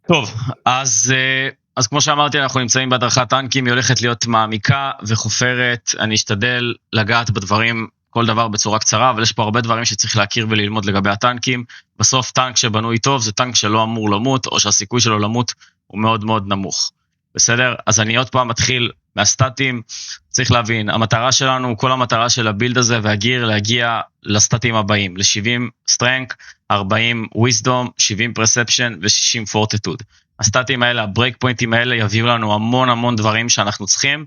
טוב, אז כמו שאמרתי, אנחנו נמצאים בהדרכת טנקים, היא הולכת להיות מעמיקה וחופרת, אני אשתדל לגעת בדברים, כל דבר בצורה קצרה, אבל יש פה הרבה דברים שצריך להכיר וללמוד לגבי הטנקים. בסוף טנק שבנוי טוב זה טנק שלא אמור למות, או שהסיכוי שלו למות הוא מאוד מאוד נמוך. בסדר? אז אני עוד פעם מתחיל מהסטטים, צריך להבין, המטרה שלנו, כל המטרה של הבילד הזה והגיר, להגיע לסטטים הבאים, ל-70 strength, 40 wisdom, 70 perception ו-60 fortitude. הסטטים האלה, הברייק פוינטים האלה יביאו לנו המון המון דברים שאנחנו צריכים.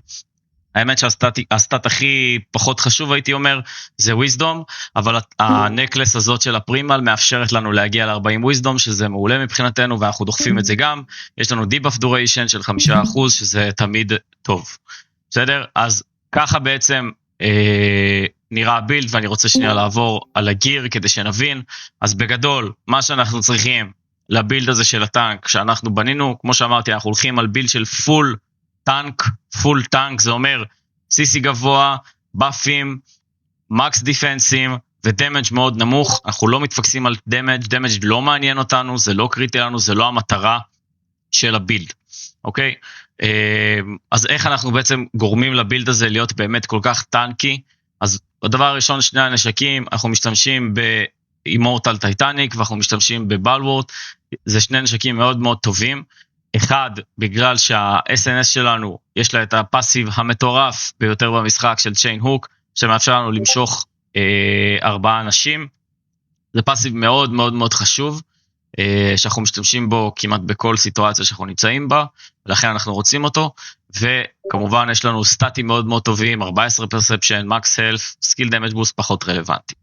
האמת שהסטט הכי פחות חשוב הייתי אומר זה wisdom, אבל הנקלס הזאת של הפרימל מאפשרת לנו להגיע ל-40 wisdom, שזה מעולה מבחינתנו ואנחנו דוחפים את זה גם. יש לנו debuff duration של 5%, שזה תמיד טוב. בסדר? אז ככה בעצם נראה הבילד, ואני רוצה שנייה לעבור על הגיר כדי שנבין. אז בגדול, מה שאנחנו צריכים לבילד הזה של הטנק, שאנחנו בנינו, כמו שאמרתי, אנחנו הולכים על בילד של פול טנק, פול טנק, זה אומר CC גבוה, באפים, מקס דיפנסים, ודמג' מאוד נמוך. אנחנו לא מתפקסים על דמג' לא מעניין אותנו, זה לא קריטי לנו, זה לא המטרה של הבילד, אוקיי? אז איך אנחנו בעצם גורמים לבילד הזה להיות באמת כל כך טנקי? אז הדבר הראשון, שני הנשקים, אנחנו משתמשים באימורטל טייטניק, ואנחנו משתמשים בבלוורט, זה שני נשקים מאוד מאוד טובים. אחד, בגלל שה-SNS שלנו, יש לה את הפאסיב המטורף ביותר במשחק של צ'יין הוק, שמאפשר לנו למשוך 4 אנשים. זה פאסיב מאוד מאוד מאוד חשוב, שאנחנו משתמשים בו כמעט בכל סיטואציה שאנחנו נמצאים בה, ולכן אנחנו רוצים אותו, וכמובן יש לנו סטטים מאוד מאוד טובים, 14 perception, max health, skill damage boost פחות רלוונטי.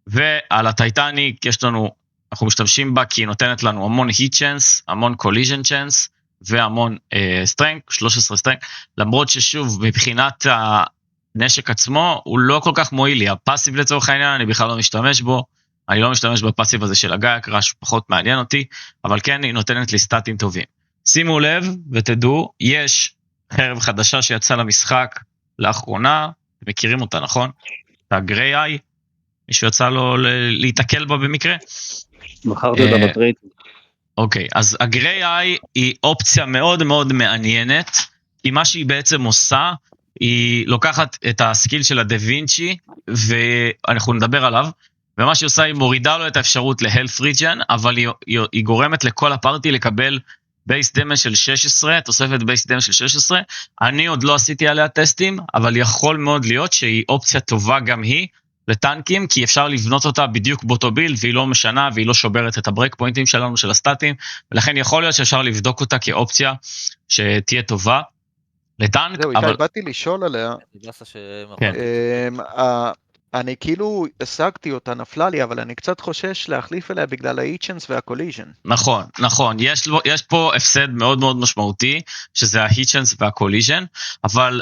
ועל הטייטניק יש לנו, אנחנו משתמשים בה כי היא נותנת לנו המון heat chance, המון collision chance, והמון strength, 13 strength, למרות ששוב מבחינת הנשק עצמו הוא לא כל כך מועיל לי, הפאסיב לצורך העניין אני בכלל לא משתמש בו, אני לא משתמש בפאסיב הזה של הגאיה קראש, פחות מעניין אותי, אבל כן היא נותנת לי סטטים טובים. שימו לב ותדעו, יש חרב חדשה שיצאה למשחק לאחרונה, אתם מכירים אותה נכון? את הגריי איי, מישהו יצא לו להתקל בה במקרה? בחרתי אותה בטרייד. אוקיי, אז הגריי איי היא אופציה מאוד מאוד מעניינת, כי מה שהיא בעצם עושה, היא לוקחת את הסקיל של הדה וינצ'י, ואנחנו נדבר עליו, ומה שהיא עושה היא מורידה לו את האפשרות ל-health regen, אבל היא גורמת לכל הפארטי לקבל בייס דמג' של 16, תוספת בייס דמג' של 16, אני עוד לא עשיתי עליה טסטים, אבל יכול מאוד להיות שהיא אופציה טובה גם היא, לטנקים, כי אפשר לבנות אותה בדיוק באותו בילד, והיא לא משנה, והיא לא שוברת את הברייק פוינטים שלנו, של הסטטים, ולכן יכול להיות שאפשר לבדוק אותה כאופציה שתהיה טובה לטנק. זהו, איתי, באתי לשאול עליה, אני כאילו השגתי אותה, נפלה לי, אבל אני קצת חושש להחליף אליה בגלל ה-heat-chance וה-collision. נכון, נכון, יש פה הפסד מאוד מאוד משמעותי, שזה ה-heat-chance וה-collision, אבל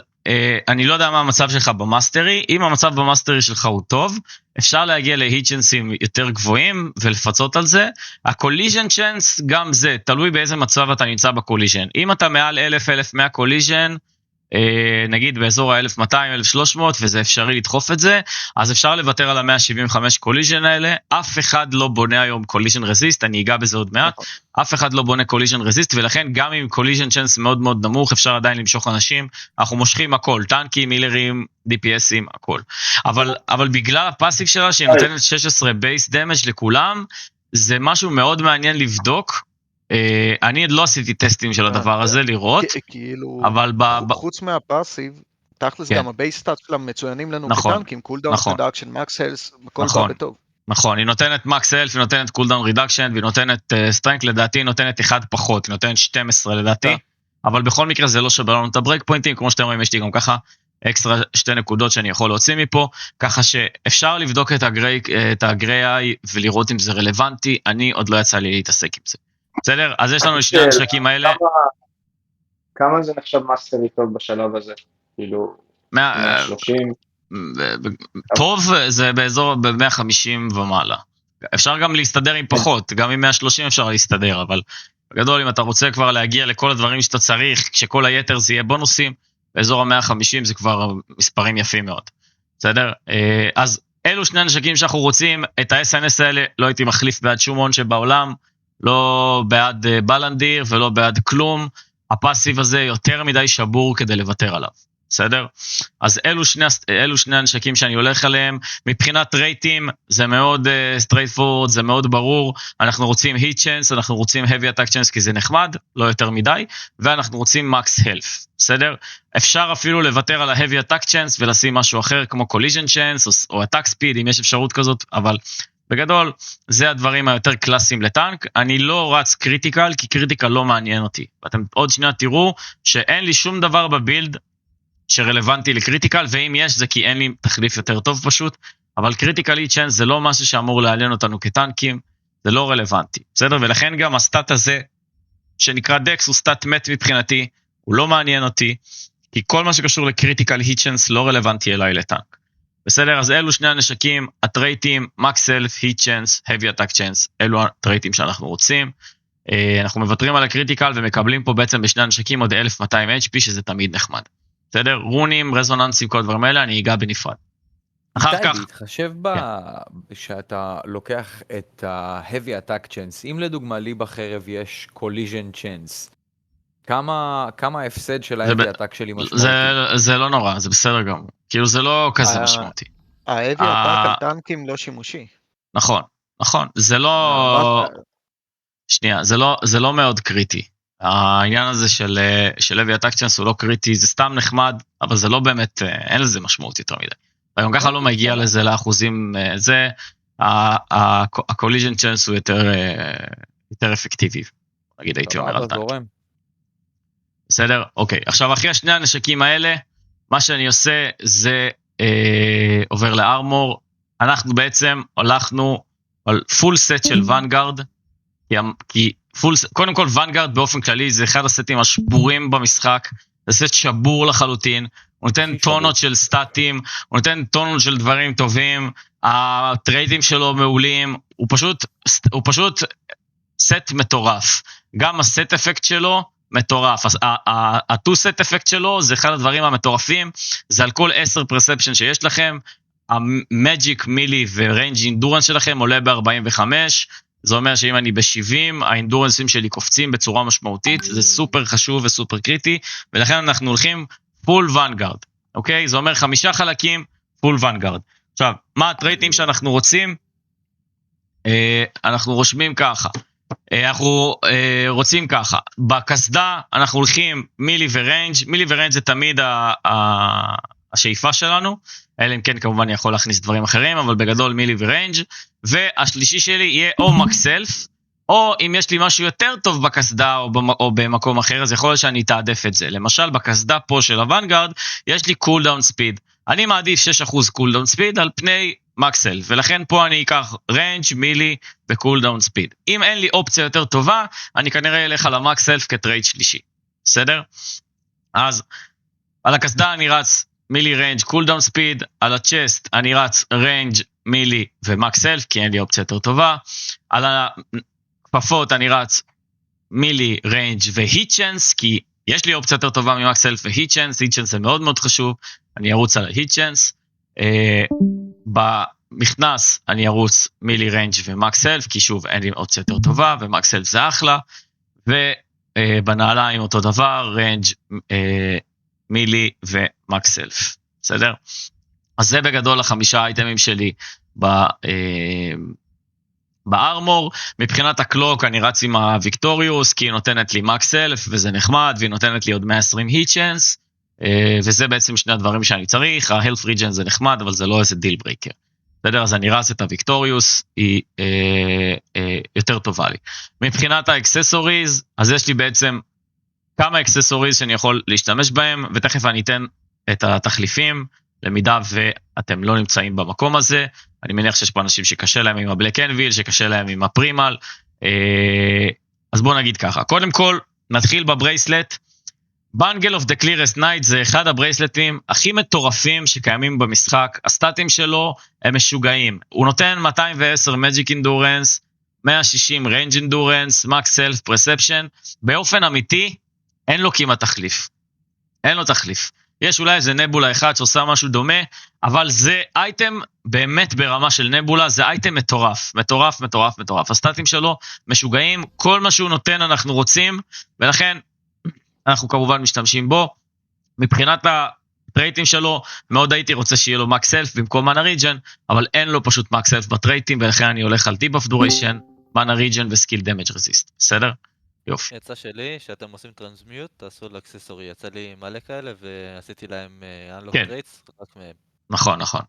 אני לא יודע מה המצב שלך במאסטרי, אם המצב במאסטרי שלך הוא טוב, אפשר להגיע ל-heat-chance'ים יותר גבוהים ולפצות על זה. ה-collision chance גם זה, תלוי באיזה מצב אתה נמצא ב-collision. אם אתה מעל 1000-1100 collision, נגיד באזור ה-1200-1300, וזה אפשרי לדחוף את זה, אז אפשר לוותר על ה-175 collision האלה. אף אחד לא בונה היום collision resist, אני אגע בזה עוד מעט, אף אחד לא בונה collision resist, ולכן גם עם collision chance מאוד מאוד נמוך, אפשר עדיין למשוך אנשים, אנחנו מושכים הכל, טנקים, מילרים, DPSים, הכל. אבל בגלל הפאסיב שלה, שהיא נותנת 16 base damage לכולם, זה משהו מאוד מעניין לבדוק, אני עוד לא עשיתי טסטים של הדבר הזה, לראות, אבל חוץ מהפאסיב, תכלס גם הבייסטאט שלהם מצוינים לנו כטנקים, קולדאון רידקשן, מקס הלס, הכל בא בטוב. נכון, היא נותנת מקס הלס, היא נותנת קולדאון רידקשן, והיא נותנת סטרנק, לדעתי היא נותנת 1 פחות, היא נותנת 12 לדעתי, אבל בכל מקרה זה לא שבר לנו את הברייק פוינטים, כמו שאתם רואים יש לי גם ככה אקסטרה 2 נקודות שאני יכול להוציא מפה, ככה שאפשר לבדוק את הגריי איי ולראות אם זה רלוונטי, אני עוד לא יצא לי להתעסק עם זה. בסדר? אז יש לנו שני הנשקים האלה. כמה זה נחשב מאסטרי טוב בשלב הזה? כאילו, 130? טוב, זה באזור ב-150 ומעלה. אפשר גם להסתדר עם פחות, גם עם 130 אפשר להסתדר, אבל בגדול אם אתה רוצה כבר להגיע לכל הדברים שאתה צריך, כשכל היתר זה יהיה בונוסים, באזור ה-150 זה כבר מספרים יפים מאוד. בסדר? אז אלו שני הנשקים שאנחנו רוצים, את ה-SNS האלה לא הייתי מחליף בעד שום הון שבעולם, לא בעד בלנדיר ולא בעד כלום, הפאסיב הזה יותר מדי שבור כדי לוותר עליו, בסדר? אז אלו שני הנשקים שאני הולך עליהם, מבחינת רייטים זה מאוד straight forward, זה מאוד ברור, אנחנו רוצים hit chance, אנחנו רוצים heavy attack chance כי זה נחמד, לא יותר מדי, ואנחנו רוצים max health, בסדר? אפשר אפילו לוותר על ה-heavy attack chance ולשים משהו אחר כמו collision chance או attack speed אם יש אפשרות כזאת, אבל בגדול זה הדברים היותר קלאסיים לטנק, אני לא רץ קריטיקל כי קריטיקל לא מעניין אותי, ואתם עוד שנייה תראו שאין לי שום דבר בבילד שרלוונטי לקריטיקל, ואם יש זה כי אין לי תחליף יותר טוב פשוט, אבל קריטיקל hit chance זה לא משהו שאמור לעניין אותנו כטנקים, זה לא רלוונטי, בסדר? ולכן גם הסטאט הזה שנקרא דקס הוא סטאט מת מבחינתי, הוא לא מעניין אותי, כי כל מה שקשור לקריטיקל hit chance לא רלוונטי אליי לטנק. בסדר, אז אלו שני הנשקים, הטרייטים, max health, hit chance, heavy attack chance, אלו הטרייטים שאנחנו רוצים. אנחנו מוותרים על הקריטיקל ומקבלים פה בעצם בשני הנשקים עוד 1200 HP, שזה תמיד נחמד. בסדר, רונים, רזוננסים, כל דברים האלה, אני אגע בנפרד. אחר כך... תתחשב שאתה לוקח את ה-heavy attack chance, אם לדוגמה לי בחרב יש collision chance, כמה ההפסד של ה-heavy attack שלי משמעותי? זה לא נורא, זה בסדר גם. כאילו זה לא כזה משמעותי. ה-heavy attack על טנקים לא שימושי. נכון, זה לא... שנייה, זה לא מאוד קריטי. העניין הזה של heavy attack chance הוא לא קריטי, זה סתם נחמד, אבל זה לא באמת, אין לזה משמעות יותר מדי. וגם ככה לא מגיע לזה לאחוזים, זה, ה-collision chance הוא יותר אפקטיבי, נגיד הייתי אומר על טנק. בסדר? אוקיי. עכשיו, אחרי שני הנשקים האלה, מה שאני עושה זה עובר לארמור. אנחנו בעצם הלכנו על פול סט של ונגארד, כי קודם כל ונגארד באופן כללי זה אחד הסטים השבורים במשחק, זה סט שבור לחלוטין, הוא נותן טונות של סטטים, הוא נותן טונות של דברים טובים, הטריידים שלו מעולים, הוא פשוט סט מטורף. גם הסט אפקט שלו מטורף, ה-2 סט אפקט שלו זה אחד הדברים המטורפים, זה על כל 10 פרספשן שיש לכם, המג'יק מילי וריינג' אינדורנס שלכם עולה ב-45, זה אומר שאם אני ב-70, האינדורנסים שלי קופצים בצורה משמעותית, זה סופר חשוב וסופר קריטי, ולכן אנחנו הולכים פול ונגארד, אוקיי? זה אומר 5 חלקים, פול ונגארד. עכשיו, מה הטרייטים שאנחנו רוצים? אנחנו רושמים ככה, אנחנו רוצים ככה, בקסדה אנחנו הולכים מילי וריינג' זה תמיד השאיפה שלנו, אלא אם כן כמובן אני יכול להכניס דברים אחרים, אבל בגדול מילי וריינג', והשלישי שלי יהיה או מקסלף, או אם יש לי משהו יותר טוב בקסדה או במקום אחר, אז יכול להיות שאני אתעדף את זה. למשל בקסדה פה של הוונגארד, יש לי קולדאון ספיד, אני מעדיף 6% קולדאון ספיד על פני מקסל, ולכן פה אני אקח ריינג' מילי וקולדאון ספיד. אם אין לי אופציה יותר טובה, אני כנראה אלך על המקסלף כטרייד שלישי, בסדר? אז על הקסדה אני רץ מילי ריינג' קולדאון ספיד, על הצ'סט אני רץ ריינג' מילי ומקסלף, כי אין לי אופציה יותר טובה, על הכפפות אני רץ מילי ריינג' והיט צ'אנס, כי יש לי אופציה יותר טובה ממקסלף והיט צ'אנס, היט צ'אנס זה מאוד מאוד חשוב, אני ארוץ על היט צ'אנס, במכנס אני ארוץ מילי ריינג' ומקסלף, כי שוב אין לי אופציה יותר טובה, ומקסלף זה אחלה, ובנעליים אותו דבר, ריינג' מילי ומקסלף, בסדר? אז זה בגדול 5 אייטמים שלי בארמור. מבחינת הקלוק אני רץ עם הוויקטוריוס, כי היא נותנת לי מקסלף וזה נחמד, והיא נותנת לי עוד 120 היט צ'אנס, וזה בעצם שני הדברים שאני צריך. ה-health regen זה נחמד, אבל זה לא איזה דיל ברייקר. בסדר? אז אני רץ את הוויקטוריוס, היא יותר טובה לי. מבחינת האקססוריז, אז יש לי בעצם כמה אקססוריז שאני יכול להשתמש בהם, ותכף אני אתן את התחליפים, למידה ואתם לא נמצאים במקום הזה. אני מניח שיש פה אנשים שקשה להם עם הבלק אנביל, שקשה להם עם הפרימל. אז בואו נגיד ככה. קודם כל, נתחיל בברייסלט. בנגל אוף דה קלירסט נייט זה אחד הברייסלטים הכי מטורפים שקיימים במשחק. הסטטים שלו הם משוגעים. הוא נותן 210 מג'יק אינדורנס, 160 ריינג' אינדורנס, מקס סלף פרספשן. באופן אמיתי, אין לו כמעט תחליף. אין לו תחליף. יש אולי איזה נבולה אחד שעושה משהו דומה, אבל זה אייטם באמת ברמה של נבולה, זה אייטם מטורף, מטורף, מטורף, מטורף. הסטטים שלו משוגעים, כל מה שהוא נותן אנחנו רוצים, ולכן אנחנו כמובן משתמשים בו. מבחינת הטרייטים שלו, מאוד הייתי רוצה שיהיה לו מקס סלף במקום מנה ריג'ן, אבל אין לו פשוט מקס סלף בטרייטים, ולכן אני הולך על דיבאף דוריישן, מנה ריג'ן וסקיל דמג' רזיסט, בסדר? יופי. יצא שלי, שאתם עושים טרנסמיוט, תעשו לאקססורי, יצא לי מלא כאלה, ועשיתי להם unlock rates, רק מהם. נכון, נכון.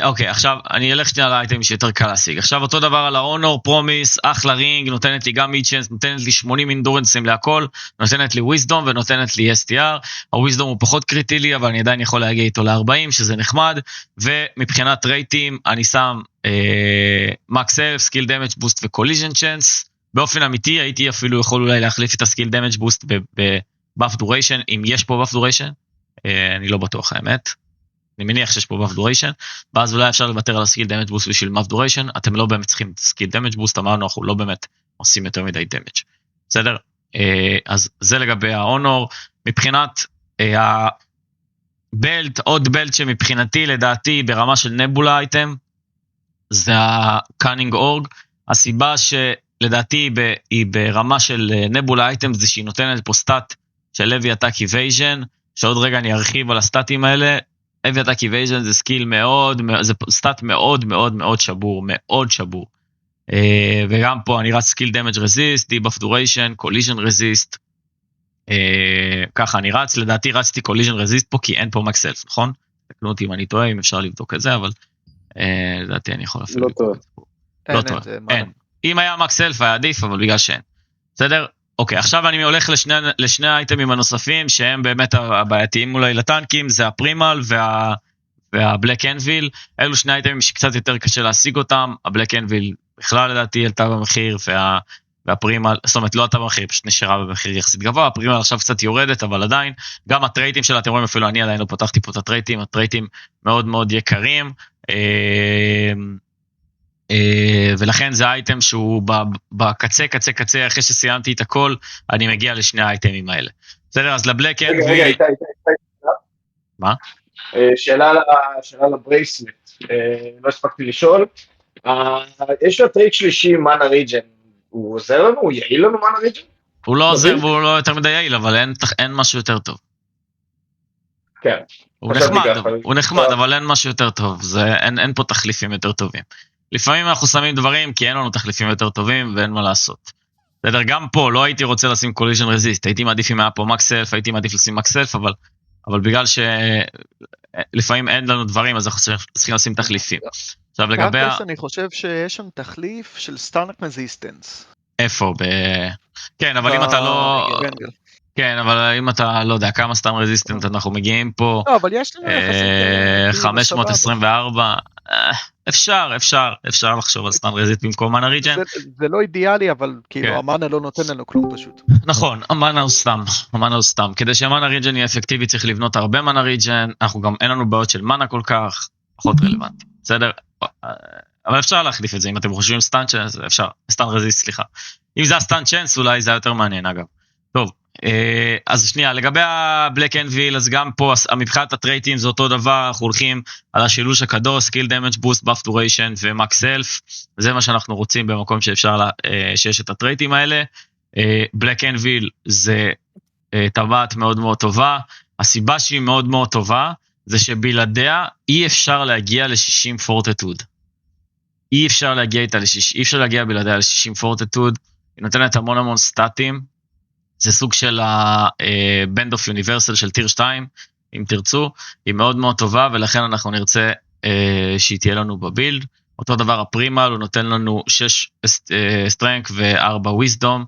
אוקיי, עכשיו אני אלך שנייה לאייטם שיותר קל להשיג. עכשיו אותו דבר על ההונור, פרומיס, אחלה רינג, נותנת לי גם מידצ'נס, נותנת לי 80 אינדורנסים להכל, נותנת לי וויזדום ונותנת לי STR. הוויזדום הוא פחות קריטי לי, אבל אני עדיין יכול להגיע איתו ל-40, שזה נחמד, ומבחינת רייטים, אני שם מקס סלף, סקיל דמג' בוסט וקוליז'ן צ'אנס. באופן אמיתי הייתי אפילו יכול אולי להחליף את הסקיל דמג' בוסט בבאף דוריישן, אם יש פה באף דוריישן, אני לא בטוח האמת. אני מניח שיש פה באף דוריישן, ואז אולי אפשר לוותר על הסקיל דמג' בוסט בשביל באף דוריישן, אתם לא באמת צריכים סקיל דמג' בוסט, אמרנו אנחנו לא באמת עושים יותר מדי דמג', בסדר? אז זה לגבי ההונור. מבחינת הבלט, עוד בלט שמבחינתי לדעתי ברמה של נבולה אייטם, זה הקאנינג אורג. הסיבה שלדעתי היא ברמה של נבולה אייטם, זה שהיא נותנת פה סטאט של לוי אטאק איבייז'ן, שעוד רגע אני ארחיב על הסטאטים האלה. Heavy Attack Evasion זה סקיל מאוד, זה סטאט מאוד מאוד מאוד שבור, מאוד שבור. וגם פה אני רץ סקיל דמג' רזיסט, Debuff Duration, Collision Resist. ככה אני רץ, לדעתי רצתי Collision Resist פה, כי אין פה Max Self, נכון? תקנו אותי אם אני טועה, אם אפשר לבדוק את זה, אבל לדעתי אני יכול אפילו לבדוק את זה פה. לא טועה, אין. אם היה Max Self היה עדיף, אבל בגלל שאין. בסדר? אוקיי, עכשיו אני הולך לשני האייטמים הנוספים, שהם באמת הבעייתיים אולי לטנקים, זה הפרימל והבלק אנביל. אלו שני האייטמים שקצת יותר קשה להשיג אותם. הבלק אנביל בכלל לדעתי עלתה במחיר, והפרימל, זאת אומרת לא עלתה במחיר, פשוט נשארה במחיר יחסית גבוה. הפרימל עכשיו קצת יורדת, אבל עדיין, גם הטרייטים שלה, אתם רואים אפילו אני עדיין לא פתחתי פה את הטרייטים, הטרייטים מאוד מאוד יקרים, ולכן זה אייטם שהוא בקצה, קצה, קצה, אחרי שסיימתי את הכל, אני מגיע לשני האייטמים האלה. בסדר, אז לבלק אין... רגע, איתי. מה? שאלה לברייסלט, לא הספקתי לשאול. יש לו טרייט שלישי, מנה ריג'ן, הוא עוזר לנו? הוא יעיל לנו מנה ריג'ן? הוא לא עוזר והוא לא יותר מדי יעיל, אבל אין משהו יותר טוב. כן. הוא נחמד, אבל אין משהו יותר טוב, אין פה תחליפים יותר טובים. לפעמים אנחנו שמים דברים, כי אין לנו תחליפים יותר טובים, ואין מה לעשות. בסדר, גם פה לא הייתי רוצה לשים Collision Resist, הייתי מעדיף אם היה פה Max Self, הייתי מעדיף לשים Max Self, אבל בגלל שלפעמים אין לנו דברים, אז אנחנו צריכים לשים תחליפים. עכשיו לגבי... אני חושב שיש שם תחליף של Stunlock Resistance. איפה? כן, אבל אם אתה לא... כן, אבל אם אתה לא יודע כמה סטן רזיסטנט אנחנו מגיעים פה, לא, אבל יש לנו 524, אפשר לחשוב על סטן רזיסט במקום מנה ריג'ן. זה לא אידיאלי, אבל כאילו המנה לא נותן לנו כלום פשוט. נכון, המנה הוא סתם, כדי שהמנה ריג'ן יהיה אפקטיבי צריך לבנות הרבה מנה ריג'ן, אנחנו גם אין לנו בעיות של מנה כל כך, פחות רלוונטי, בסדר? אבל אפשר להחליף את זה, אם אתם חושבים סטן צ'אנס, אפשר, סטן רזיסט, סליחה. אם זה הסטן צ'אנס אולי זה יותר מעניין אגב. טוב. אז שנייה, לגבי הבלק אנביל, אז גם פה מבחינת הטרייטים זה אותו דבר, אנחנו הולכים על השילוש הקדוש, סקיל דמג' בוסט, באף דוריישן ומקס סלף, זה מה שאנחנו רוצים במקום שיש את הטרייטים האלה. בלק אנביל זה טבעת מאוד מאוד טובה, הסיבה שהיא מאוד מאוד טובה, זה שבלעדיה אי אפשר להגיע ל-60 פורטטוד. אי אפשר להגיע בלעדיה ל-60 פורטטוד, היא נותנת המון סטטים, זה סוג של ה-Band of Universal של טיר 2, אם תרצו, היא מאוד מאוד טובה, ולכן אנחנו נרצה שהיא תהיה לנו בבילד. אותו דבר הפרימל, הוא נותן לנו 6 Strength ו4 Wisdom,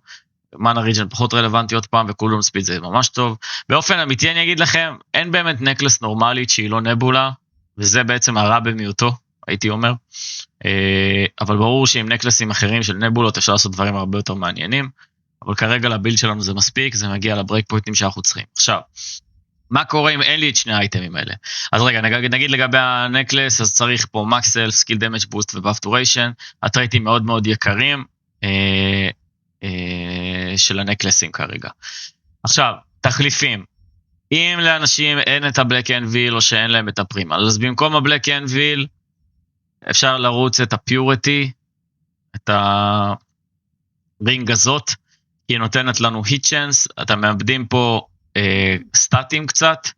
מנה ריג'ן פחות רלוונטי עוד פעם, וכולום ספיד זה ממש טוב. באופן אמיתי אני אגיד לכם, אין באמת נקלס נורמלית שהיא לא נבולה, וזה בעצם הרע במיעוטו, הייתי אומר. אבל ברור שעם נקלסים אחרים של נבולות אפשר לעשות דברים הרבה יותר מעניינים, אבל כרגע לבילד שלנו זה מספיק, זה מגיע לברייק פוינטים שאנחנו צריכים. עכשיו, מה קורה אם אין לי את שני האייטמים האלה? אז רגע, נגיד לגבי הנקלס, אז צריך פה מקס סלף, סקיל דמג' בוסט ובאף דוריישן, הטרייטים מאוד מאוד יקרים של הנקלסים כרגע. עכשיו, תחליפים. אם לאנשים אין את הבלק אנביל או שאין להם את הפרימל, אז במקום הבלק אנביל אפשר לרוץ את הפיוריטי, את הרינג הזאת, כי היא נותנת לנו hit chance, אתם מאבדים פה סטטים קצת,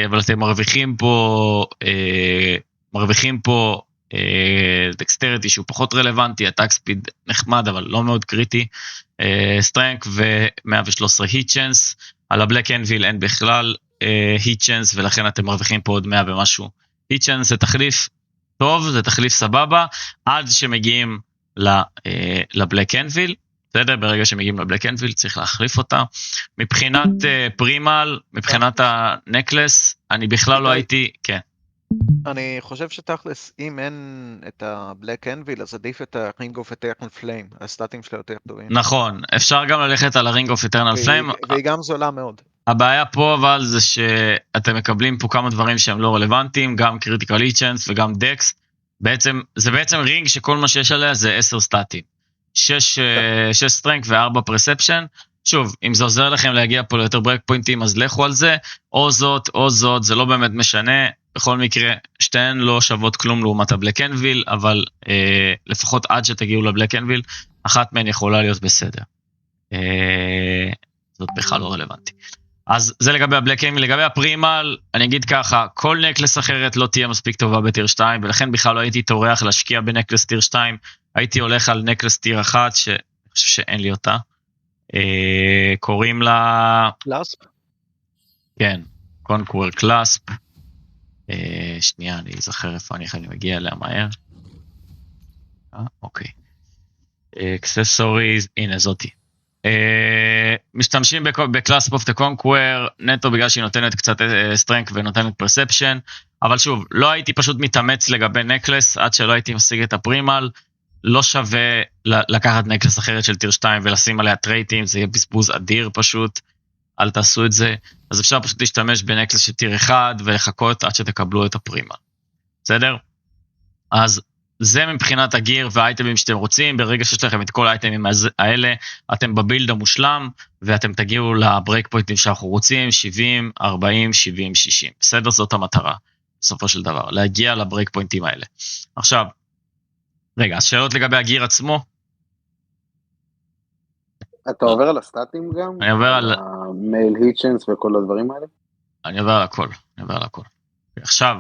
אבל אתם מרוויחים פה דקסטריטי שהוא פחות רלוונטי, הטאק ספיד נחמד אבל לא מאוד קריטי, סטרנק ו-113 hit chance, על הבלק אנביל אין בכלל hit chance, ולכן אתם מרוויחים פה עוד 100 ומשהו. hit chance זה תחליף טוב, זה תחליף סבבה, עד שמגיעים לבלק אנביל, בסדר? ברגע שמגיעים לבלק אנביל צריך להחליף אותה. מבחינת פרימל, מבחינת הנקלס, אני בכלל לא הייתי, כן. אני חושב שתכלס, אם אין את הבלק אנביל, אז עדיף את הרינג אוף אטרנל פליים, הסטטים שלה יותר טובים. נכון, אפשר גם ללכת על הרינג אוף אטרנל פליים. והיא גם זולה מאוד. הבעיה פה אבל זה שאתם מקבלים פה כמה דברים שהם לא רלוונטיים, גם קריטיקל איצ'נס וגם דקס. זה בעצם רינג שכל מה שיש עליה זה 10 סטטים. 6 סטרנק ו4 פרספשן. שוב, אם זה עוזר לכם להגיע פה ליותר ברק פוינטים, אז לכו על זה. או זאת, זה לא באמת משנה. בכל מקרה, שתיהן לא שוות כלום לעומת הבלק אנביל, אבל לפחות עד שתגיעו לבלק אנביל, אחת מהן יכולה להיות בסדר. זאת בכלל לא רלוונטי. אז זה לגבי הבלק אנביל. לגבי הפרימל, אני אגיד ככה, כל נקלס אחרת לא תהיה מספיק טובה בטיר 2, ולכן בכלל לא הייתי תורח להשקיע בנקלס טיר 2, הייתי הולך על נקלס טיר 1, שאני חושב שאין לי אותה. קוראים לה... קלאספ? כן, קונקוור קלאספ. שנייה, אני אזכר איפה אני מגיע אליה מהר. אוקיי. אקססוריז, הנה זאתי. משתמשים בקלאספ אוף דה קונקוור, נטו בגלל שהיא נותנת קצת סטרנק ונותנת פרספשן, אבל שוב, לא הייתי פשוט מתאמץ לגבי נקלס, עד שלא הייתי משיג את הפרימל, לא שווה לקחת נקלס אחרת של טיר 2 ולשים עליה טרייטים, זה יהיה בזבוז אדיר פשוט, אל תעשו את זה, אז אפשר פשוט להשתמש בנקלס של טיר 1 ולחכות עד שתקבלו את הפרימל, בסדר? אז זה מבחינת הגיר והאייטמים שאתם רוצים, ברגע שיש לכם את כל האייטמים האלה, אתם בבילד המושלם, ואתם תגיעו לברייק פוינטים שאנחנו רוצים, 70, 40, 70, 60, בסדר? זאת המטרה, בסופו של דבר, להגיע לברייק פוינטים האלה. עכשיו, רגע, אז שאלות לגבי הגיר עצמו? אתה עובר על הסטטים גם? אני עובר על... המייל היצ'נס וכל הדברים האלה? אני עובר על הכל, עכשיו,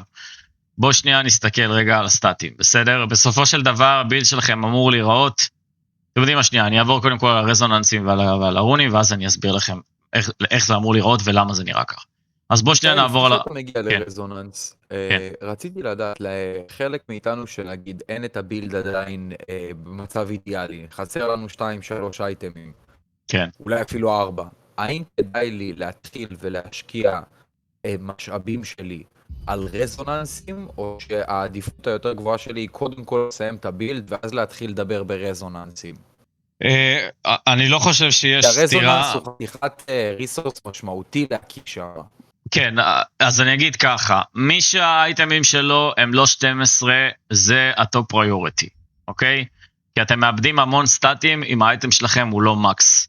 בואו שנייה נסתכל רגע על הסטטים, בסדר? בסופו של דבר, הבילד שלכם אמור להיראות, אתם יודעים מה שנייה, אני אעבור קודם כל על הרזוננסים ועל הרונים, ואז אני אסביר לכם איך זה אמור להיראות ולמה זה נראה כך. אז בואו שנייה נעבור על... לפני שאתה מגיע לרזוננס, רציתי לדעת, לחלק מאיתנו שלהגיד, אין את הבילד עדיין במצב אידיאלי, חסר לנו 2-3 אייטמים, כן. אולי אפילו 4, האם כדאי לי להתחיל ולהשקיע משאבים שלי על רזוננסים, או שהעדיפות היותר גבוהה שלי היא קודם כל לסיים את הבילד, ואז להתחיל לדבר ברזוננסים? אני לא חושב שיש סתירה... הרזוננס הוא חתיכת ריסורס משמעותי להקיש. כן, אז אני אגיד ככה, מי שהאייטמים שלו הם לא 12, זה הטופ פריוריטי, אוקיי? כי אתם מאבדים המון סטטים אם האייטם שלכם הוא לא מקס.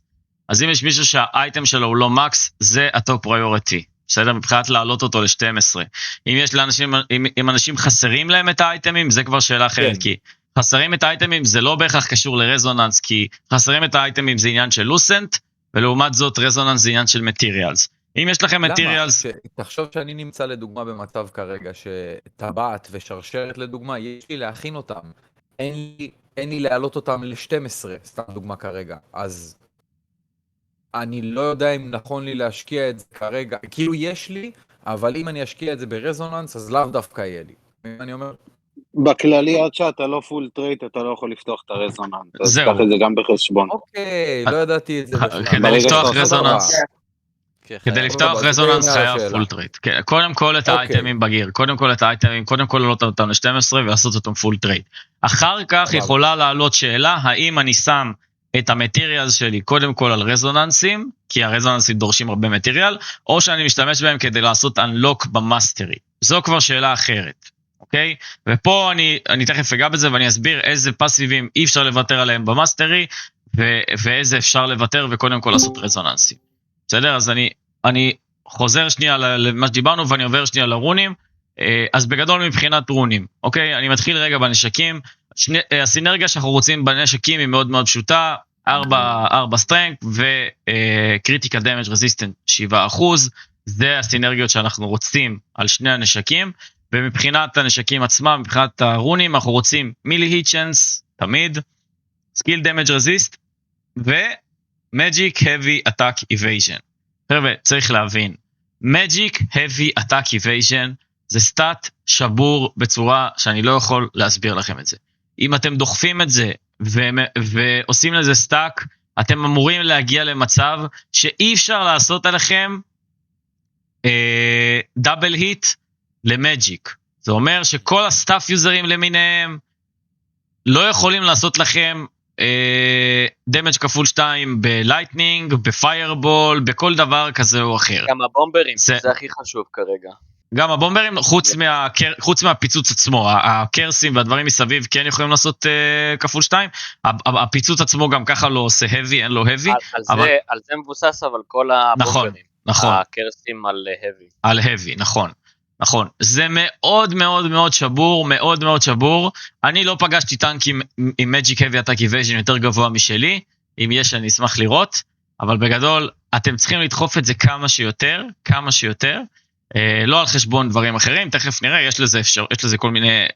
אז אם יש מישהו שהאייטם שלו הוא לא מקס, זה הטופ פריוריטי. בסדר? מבחינת להעלות אותו ל-12. אם יש לאנשים, אם אנשים חסרים להם את האייטמים, זה כבר שאלה אחרת, כי חסרים את האייטמים זה לא בהכרח קשור לרזוננס, כי חסרים את האייטמים זה עניין של לוסנט, ולעומת זאת רזוננס זה עניין של מטריאלס. אם יש לכם מטריאלס... למה? תחשוב שאני נמצא לדוגמה במצב כרגע, שטבעת ושרשרת לדוגמה, יש לי להכין אותם. אין לי להעלות אותם ל-12, סתם דוגמה כרגע. אז... אני לא יודע אם נכון לי להשקיע את זה כרגע, כאילו יש לי, אבל אם אני אשקיע את זה ברזוננס, אז לאו דווקא יהיה לי. אני אומר... בכללי, עד שאתה לא פול טרייט, אתה לא יכול לפתוח את הרזוננס. אז קח את זה גם בחשבון. אוקיי, לא ידעתי את זה. כדי לפתוח רזוננס חייב פול טרייט. קודם כל את האייטמים בגיר, קודם כל לעלות אותם ל-12 ולעשות אותם פול טרייט. אחר כך יכולה לעלות שאלה, האם אני שם את המטריאל שלי קודם כל על רזוננסים, כי הרזוננסים דורשים הרבה מטריאל, או שאני משתמש בהם כדי לעשות unlock במאסטרי. זו כבר שאלה אחרת, אוקיי? ופה אני תכף אגע בזה ואני אסביר איזה פסיבים אי אפשר לוותר עליהם במאסטרי, ואיזה אפשר לוותר וקודם כל לעשות רזוננסים. בסדר? אז אני חוזר שנייה למה שדיברנו ואני עובר שנייה לרונים. אז בגדול מבחינת רונים, אוקיי? אני מתחיל רגע בנשקים. הסינרגיה שאנחנו רוצים בנשקים היא מאוד מאוד פשוטה, 4 סטרנק ו-critical damage resistant 7%. זה הסינרגיות שאנחנו רוצים על שני הנשקים, ומבחינת הנשקים עצמם, מבחינת הרונים, אנחנו רוצים מילי היט-צ'אנס, תמיד, סקיל דמג' רזיסט, ו-Magic Heavy Attack Evasion. חבר'ה, צריך להבין, Magic Heavy Attack Evasion זה סטאט שבור בצורה שאני לא יכול להסביר לכם את זה. אם אתם דוחפים את זה ועושים לזה סטאק, אתם אמורים להגיע למצב שאי אפשר לעשות עליכם דאבל היט למג'יק. זה אומר שכל הסטאפ יוזרים למיניהם לא יכולים לעשות לכם דמג' כפול 2 בלייטנינג, בפיירבול, בכל דבר כזה או אחר. גם הבומברים, זה הכי חשוב כרגע. גם הבומברים, חוץ מהפיצוץ עצמו, הקרסים והדברים מסביב כן יכולים לעשות כפול 2, הפיצוץ עצמו גם ככה לא עושה heavy, אין לו heavy. על זה מבוסס אבל כל הבומברים. נכון. הקרסים על heavy. על heavy, נכון. זה מאוד מאוד מאוד שבור, מאוד מאוד שבור. אני לא פגשתי טנקים עם Magic Heavy Attack Evasion יותר גבוה משלי, אם יש אני אשמח לראות, אבל בגדול אתם צריכים לדחוף את זה כמה שיותר, לא על חשבון דברים אחרים, תכף נראה, יש לזה כל מיני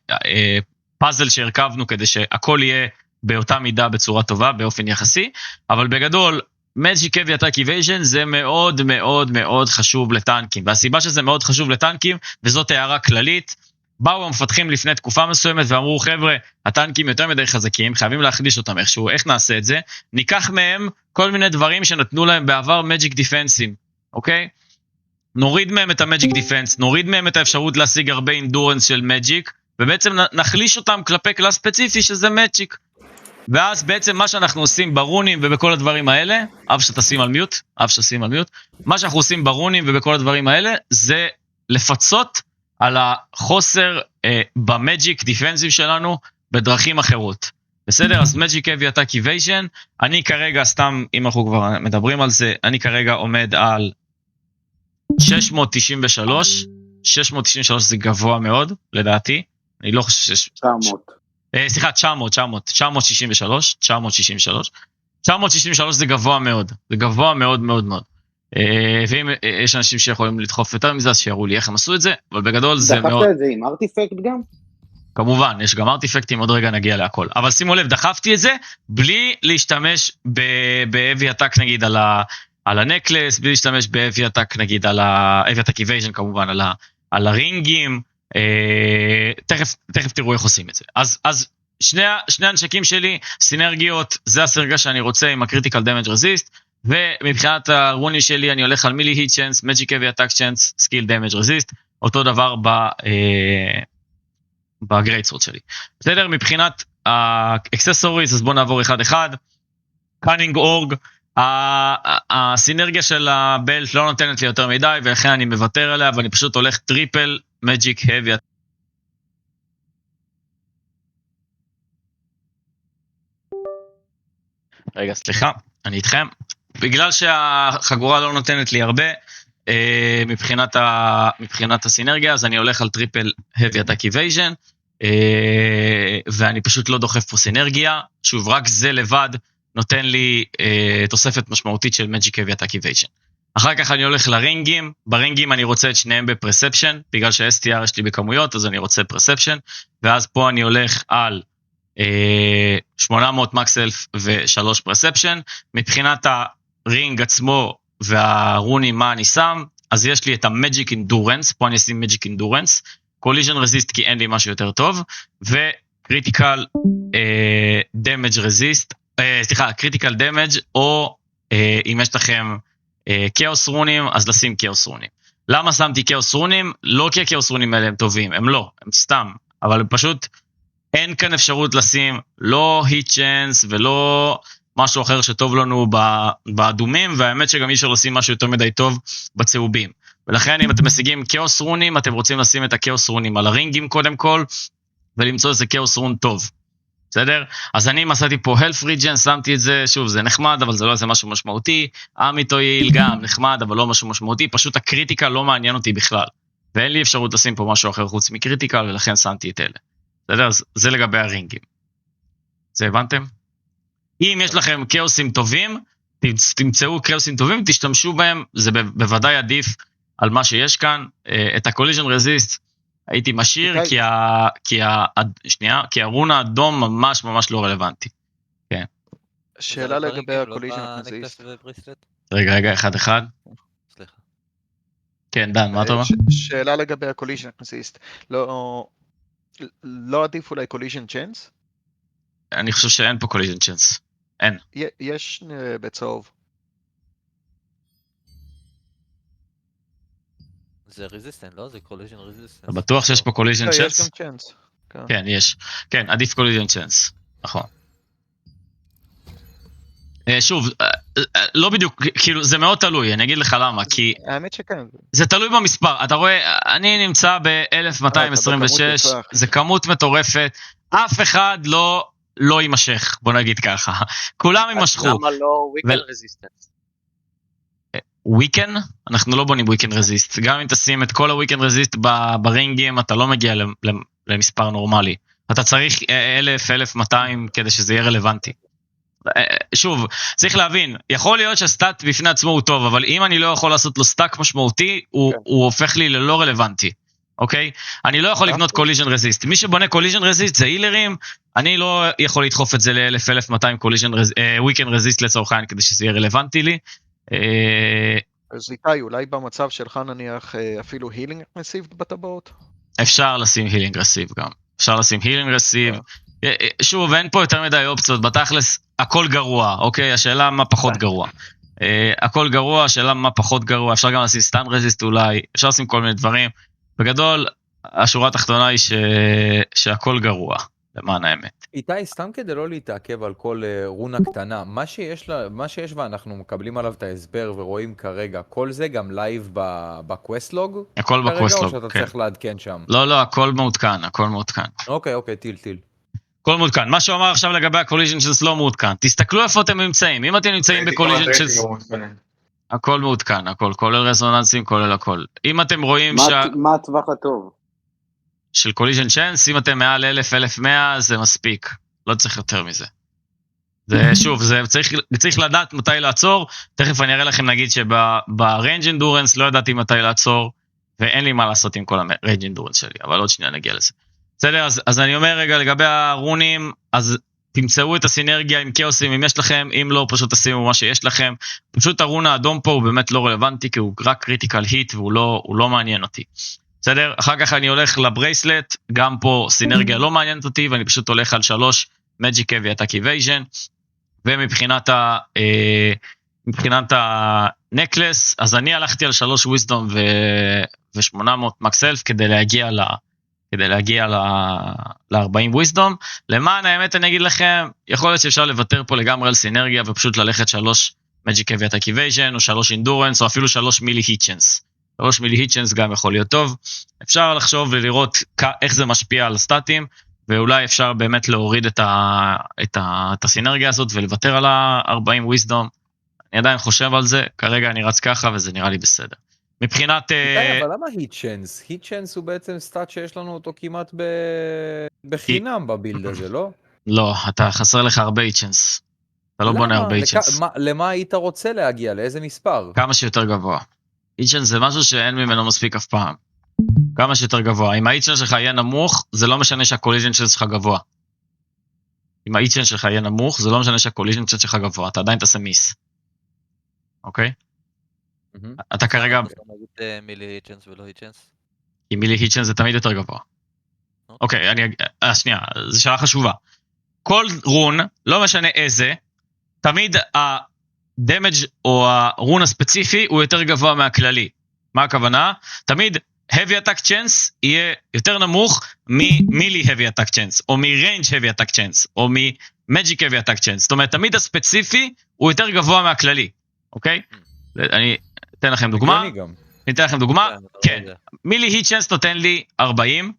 פאזל שהרכבנו כדי שהכל יהיה באותה מידה בצורה טובה, באופן יחסי, אבל בגדול, Magic Heavy Attack Evasion זה מאוד מאוד מאוד חשוב לטנקים, והסיבה שזה מאוד חשוב לטנקים, וזאת הערה כללית, באו המפתחים לפני תקופה מסוימת ואמרו, חבר'ה, הטנקים יותר מדי חזקים, חייבים להחדיש אותם איכשהו, איך נעשה את זה? ניקח מהם כל מיני דברים שנתנו להם בעבר Magic Defense'ים, אוקיי? נוריד מהם את המג'יק דיפנס, נוריד מהם את האפשרות להשיג הרבה אינדורנס של מג'יק, ובעצם נחליש אותם כלפי קלאס ספציפי שזה מג'יק. ואז בעצם מה שאנחנו עושים ברונים ובכל הדברים האלה, אף שתשים על מיוט, מה שאנחנו עושים ברונים ובכל הדברים האלה, זה לפצות על החוסר במג'יק דיפנסים שלנו בדרכים אחרות. בסדר? אז Magic Heavy Attack Evasion, אני כרגע, סתם אם אנחנו כבר מדברים על זה, אני כרגע עומד על 693 זה גבוה מאוד, לדעתי. אני לא חושב 963 זה גבוה מאוד. זה גבוה מאוד מאוד מאוד. ואם יש אנשים שיכולים לדחוף יותר מזה, אז שיראו לי איך הם עשו את זה, אבל בגדול זה מאוד... דחפת את זה עם ארטיפקט גם? כמובן, יש גם ארטיפקטים, עוד רגע נגיע להכל. אבל שימו לב, דחפתי את זה בלי להשתמש ב-Heavy Attack נגיד על הנקלס, בלי להשתמש ב-Heavy Attack נגיד על ה-Heavy Attack Evasion כמובן, על הרינגים, תכף תראו איך עושים את זה. אז שני הנשקים שלי, סינרגיות, זה הסינרגיה שאני רוצה עם ה-Critical Damage Resist, ומבחינת הרונים שלי אני הולך על מילי היט צ'אנס, Magic Heavy Attack Chance, Skill Damage Resist, אותו דבר בגרייט סורד שלי. בסדר, מבחינת ה-Accessories, אז בואו נעבור אחד. Cunning Org, הסינרגיה של הבלט לא נותנת לי יותר מדי, ולכן אני מוותר עליה, ואני פשוט הולך טריפל Magic Heavy. רגע, סליחה, אני איתכם. בגלל שהחגורה לא נותנת לי הרבה, מבחינת הסינרגיה, אז אני הולך על טריפל Heavy Attack Evasion, ואני פשוט לא דוחף פה סינרגיה. שוב, רק זה לבד נותן לי תוספת משמעותית של Magic Heavy Attack Evasion. אחר כך אני הולך לרינגים, ברינגים אני רוצה את שניהם בפרספשן, בגלל שה-STR יש לי בכמויות, אז אני רוצה פרספשן, ואז פה אני הולך על 800 מקסלף ו3 פרספשן. מבחינת הרינג עצמו והרונים מה אני שם, אז יש לי את ה-Magic Endurance, פה אני אשים Magic Endurance, Collision Resist כי אין לי משהו יותר טוב, ו-Critical Damage Resist, Critical Damage, או אם יש לכם Chaos רונים, אז לשים Chaos רונים. למה שמתי Chaos רונים? לא כי ה-Chaos רונים האלה הם טובים, הם לא, הם סתם, אבל הם פשוט, אין כאן אפשרות לשים לא Heat Chance ולא משהו אחר שטוב לנו באדומים, והאמת שגם אי אפשר לשים משהו יותר מדי טוב בצהובים. ולכן אם אתם משיגים כאוס רונים, אתם רוצים לשים את הכאוס רונים על הרינגים קודם כל, ולמצוא איזה כאוס רון טוב. בסדר? אז אני מסעתי פה health regen, שמתי את זה, שוב, זה נחמד, אבל זה לא איזה משהו משמעותי, אמיתו יעיל גם נחמד, אבל לא משהו משמעותי, פשוט הקריטיקל לא מעניין אותי בכלל, ואין לי אפשרות לשים פה משהו אחר חוץ מקריטיקל, ולכן שמתי את אלה. בסדר? אז זה לגבי הרינגים. זה הבנתם? אם יש לכם כאוסים טובים, תמצאו כאוסים טובים, תשתמשו בהם, זה בוודאי עדיף על מה שיש כאן. את ה-collision resist הייתי משאיר, כי הרון האדום ממש ממש לא רלוונטי. כן. שאלה לגבי ה-collision resist. רגע, אחד. סליחה. כן, דן, מה אתה אומר? שאלה לגבי ה-collision resist. לא עדיף אולי collision chance? אני חושב שאין פה collision chance. אין. יש בצהוב. זה resistant, לא? זה collision resistant. אתה בטוח שיש פה collision chance? יש גם chance. כן, יש. כן, עדיף collision chance. נכון. שוב, לא בדיוק, כאילו, זה מאוד תלוי, אני אגיד לך למה, כי... האמת שכן. זה תלוי במספר, אתה רואה, אני נמצא ב-1226, זה כמות מטורפת, אף אחד לא יימשך, בוא נגיד ככה. כולם יימשכו. למה לא weekend resistance? weekend? אנחנו לא בונים weekend resist. גם אם תשים את כל ה-weekend resist ברינגים, אתה לא מגיע למספר נורמלי. אתה צריך 1000, 1200 כדי שזה יהיה רלוונטי. שוב, צריך להבין, יכול להיות שהסטאט בפני עצמו הוא טוב, אבל אם אני לא יכול לעשות לו סטאק משמעותי, הוא הופך לי ללא רלוונטי. אוקיי? אני לא יכול לבנות collision resist. מי שבונה collision resist זה הילרים, אני לא יכול לדחוף את זה ל-1200 weekend resist לצורך העניין, כדי שזה יהיה רלוונטי לי. אז איתי, אולי במצב שלך נניח אפילו healing received בטבעות? אפשר לשים healing receive גם. אפשר לשים healing receive. שוב, אין פה יותר מדי אופציות. בתכלס, הכל גרוע, אוקיי? השאלה מה פחות גרוע. הכל גרוע, השאלה מה פחות גרוע. אפשר גם לשים stun resist אולי. אפשר לשים כל מיני דברים. בגדול, השורה התחתונה היא שהכל גרוע, למען האמת. איתי, סתם כדי לא להתעכב על כל רונה קטנה, מה שיש ואנחנו מקבלים עליו את ההסבר ורואים כרגע, כל זה גם לייב בקווסטלוג? הכל בקווסטלוג, כן. או שאתה כן. צריך לעדכן שם? לא, הכל מעודכן, הכל מעודכן. אוקיי, טיל. הכל מעודכן. מה שהוא אמר עכשיו לגבי ה-collision chance לא מעודכן. תסתכלו איפה אתם נמצאים. אם אתם נמצאים ב-collision chance... הכל מעודכן, הכל, כולל רזוננסים, כולל הכל. אם אתם רואים מה הטווח הטוב? של collision chance, אם אתם מעל 1000, 1100, זה מספיק. לא צריך יותר מזה. זה, שוב, צריך לדעת מתי לעצור. תכף אני אראה לכם, נגיד שב-range endurance לא ידעתי מתי לעצור, ואין לי מה לעשות עם כל ה-range endurance שלי, אבל עוד שנייה נגיע לזה. בסדר, אז אני אומר רגע, לגבי הרונים, אז תמצאו את הסינרגיה עם כאוסים, אם יש לכם, אם לא, פשוט תשימו מה שיש לכם. פשוט הרון האדום פה הוא באמת לא רלוונטי, כי הוא רק קריטיקל היט, והוא לא מעניין אותי. בסדר? אחר כך אני הולך לברייסלט, גם פה סינרגיה לא מעניינת אותי, ואני פשוט הולך על 3 Magic Heavy Attack Evasion, ומבחינת הנקלס, אז אני הלכתי על 3 Wisdom ו-800 Max Health, כדי להגיע ל-40 wisdom. למען האמת אני אגיד לכם, יכול להיות שאפשר לוותר פה לגמרי על סינרגיה, ופשוט ללכת 3 Magic Heavy Attack Evasion, או 3 Endurance, או אפילו 3 מילי היט-צ'נס. 3 מילי היט-צ'נס גם יכול להיות טוב. אפשר לחשוב ולראות איך זה משפיע על הסטטים, ואולי אפשר באמת להוריד את הסינרגיה הזאת, ולוותר על ה-40 wisdom. אני עדיין חושב על זה, כרגע אני רץ ככה, וזה נראה לי בסדר. מבחינת... אבל למה היט צ'אנס? היט צ'אנס הוא בעצם סטאט שיש לנו אותו כמעט בחינם בבילד הזה, לא? לא, אתה חסר לך הרבה היט צ'אנס. אתה לא בונה הרבה היט צ'אנס. למה היית רוצה להגיע? לאיזה מספר? כמה שיותר גבוה. היט צ'אנס זה משהו שאין ממנו מספיק אף פעם. כמה שיותר גבוה. אם ההיט צ'אנס שלך יהיה נמוך, זה לא משנה שהקוליז'ן שלך גבוה. אם ההיט צ'אנס שלך יהיה נמוך, זה לא משנה שהקוליז'ן שלך גבוה. אתה עדיין תעשה מיס. אוקיי? אתה כרגע... מילי היט-צ'אנס ולא היט-צ'אנס? כי מילי היט-צ'אנס זה תמיד יותר גבוה. אוקיי, שנייה, זו שאלה חשובה. כל רון, לא משנה איזה, תמיד הדמג' או הרון הספציפי הוא יותר גבוה מהכללי. מה הכוונה? תמיד heavy attack chance יהיה יותר נמוך ממילי heavy attack chance, או מ-range heavy attack chance, או מ-magic heavy attack chance. זאת אומרת, תמיד הספציפי הוא יותר גבוה מהכללי. אוקיי? אני אתן לכם דוגמה. אני אתן לכם דוגמה. כן. מילי היט צ'אנס נותן לי 40,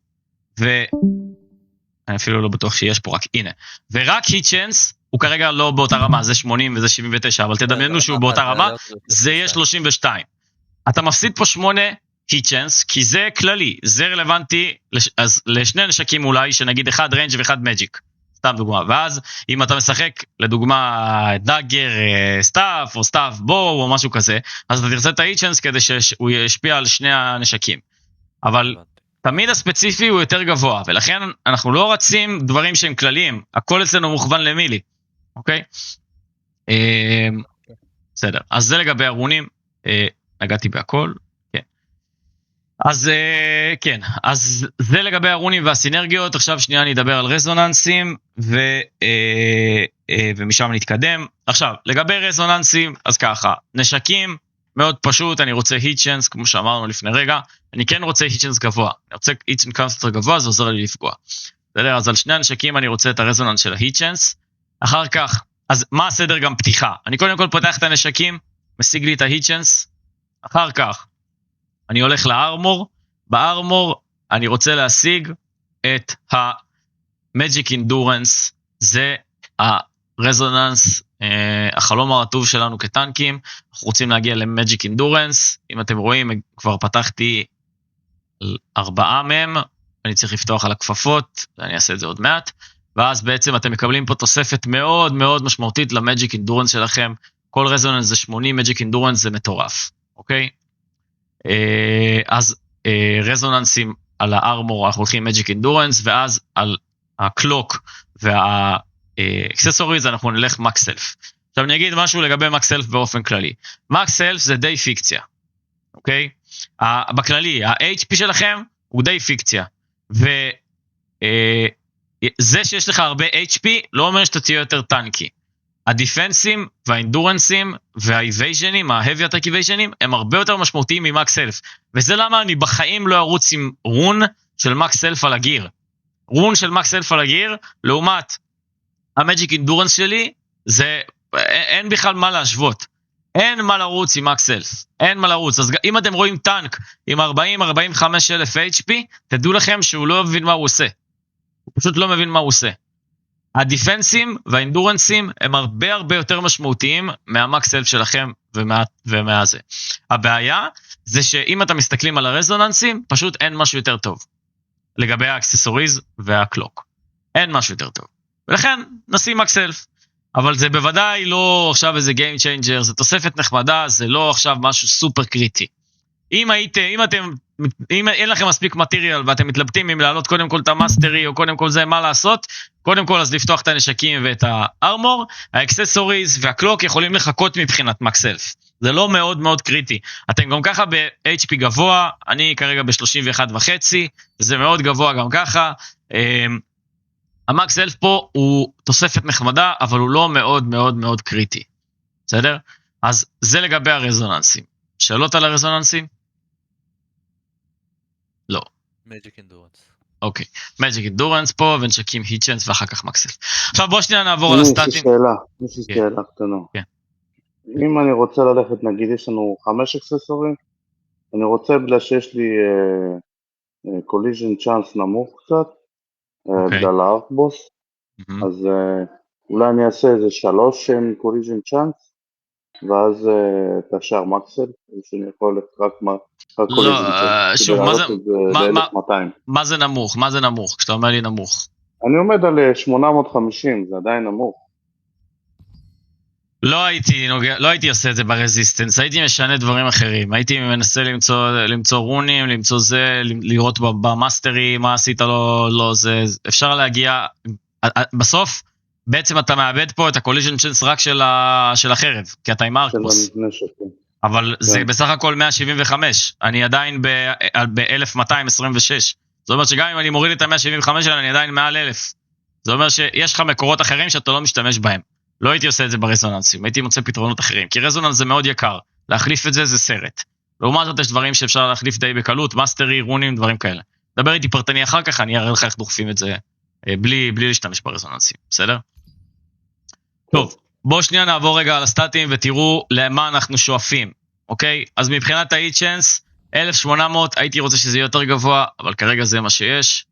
אני אפילו לא בטוח שיש פה, רק הנה. ורק היט צ'אנס, הוא כרגע לא באותה רמה, זה 80 וזה 79, אבל תדמיינו שהוא באותה רמה, זה יהיה 32. אתה מפסיד פה 8 היט צ'אנס, כי זה כללי, זה רלוונטי לשני נשקים אולי, שנגיד אחד ריינג' ואחד מג'יק. סתם דוגמה, ואז אם אתה משחק לדוגמה דאגר סטאפ או סטאפ בו או משהו כזה, אז אתה תרצה את ההיט צ'אנס כדי שהוא ישפיע על שני הנשקים. אבל תמיד הספציפי הוא יותר גבוה, ולכן אנחנו לא רצים דברים שהם כלליים, הכל אצלנו מוכוון למילי, אוקיי? בסדר, אז זה לגבי הרונים, נגעתי בהכל, כן. אז כן, אז זה לגבי הרונים והסינרגיות, עכשיו שנייה אני אדבר על רזוננסים, ומשם נתקדם. עכשיו, לגבי רזוננסים, אז ככה, נשקים, מאוד פשוט, אני רוצה היט צ'אנס, כמו שאמרנו לפני רגע, אני כן רוצה היט צ'אנס גבוה, אני רוצה היט צ'אנס יותר גבוה, זה עוזר לי לפגוע. אז על שני הנשקים אני רוצה את הרזוננס של ההיט צ'אנס, אחר כך, אז מה הסדר גם פתיחה? אני קודם כל פותח את הנשקים, משיג לי את ההיט צ'אנס, אחר כך, אני הולך לארמור, בארמור אני רוצה להשיג את המג'יק אינדורנס, זה הרזוננס, החלום הרטוב שלנו כטנקים, אנחנו רוצים להגיע למג'יק אינדורנס, אם אתם רואים כבר פתחתי 4 מהם, אני צריך לפתוח על הכפפות, ואני אעשה את זה עוד מעט, ואז בעצם אתם מקבלים פה תוספת מאוד מאוד משמעותית למג'יק אינדורנס שלכם, כל רזוננס זה 80, מג'יק אינדורנס זה מטורף, אוקיי? אז רזוננסים על הארמור אנחנו הולכים מג'יק אינדורנס, ואז על הקלוק והאקססוריז אנחנו נלך מקס סלף. עכשיו אני אגיד משהו לגבי מקס סלף באופן כללי. מקס סלף זה די פיקציה, אוקיי? בכללי, ה-HP שלכם הוא די פיקציה, וזה שיש לך הרבה HP לא אומר שאתה תהיה יותר טנקי. הדיפנסים והאינדורנסים והאיבייז'נים, ה-heavy attack evasionים, הם הרבה יותר משמעותיים ממקס סלף. וזה למה אני בחיים לא ארוץ עם רון של מקס סלף על הגיר. רון של מקס סלף על הגיר, לעומת המג'יק אינדורנס שלי, זה, אין בכלל מה להשוות. אין מה לרוץ עם מקס סלף. אין מה לרוץ. אז אם אתם רואים טנק עם 40-45 אלף HP, תדעו לכם שהוא לא מבין מה הוא עושה. הוא פשוט לא מבין מה הוא עושה. הדיפנסים והאינדורנסים הם הרבה הרבה יותר משמעותיים מהמקס סלף שלכם ומהזה. הבעיה זה שאם אתם מסתכלים על הרזוננסים, פשוט אין משהו יותר טוב. לגבי האקססוריז והקלוק. אין משהו יותר טוב. ולכן נשים מקס סלף. אבל זה בוודאי לא עכשיו איזה Game Changer, זה תוספת נחמדה, זה לא עכשיו משהו סופר קריטי. אם אין לכם מספיק מטריאל ואתם מתלבטים אם להעלות קודם כל את המאסטרי או קודם כל זה מה לעשות, קודם כל אז לפתוח את הנשקים ואת הארמור, האקססוריז והקלוק יכולים לחכות מבחינת מקס סלף. זה לא מאוד מאוד קריטי. אתם גם ככה ב-HP גבוה, אני כרגע ב-31.5, זה מאוד גבוה גם ככה. המקס סלף פה הוא תוספת נחמדה, אבל הוא לא מאוד מאוד מאוד קריטי. בסדר? אז זה לגבי הרזוננסים. שאלות על הרזוננסים? לא. מג'יק אינדורנס. אוקיי. מג'יק אינדורנס פה, ונשקים היט צ'אנס ואחר כך מקס סלף. עכשיו בוא שנייה נעבור על הסטטים. יש לי שאלה קטנה. כן. אם אני רוצה ללכת, נגיד יש לנו 5 אקססורים, אני רוצה בגלל שיש לי קוליז'ן צ'אנס נמוך קצת, בגלל הארקבוס, אז אולי אני אעשה איזה 3 עם קוליז'ן צ'אנס, ואז את השאר מקסל, שאני יכול רק קוליז'ן צ'אנס, שוב, מה זה ל-1200. נמוך? מה זה נמוך? כשאתה אומר לי נמוך. אני עומד על 850, זה עדיין נמוך. לא הייתי עושה את זה ברזיסטנס, הייתי משנה דברים אחרים, הייתי מנסה למצוא רונים, למצוא זה, לראות במאסטרי, מה עשית לא זה, אפשר להגיע, בסוף, בעצם אתה מאבד פה את הקוליז'ן צ'אנס רק של החרב, כי אתה עם ארקבוס, אבל זה בסך הכל 175, אני עדיין ב-1226, זאת אומרת שגם אם אני מוריד את ה-175, אני עדיין מעל 1000, זאת אומרת שיש לך מקורות אחרים שאתה לא משתמש בהם, לא הייתי עושה את זה ברזוננסים, הייתי מוצא פתרונות אחרים, כי רזוננס זה מאוד יקר, להחליף את זה זה סרט. לעומת זאת יש דברים שאפשר להחליף די בקלות, מאסטרי, רונים, דברים כאלה. דבר איתי פרטני אחר כך, אני אראה לך איך דוחפים את זה, בלי להשתמש ברזוננסים, בסדר? טוב, בואו שנייה נעבור רגע על הסטטים, ותראו למה אנחנו שואפים, אוקיי? אז מבחינת ה-Hit Chance, 1800, הייתי רוצה שזה יהיה יותר גבוה, אבל כרגע זה מה שיש.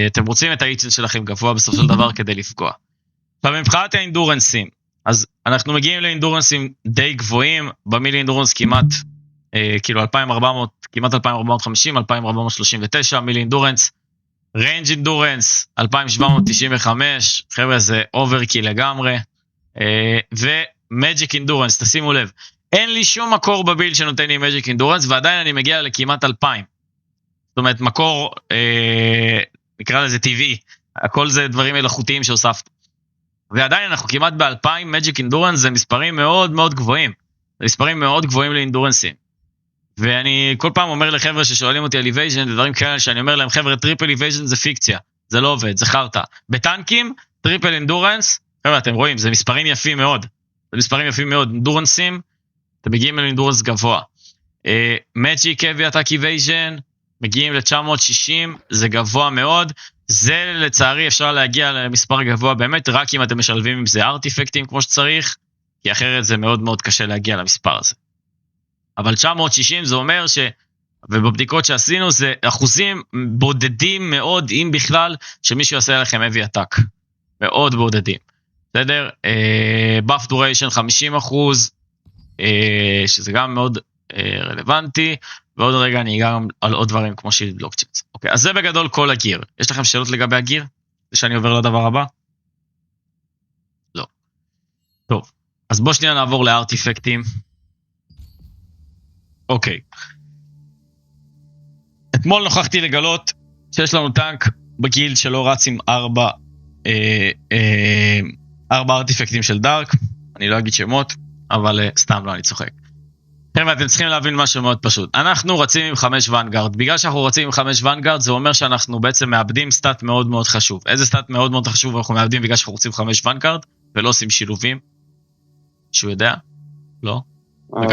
אתם רוצים את האיצ'ן שלכם גבוה בסופו של דבר כדי לפגוע. עכשיו מבחינת האינדורנסים, אז אנחנו מגיעים לאינדורנסים די גבוהים, במילי אינדורנס כמעט, כאילו 2400, כמעט 2450, 2439 מילי אינדורנס, ריינג' אינדורנס 2795, חבר'ה זה אוברקיל לגמרי, ומג'יק אינדורנס, תשימו לב, אין לי שום מקור בביל שנותן לי מג'יק אינדורנס, ועדיין אני מגיע לכמעט 2000, זאת אומרת מקור, נקרא לזה טבעי, הכל זה דברים מלאכותיים שהוספת, ועדיין אנחנו כמעט ב-2000 מג'יק אינדורנס, זה מספרים מאוד מאוד גבוהים, זה מספרים מאוד גבוהים לאינדורנסים, ואני כל פעם אומר לחבר'ה ששואלים אותי על איבייז'ן, ודברים כאלה שאני אומר להם, חבר'ה, טריפל איבייז'ן זה פיקציה, זה לא עובד, זה חרטה. בטנקים, טריפל אינדורנס, חבר'ה, אתם רואים, זה מספרים יפים מאוד. זה מספרים יפים מאוד, אינדורנסים, אתם מגיעים לאינדורנס גבוה. מג'יק heavy attack evasion, מגיעים ל-960, זה גבוה מאוד, זה לצערי אפשר להגיע למספר גבוה באמת, רק אם אתם משלבים עם זה ארטיפקטים כמו שצריך, כי אחרת זה מאוד מאוד קשה להגיע למספר הזה. אבל 960 זה אומר ובבדיקות שעשינו זה אחוזים בודדים מאוד, אם בכלל, שמישהו יעשה לכם heavy attack. מאוד בודדים. בסדר? buff duration 50%, שזה גם מאוד רלוונטי, ועוד רגע אני אגע גם על עוד דברים כמו שיל בלוקצ'יינס. אוקיי, אז זה בגדול כל הגיר. יש לכם שאלות לגבי הגיר? זה שאני עובר לדבר הבא? לא. טוב, אז בוא שנייה נעבור לארטיפקטים. אוקיי. אתמול נוכחתי לגלות שיש לנו טנק בגילד שלא רץ עם 4 ארטיפקטים של דארק. אני לא אגיד שמות, אבל סתם לא, אני צוחק. חבר'ה, אתם צריכים להבין משהו מאוד פשוט. אנחנו רצים עם 5 ונגארד. בגלל שאנחנו רצים עם 5 ונגארד, זה אומר שאנחנו בעצם מאבדים סטאט מאוד מאוד חשוב. איזה סטאט מאוד מאוד חשוב אנחנו מאבדים בגלל שאנחנו רוצים 5 ונגארד, ולא עושים שילובים? שהוא יודע? לא?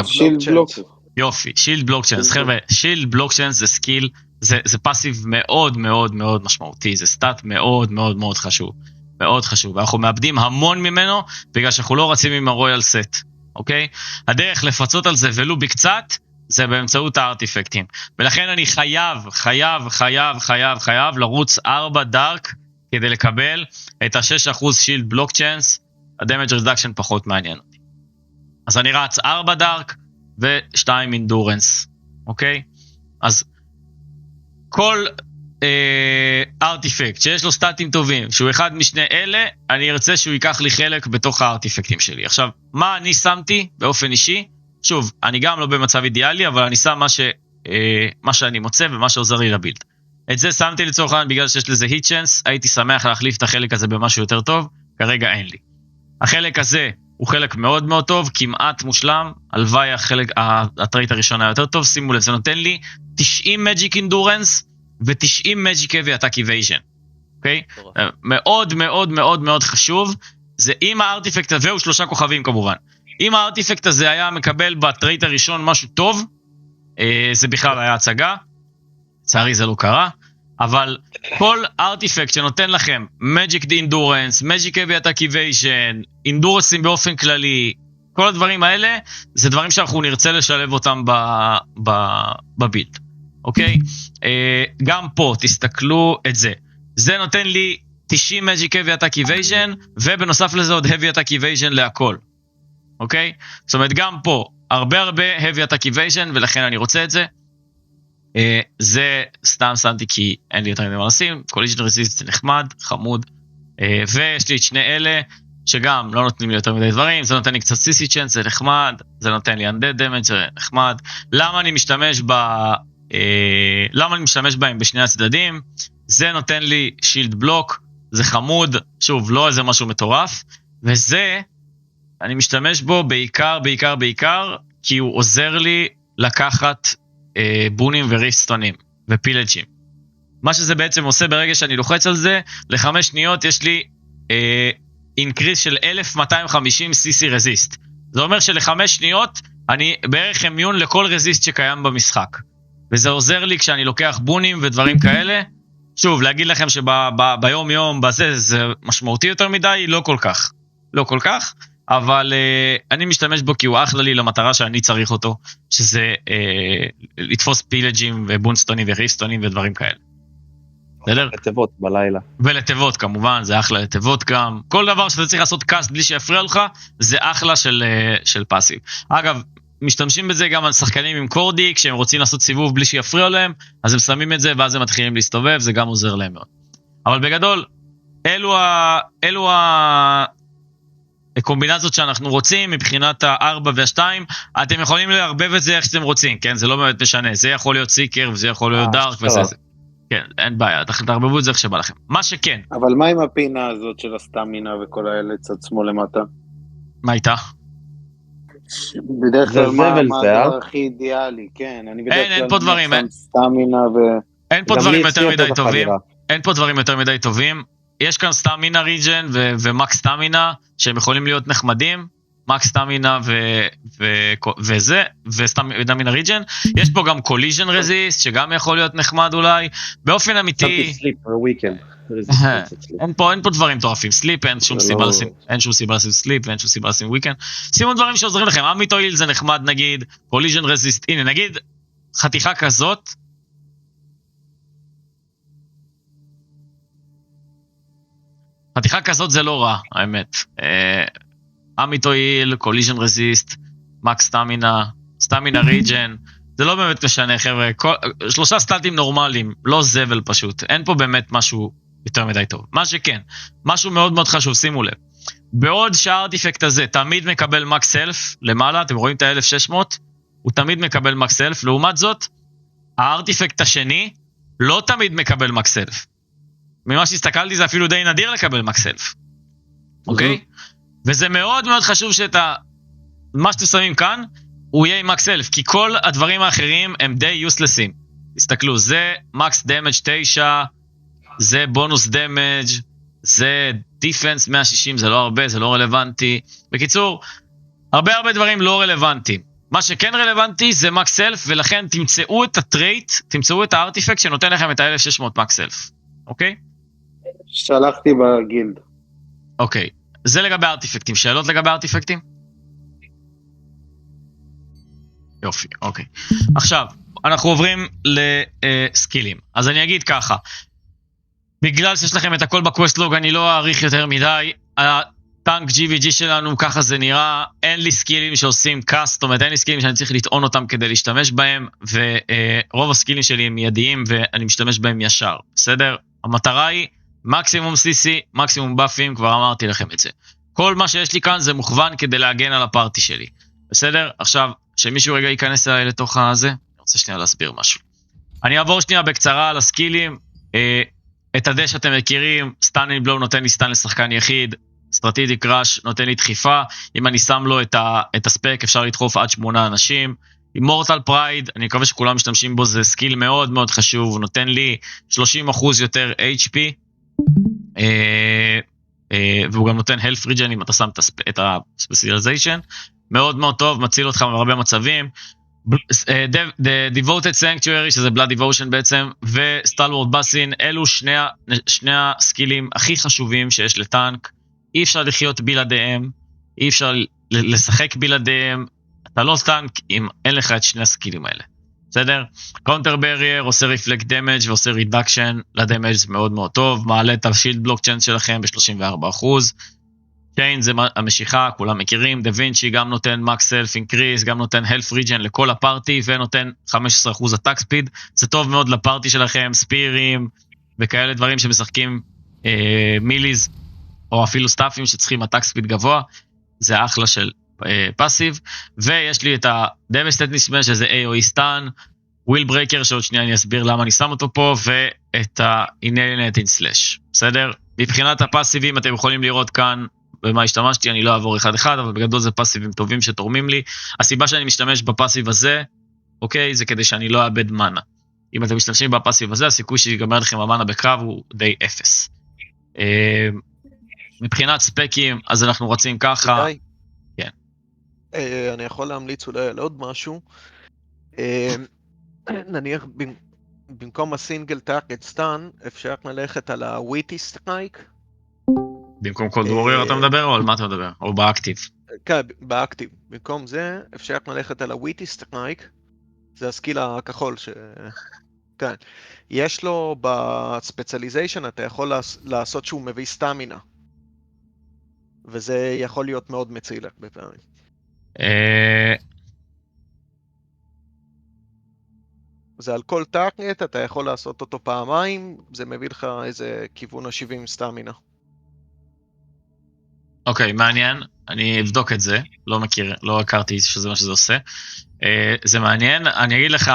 שילד בלוקצ'יינס. יופי, שילד בלוקצ'יינס. חבר'ה, שילד בלוקצ'יינס זה סקיל, זה פאסיב מאוד מאוד מאוד משמעותי, זה סטאט מאוד מאוד מאוד חשוב. מאוד חשוב. ואנחנו מאבדים המון ממנו, בגלל שאנחנו לא רצים עם הרויאל סט. אוקיי? הדרך לפצות על זה ולו בקצת, זה באמצעות הארטיפקטים. ולכן אני חייב לרוץ 4 דארק, כדי לקבל את ה-6% שילד בלוקצ'יינס, הדמג' רידקשן פחות מעניין אותי. אז אני רץ 4 דארק, ו2 אינדורנס. אוקיי? אז כל ארטיפקט שיש לו סטטים טובים, שהוא אחד משני אלה, אני ארצה שהוא ייקח לי חלק בתוך הארטיפקטים שלי. עכשיו, מה אני שמתי באופן אישי? שוב, אני גם לא במצב אידיאלי, אבל אני שם מה שאני מוצא ומה שעוזר לי לבילד. את זה שמתי לצורך העניין בגלל שיש לזה היט צ'אנס, הייתי שמח להחליף את החלק הזה במשהו יותר טוב, כרגע אין לי. החלק הזה הוא חלק מאוד מאוד טוב, כמעט מושלם, הלוואי הטרייט הראשון היה יותר טוב, שימו לב, זה נותן לי 90 מג'יק אינדורנס, ו90 Magic Heavy Attack Evasion, אוקיי? מאוד מאוד מאוד מאוד חשוב, זה אם הארטיפקט הזה, והוא 3 כוכבים כמובן, אם הארטיפקט הזה היה מקבל בטרייט הראשון משהו טוב, זה בכלל היה הצגה, לצערי זה לא קרה, אבל כל ארטיפקט שנותן לכם Magic Endurance, Magic Heavy Attack Evasion, אינדורנסים באופן כללי, כל הדברים האלה, זה דברים שאנחנו נרצה לשלב אותם בבילד. אוקיי? גם פה, תסתכלו את זה. זה נותן לי 90 Magic Heavy Attack Evasion, ובנוסף לזה עוד Heavy Attack Evasion להכל. אוקיי? זאת אומרת, גם פה, הרבה Heavy Attack Evasion, ולכן אני רוצה את זה. זה סתם שמתי כי אין לי יותר מדי מה לשים. Collision Resist זה נחמד, חמוד. ויש לי את שני אלה, שגם לא נותנים לי יותר מדי דברים. זה נותן לי קצת CC Chance, זה נחמד. זה נותן לי Undead Damage, זה נחמד. למה אני משתמש בהם בשני הצדדים? זה נותן לי שילד בלוק, זה חמוד, שוב, לא איזה משהו מטורף, וזה, אני משתמש בו בעיקר, כי הוא עוזר לי לקחת בונים וריפסטונים, ופילג'ים. מה שזה בעצם עושה ברגע שאני לוחץ על זה, ל5 שניות יש לי אינקריס של 1250 CC רזיסט. זה אומר של5 שניות, אני בערך אימיון לכל רזיסט שקיים במשחק. וזה עוזר לי כשאני לוקח בונים ודברים כאלה. שוב, להגיד לכם שביום יום בזה זה משמעותי יותר מדי, לא כל כך, אבל אני משתמש בו כי הוא אחלה לי למטרה שאני צריך אותו, שזה לתפוס פילג'ים ובונסטונים וריפסטונים ודברים כאלה. בסדר? לתיבות בלילה. ולתיבות כמובן, זה אחלה לתיבות גם. כל דבר שאתה צריך לעשות קאסט בלי שיפריע לך, זה אחלה של פאסיב. אגב, משתמשים בזה גם על שחקנים עם קורדי, כשהם רוצים לעשות סיבוב בלי שיפריע להם, אז הם שמים את זה ואז הם מתחילים להסתובב, זה גם עוזר להם מאוד. אבל בגדול, אלו הקומבינציות שאנחנו רוצים מבחינת ה-4 וה-2, אתם יכולים לערבב את זה איך שאתם רוצים, כן? זה לא באמת משנה, זה יכול להיות סיקר וזה יכול להיות דארק וזה זה. כן, אין בעיה, תערבבו את זה איך שבא לכם. מה שכן. אבל מה עם הפינה הזאת של הסטמינה וכל האלה צד שמאל למטה? מה איתה? בדרך כלל מה הדבר הכי אידיאלי, כן. אין פה דברים, סטמינה אין פה דברים יותר מדי טובים. אין פה דברים יותר מדי טובים. יש כאן סטמינה ריג'ן ומקס סטמינה, שהם יכולים להיות נחמדים. מקס סטמינה וזה, וסטמינה ריג'ן. יש פה גם קוליז'ן רזיסט, שגם יכול להיות נחמד אולי. באופן אמיתי... אין פה דברים מטורפים. סליפ, אין שום סיבה לשים סליפ, ואין שום סיבה לשים וויקנד. שימו דברים שעוזרים לכם. אמיתויל זה נחמד נגיד, קוליז'ן רזיסט, הנה נגיד, חתיכה כזאת, חתיכה כזאת זה לא רע, האמת. אמיתויל, קוליז'ן רזיסט, מקס סטמינה, סטמינה ריג'ן, זה לא באמת משנה, חבר'ה. 3 סטטים נורמליים, לא זבל פשוט. אין פה באמת משהו יותר מדי טוב. מה שכן, משהו מאוד מאוד חשוב, שימו לב. בעוד שהארטיפקט הזה תמיד מקבל מקס סלף למעלה, אתם רואים את ה-1600, הוא תמיד מקבל מקס סלף, לעומת זאת, הארטיפקט השני לא תמיד מקבל מקס סלף. ממה שהסתכלתי זה אפילו די נדיר לקבל מקס סלף. אוקיי? וזה מאוד מאוד חשוב מה שאתם שמים כאן, הוא יהיה עם מקס סלף, כי כל הדברים האחרים הם די יוסלסים. תסתכלו, זה מקס דמג' 9, זה בונוס דמג', זה דיפנס 160, זה לא הרבה, זה לא רלוונטי. בקיצור, הרבה דברים לא רלוונטיים. מה שכן רלוונטי זה מקס סלף, ולכן תמצאו את הטרייט, תמצאו את הארטיפקט שנותן לכם את ה-1600 מקס סלף. אוקיי? שלחתי בגילד. אוקיי. זה לגבי הארטיפקטים. שאלות לגבי הארטיפקטים? יופי, אוקיי. עכשיו, אנחנו עוברים לסקילים. אז אני אגיד ככה, בגלל שיש לכם את הכל בקווסטלוג, אני לא אעריך יותר מדי, הטנק GVG שלנו, ככה זה נראה, אין לי סקילים שעושים קאסט, זאת אומרת, אין לי סקילים שאני צריך לטעון אותם כדי להשתמש בהם, ורוב הסקילים שלי הם מיידיים, ואני משתמש בהם ישר, בסדר? המטרה היא, מקסימום CC, מקסימום באפים, כבר אמרתי לכם את זה. כל מה שיש לי כאן זה מוכוון כדי להגן על הפארטי שלי, בסדר? עכשיו, שמישהו רגע ייכנס אליי לתוך הזה, אני רוצה שנייה להסביר משהו. אני אעבור שנייה בקצרה על הסקילים, את הדש שאתם מכירים, סטן אין בלו נותן לי סטן לשחקן יחיד, סטרטיג'יק ראש נותן לי דחיפה, אם אני שם לו את הספק אפשר לדחוף עד 8 אנשים, אימורטל פרייד, אני מקווה שכולם משתמשים בו, זה סקיל מאוד מאוד חשוב, הוא נותן לי 30% יותר HP, והוא גם נותן health regen אם אתה שם את ה-specialization, מאוד מאוד טוב, מציל אותך בהרבה מצבים, Devoted Sanctuary, שזה Blood Devotion בעצם, ו-Stalwart Bassin, אלו שני הסקילים הכי חשובים שיש לטנק, אי אפשר לחיות בלעדיהם, אי אפשר לשחק בלעדיהם, אתה לא טנק אם אין לך את שני הסקילים האלה, בסדר? Counter Barrier עושה Reflect Damage ועושה Reduction לדמג' זה מאוד מאוד טוב, מעלה את השילד בלוק צ'אנס שלכם ב-34%, Chain זה המשיכה, כולם מכירים, דה וינצ'י גם נותן Max Self Increase, גם נותן Health Regen לכל הפארטי, ונותן 15% Attack Speed, זה טוב מאוד לפארטי שלכם, ספירים וכאלה דברים שמשחקים מיליז, או אפילו סטאפים שצריכים Attack Speed גבוה, זה אחלה של פאסיב, ויש לי את ה-Devastating Smash, שזה AOE Stun, Will Breaker, שעוד שנייה אני אסביר למה אני שם אותו פה, ואת ה-Inalienate Slash, בסדר? מבחינת הפאסיבים אתם יכולים לראות כאן, במה השתמשתי, אני לא אעבור אחד, אבל בגדול זה פאסיבים טובים שתורמים לי. הסיבה שאני משתמש בפאסיב הזה, אוקיי, זה כדי שאני לא אאבד מנה. אם אתם משתמשים בפאסיב הזה, הסיכוי שיגמר לכם המנה בקרב הוא די 0. מבחינת ספקים, אז אנחנו רצים ככה. כן. אני יכול להמליץ אולי על עוד משהו. נניח, במקום הסינגל טארקט סטן, אפשר ללכת על הוויטי סטרייק. במקום קולד ווריור אתה מדבר, או על מה אתה מדבר? או באקטיב? כן, באקטיב. במקום זה, אפשר ללכת על הוויטי סטרייק, זה הסקיל הכחול כן. יש לו בספציאליזיישן, אתה יכול לעשות שהוא מביא סטמינה. וזה יכול להיות מאוד מציל הרבה פעמים. זה על כל טארגט, אתה יכול לעשות אותו פעמיים, זה מביא לך איזה כיוון ה-70 סטמינה. אוקיי, מעניין, אני אבדוק את זה, לא מכיר, לא הכרתי שזה מה שזה עושה. זה מעניין, אני אגיד לך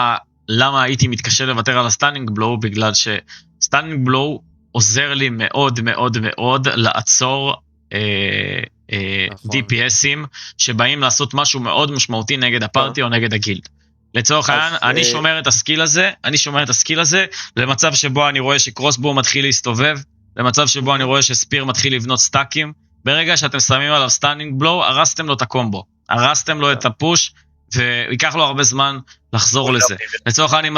למה הייתי מתקשה לוותר על הסטנינג בלואו, בגלל שסטנינג בלואו עוזר לי מאוד מאוד מאוד לעצור DPSים שבאים לעשות משהו מאוד משמעותי נגד הפארטי או נגד הגילד. לצורך העניין, אני שומר את הסקיל הזה למצב שבו אני רואה שקרוסבו מתחיל להסתובב, למצב שבו אני רואה שספיר מתחיל לבנות סטאקים. ברגע שאתם שמים עליו סטנינג בלואו, הרסתם לו את הקומבו, הרסתם לו את הפוש, ויקח לו הרבה זמן לחזור לזה. לצורך העניין,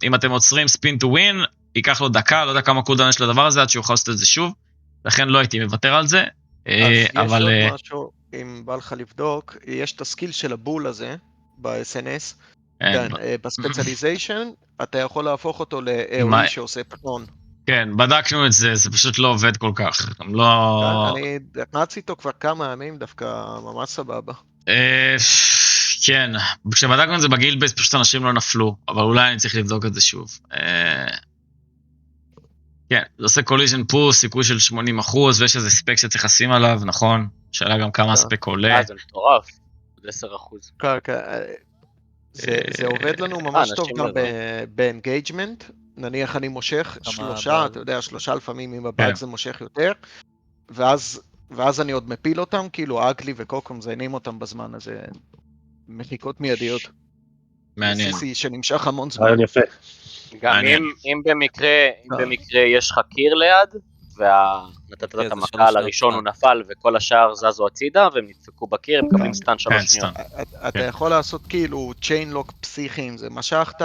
אם אתם עוצרים ספין טו ווין, ייקח לו דקה, לא יודע כמה קולדאון יש לדבר הזה, עד שהוא יכול לעשות את זה שוב, לכן לא הייתי מוותר על זה. אז יש עוד משהו, אם בא לך לבדוק, יש את הסקיל של הבול הזה, ב-SNS, בספציאליזיישן, אתה יכול להפוך אותו ל-AOE שעושה פטרון. כן, בדקנו את זה, זה פשוט לא עובד כל כך. אני נעץ איתו כבר כמה ימים, דווקא ממש סבבה. כן, כשבדקנו את זה בגילבייס, פשוט אנשים לא נפלו, אבל אולי אני צריך לבדוק את זה שוב. כן, זה עושה קוליז'ן פוס, סיכוי של 80%, ויש איזה ספק שצריך לשים עליו, נכון? שאלה גם כמה הספק עולה. זה מטורף, 10%. כן, זה עובד לנו ממש טוב גם באנגייג'מנט. נניח אני מושך 3, אתה יודע, 3 לפעמים עם הבאג זה מושך יותר, ואז אני עוד מפיל אותם, כאילו אגלי וקוקו מזיינים אותם בזמן הזה, מחיקות מיידיות. מעניין. סיסי שנמשך המון זמן. רעיון יפה. גם אם במקרה יש לך קיר ליד, ונתת את המכה על הראשון הוא נפל וכל השאר זזו הצידה והם נדפקו בקיר, הם מקבלים סטן 3 שניות. אתה יכול לעשות כאילו צ'יין לוק פסיכיים, זה משכת,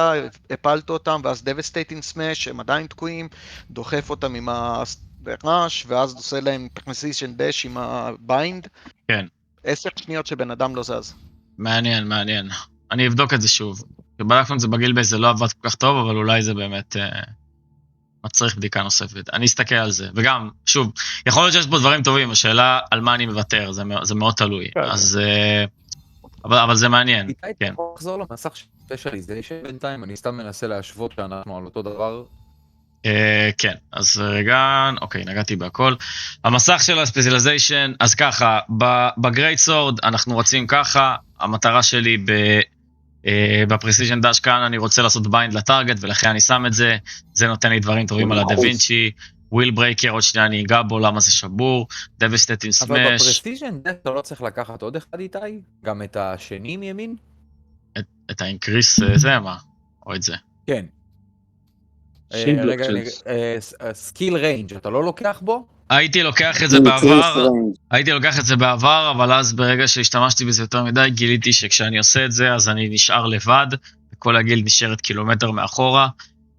הפלת אותם ואז דבסטייטינג סמש, הם עדיין תקועים, דוחף אותם עם הרעש ואז עושה להם פרקנסישן דש עם הביינד. כן. 10 שניות שבן אדם לא זז. מעניין. אני אבדוק את זה שוב. כשבדקנו את זה בגילבייס זה לא עבד כל כך טוב, אבל אולי זה באמת מצריך בדיקה נוספת. אני אסתכל על זה. וגם, שוב, יכול להיות שיש בו דברים טובים, השאלה על מה אני מוותר, זה מאוד תלוי. אז, אבל זה מעניין. איתי, אתה יכול לחזור למסך של ספיישליזיישן בינתיים? אני סתם מנסה להשוות שאנחנו על אותו דבר. כן, אז רגע, אוקיי, נגעתי בהכל. המסך של הספיישליזיישן, אז ככה, בגרייט סורד אנחנו רצים ככה, המטרה שלי בפרסיז'ן דאש כאן, אני רוצה לעשות ביינד לטארגט, ולכן אני שם את זה, זה נותן לי דברים טובים על הדה וינצ'י, וויל ברייקר, עוד שנייה אני אגע בו, למה זה שבור, דבסטטין סמש. אבל בפרסיז'ן דאש אתה לא צריך לקחת עוד אחד איתי? גם את השני מימין? את האינקריס, זה מה? או את זה? כן. רגע, סקיל ריינג' אתה לא לוקח בו? הייתי לוקח את זה בעבר, אבל אז ברגע שהשתמשתי בזה יותר מדי, גיליתי שכשאני עושה את זה, אז אני נשאר לבד, וכל הגילד נשארת קילומטר מאחורה,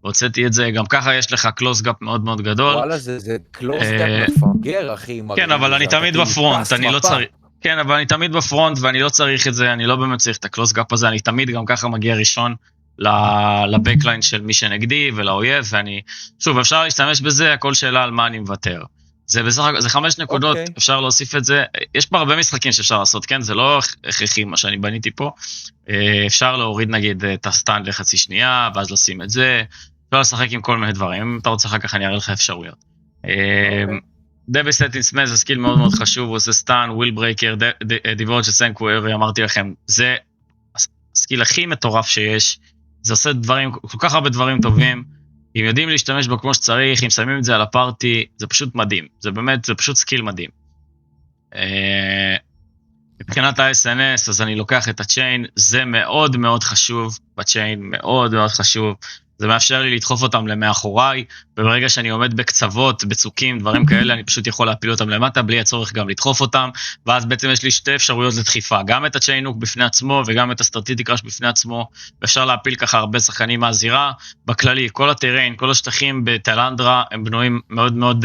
והוצאתי את זה, גם ככה יש לך קלוס גאפ מאוד מאוד גדול. וואלה, זה קלוס גאפ מפגר, אחי. כן, אבל אני תמיד בפרונט, אני לא צריך... כן, אבל אני תמיד בפרונט, ואני לא צריך את זה, אני לא באמת צריך את הקלוס גאפ הזה, אני תמיד גם ככה מגיע ראשון לבקליין של מי שנגדי ולאויב, ואני... שוב, אפשר להשתמש בזה, הכל שאלה על מה אני מוותר. זה 5 נקודות, אפשר להוסיף את זה, יש פה הרבה משחקים שאפשר לעשות, כן, זה לא הכרחי מה שאני בניתי פה, אפשר להוריד נגיד את הסטנד לחצי שנייה, ואז לשים את זה, אפשר לשחק עם כל מיני דברים, אם אתה רוצה אחר כך אני אראה לך אפשרויות. דבסטטין סמש זה סקיל מאוד מאוד חשוב, הוא עושה סטן, וויל ברייקר, דיבורד שסנקווירי, אמרתי לכם, זה הסקיל הכי מטורף שיש, זה עושה דברים, כל כך הרבה דברים טובים, אם יודעים להשתמש בו כמו שצריך, אם שמים את זה על הפארטי, זה פשוט מדהים. זה באמת, זה פשוט סקיל מדהים. מבחינת ה-SNS, אז אני לוקח את הצ'יין, זה מאוד מאוד חשוב בצ'יין, מאוד מאוד חשוב. זה מאפשר לי לדחוף אותם למאחוריי, וברגע שאני עומד בקצוות, בצוקים, דברים כאלה, אני פשוט יכול להפיל אותם למטה, בלי הצורך גם לדחוף אותם, ואז בעצם יש לי 2 אפשרויות לדחיפה, גם את הצ'יינוק בפני עצמו, וגם את הסטרטיטי קראש בפני עצמו, ואפשר להפיל ככה הרבה שחקנים מהזירה, בכללי, כל הטריין, כל השטחים בטלנדרה, הם בנויים מאוד מאוד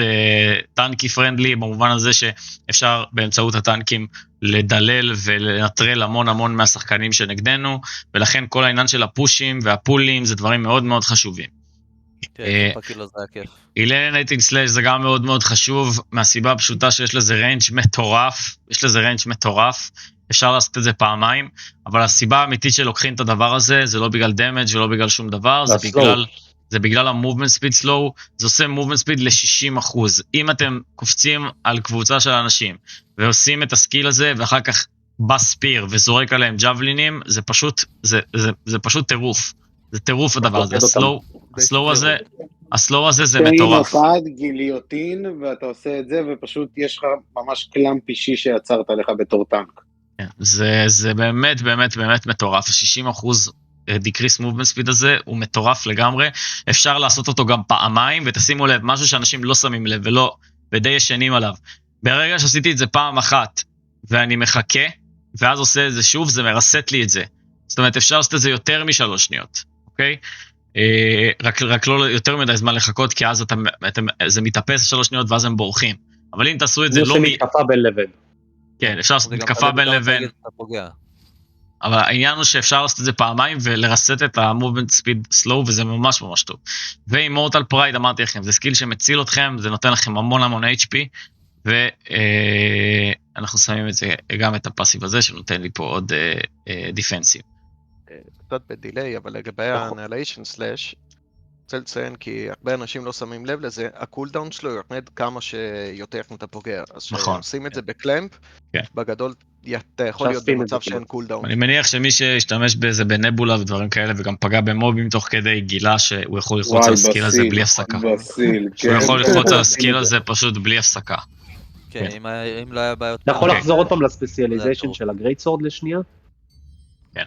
טנקי פרנדלי, במובן הזה שאפשר באמצעות הטנקים לדלל ולנטרל המון מהשחקנים שנגדנו, ולכן כל העניין של הפושים והפולים זה דברים מאוד מאוד חשובים. כן, פקיל זה הכיף. אילנטינג סלאש זה גם מאוד מאוד חשוב, מהסיבה הפשוטה שיש לזה ריינג' מטורף, אפשר לעשות את זה פעמיים, אבל הסיבה האמיתית שלוקחים את הדבר הזה, זה לא בגלל דמג' ולא בגלל שום דבר, זה בגלל ה-movement speed slow, זה עושה movement speed ל-60%. אם אתם קופצים על קבוצה של אנשים, ועושים את הסקיל הזה, ואחר כך בספיר וזורק עליהם ג'אבלינים, זה פשוט טירוף. זה טירוף הדבר הזה. הסלואו הזה זה מטורף. פעם אחד גיליוטין, ואתה עושה את זה, ופשוט יש לך ממש קלאמפ אישי שיצרת לך בתור טנק. זה באמת מטורף. 60% decrease movement speed הזה הוא מטורף לגמרי. אפשר לעשות אותו גם פעמיים, ותשימו לב, משהו שאנשים לא שמים לב ודי ישנים עליו. ברגע שעשיתי את זה פעם אחת, ואני מחכה, ואז עושה את זה שוב, זה מרסט לי את זה. זאת אומרת, אפשר לעשות את זה יותר מ3 שניות, אוקיי? רק לא יותר מדי זמן לחכות, כי אז זה מתאפס 3 שניות, ואז הם בורחים. אבל אם תעשו את זה לא זה מתקפה בין לבין. כן, אפשר לעשות מתקפה בין לבין. אבל העניין הוא שאפשר לעשות את זה פעמיים, ולרסט את ה-movement speed slow, וזה ממש טוב. ואימורטל פרייד, אמרתי לכם, זה סקיל שמציל אתכם, זה נותן לכם המון HP, ואנחנו שמים את זה, גם את הפאסיב הזה, שנותן לי פה עוד דיפנסיב. קצת בדיליי, אבל לגבי ה-annihilation slash, רוצה לציין כי הרבה אנשים לא שמים לב לזה, הקולדאון שלו יורד כמה שיותר אתה פוגע. אז שעושים את זה בקלמפ, בגדול אתה יכול להיות במצב שאין קולדאון. אני מניח שמי שישתמש בזה בנבולה ודברים כאלה, וגם פגע במובים תוך כדי, גילה שהוא יכול ללחוץ על הסקיל הזה בלי הפסקה. הוא יכול ללחוץ על הסקיל הזה פשוט בלי הפסקה. כן, אם לא היה בעיות... אתה יכול לחזור עוד פעם לספציאליזיישן של הגרייט סורד לשנייה? כן.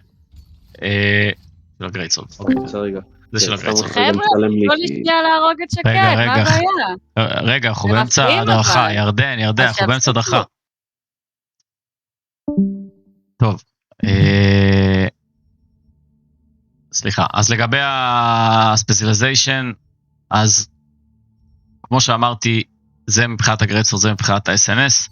של הגרייט סורד. זה רגע. זה של הגרייט סורד. חבר'ה, לא לשנייה להרוג את שקט, מה הבעיה? רגע, אנחנו באמצע הדרכה, ירדן, אנחנו באמצע הדרכה. טוב. סליחה, אז לגבי הספציאליזיישן, אז כמו שאמרתי, זה מבחינת הגרייט סורד, זה מבחינת ה-SNS.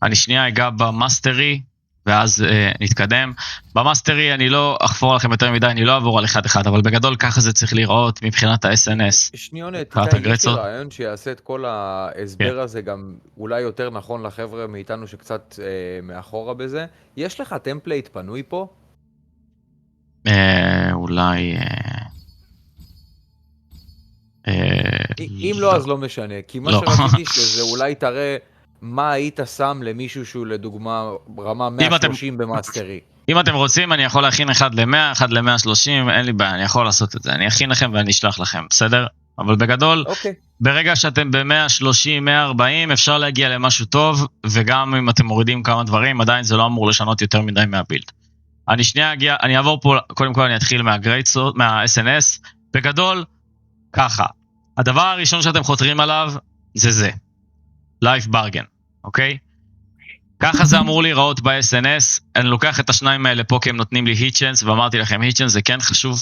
אני שנייה אגע במאסטרי, ואז נתקדם. במאסטרי אני לא אחפור לכם יותר מדי, אני לא אעבור על אחד, אבל בגדול ככה זה צריך לראות מבחינת ה-SNS. שניונת, יש לי רעיון שיעשה את כל ההסבר הזה גם אולי יותר נכון לחבר'ה מאיתנו שקצת מאחורה בזה. יש לך טמפלייט פנוי פה? אולי... אם לא, אז לא משנה, כי מה שרציתי שזה אולי תראה מה היית שם למישהו שהוא לדוגמה רמה 130 במאסטרי. אם אתם רוצים, אני יכול להכין 1 ל-100, 1 ל-130, אין לי בעיה, אני יכול לעשות את זה. אני אכין לכם ואני אשלח לכם, בסדר? אבל בגדול, ברגע שאתם ב-130, 140, אפשר להגיע למשהו טוב, וגם אם אתם מורידים כמה דברים, עדיין זה לא אמור לשנות יותר מדי מהבילד. אני אעבור פה, קודם כל אני אתחיל מה-SNS, בגדול, ככה. הדבר הראשון שאתם חותרים עליו, זה. Life bargain, אוקיי? ככה זה אמור להיראות ב-SNS, אני לוקח את השניים האלה פה כי הם נותנים לי היט-צ'אנס, ואמרתי לכם היט-צ'אנס זה כן חשוב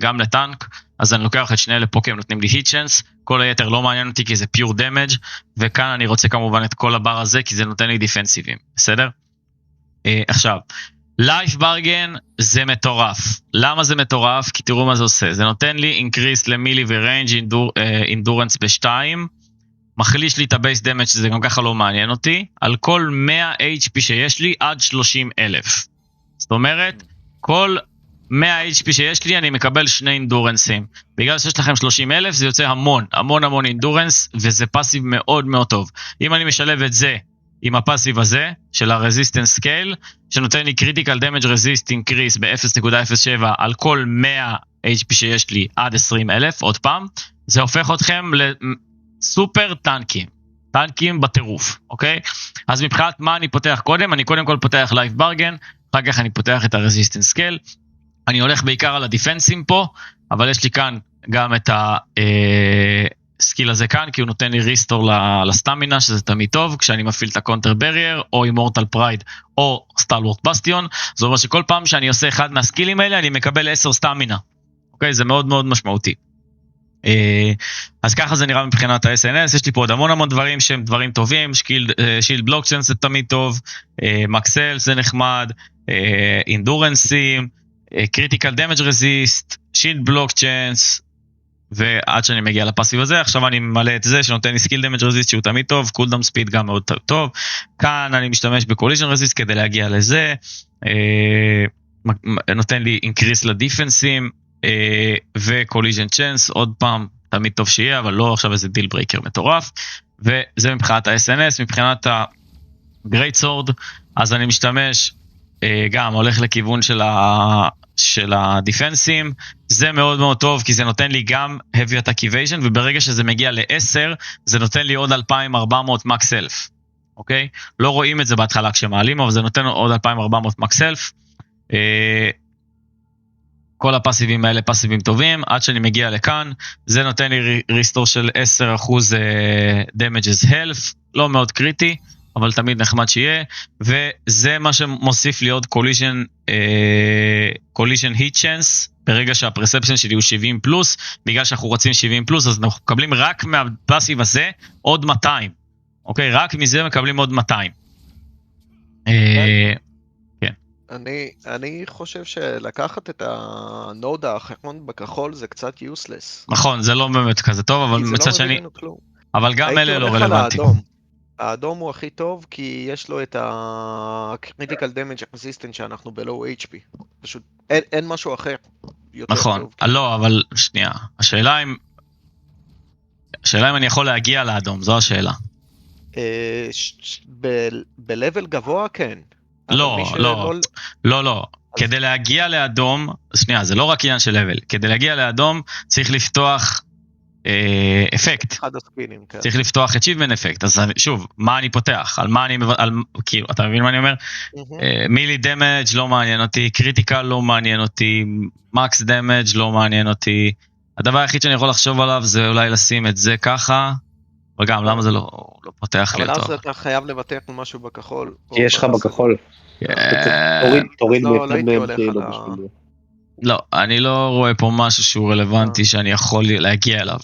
גם לטנק, אז אני לוקח את שני אלה פה כי הם נותנים לי היט-צ'אנס, כל היתר לא מעניין אותי כי זה pure damage, וכאן אני רוצה כמובן את כל הבר הזה כי זה נותן לי דיפנסיבים, בסדר? עכשיו, Life bargain זה מטורף. למה זה מטורף? כי תראו מה זה עושה. זה נותן לי increase למילי וריינג' endurance ב-2, מחליש לי את הבייס דמג' שזה גם ככה לא מעניין אותי, על כל 100 HP שיש לי עד 30,000. זאת אומרת, כל 100 HP שיש לי אני מקבל 2 אינדורנסים. בגלל שיש לכם 30,000 זה יוצא המון אינדורנס, וזה פאסיב מאוד מאוד טוב. אם אני משלב את זה עם הפאסיב הזה, של ה-resistance scale, שנותן לי critical damage resist increase ב-0.07 על כל 100 HP שיש לי עד 20,000, עוד פעם, זה הופך אתכם סופר טנקים בטירוף, אוקיי? אז מבחינת מה אני פותח קודם? אני קודם כל פותח Life Bargain, אחר כך אני פותח את ה-Resistance Scale, אני הולך בעיקר על הדיפנסים פה, אבל יש לי כאן גם את הסקיל הזה כאן, כי הוא נותן לי ריסטור לסטמינה, שזה תמיד טוב, כשאני מפעיל את הקונטר ברייר, או אימורטל פרייד, או סטלוורט בסטיון, זאת אומרת שכל פעם שאני עושה אחד מהסקילים האלה, אני מקבל 10 סטמינה, אוקיי? זה מאוד מאוד משמעותי. אז ככה זה נראה מבחינת ה-SNS, יש לי פה עוד המון דברים שהם דברים טובים, שילד בלוקצ'יין זה תמיד טוב, מקסל זה נחמד, אינדורנסים, קריטיקל דמג' רזיסט, שילד בלוקצ'יינס, ועד שאני מגיע לפאסיב הזה, עכשיו אני ממלא את זה שנותן לי סקיל דמג' רזיסט שהוא תמיד טוב, קולדאון ספיד גם מאוד טוב, כאן אני משתמש בקוליז'ן רזיסט כדי להגיע לזה, נותן לי אינקריס לדיפנסים, וקוליז'ן צ'אנס, עוד פעם, תמיד טוב שיהיה, אבל לא עכשיו איזה דיל ברייקר מטורף, וזה מבחינת ה-SNS, מבחינת ה-Great Sword, אז אני משתמש, גם הולך לכיוון של הדיפנסים, זה מאוד מאוד טוב, כי זה נותן לי גם heavy attack evasion, וברגע שזה מגיע ל-10, זה נותן לי עוד 2400 max self, אוקיי? לא רואים את זה בהתחלה כשמעלים, אבל זה נותן עוד 2400 max self, כל הפאסיבים האלה פאסיבים טובים, עד שאני מגיע לכאן, זה נותן לי ריסטור של 10% damages health, לא מאוד קריטי, אבל תמיד נחמד שיהיה, וזה מה שמוסיף לי עוד collision hit chance, ברגע שהפרספשן שלי הוא 70 פלוס, בגלל שאנחנו רוצים 70 פלוס, אז אנחנו מקבלים רק מהפאסיב הזה עוד 200, אוקיי? רק מזה מקבלים עוד 200. אני חושב שלקחת את הנוד האחרון בכחול זה קצת useless. נכון, זה לא באמת כזה טוב, אבל מצד שני, אבל גם אלה לא רלוונטיים. האדום הוא הכי טוב כי יש לו את ה-critical damage resistant שאנחנו ב-low HP. פשוט אין משהו אחר יותר טוב. נכון, לא, אבל שנייה, השאלה אם אני יכול להגיע לאדום, זו השאלה. ב-level גבוה כן. לא. כדי להגיע לאדום, שנייה, זה לא רק עניין של level, כדי להגיע לאדום צריך לפתוח אפקט. צריך לפתוח achievement אפקט. אז שוב, מה אני פותח? על מה אני, כאילו, אתה מבין מה אני אומר? מילי דמג' לא מעניין אותי, קריטיקל לא מעניין אותי, מקס דמג' לא מעניין אותי. הדבר היחיד שאני יכול לחשוב עליו זה אולי לשים את זה ככה, אבל גם למה זה לא פותח לי אותו? אבל אז אתה חייב לבטח משהו בכחול. כי יש לך בכחול. תוריד לא, אני לא רואה פה משהו שהוא רלוונטי שאני יכול להגיע אליו.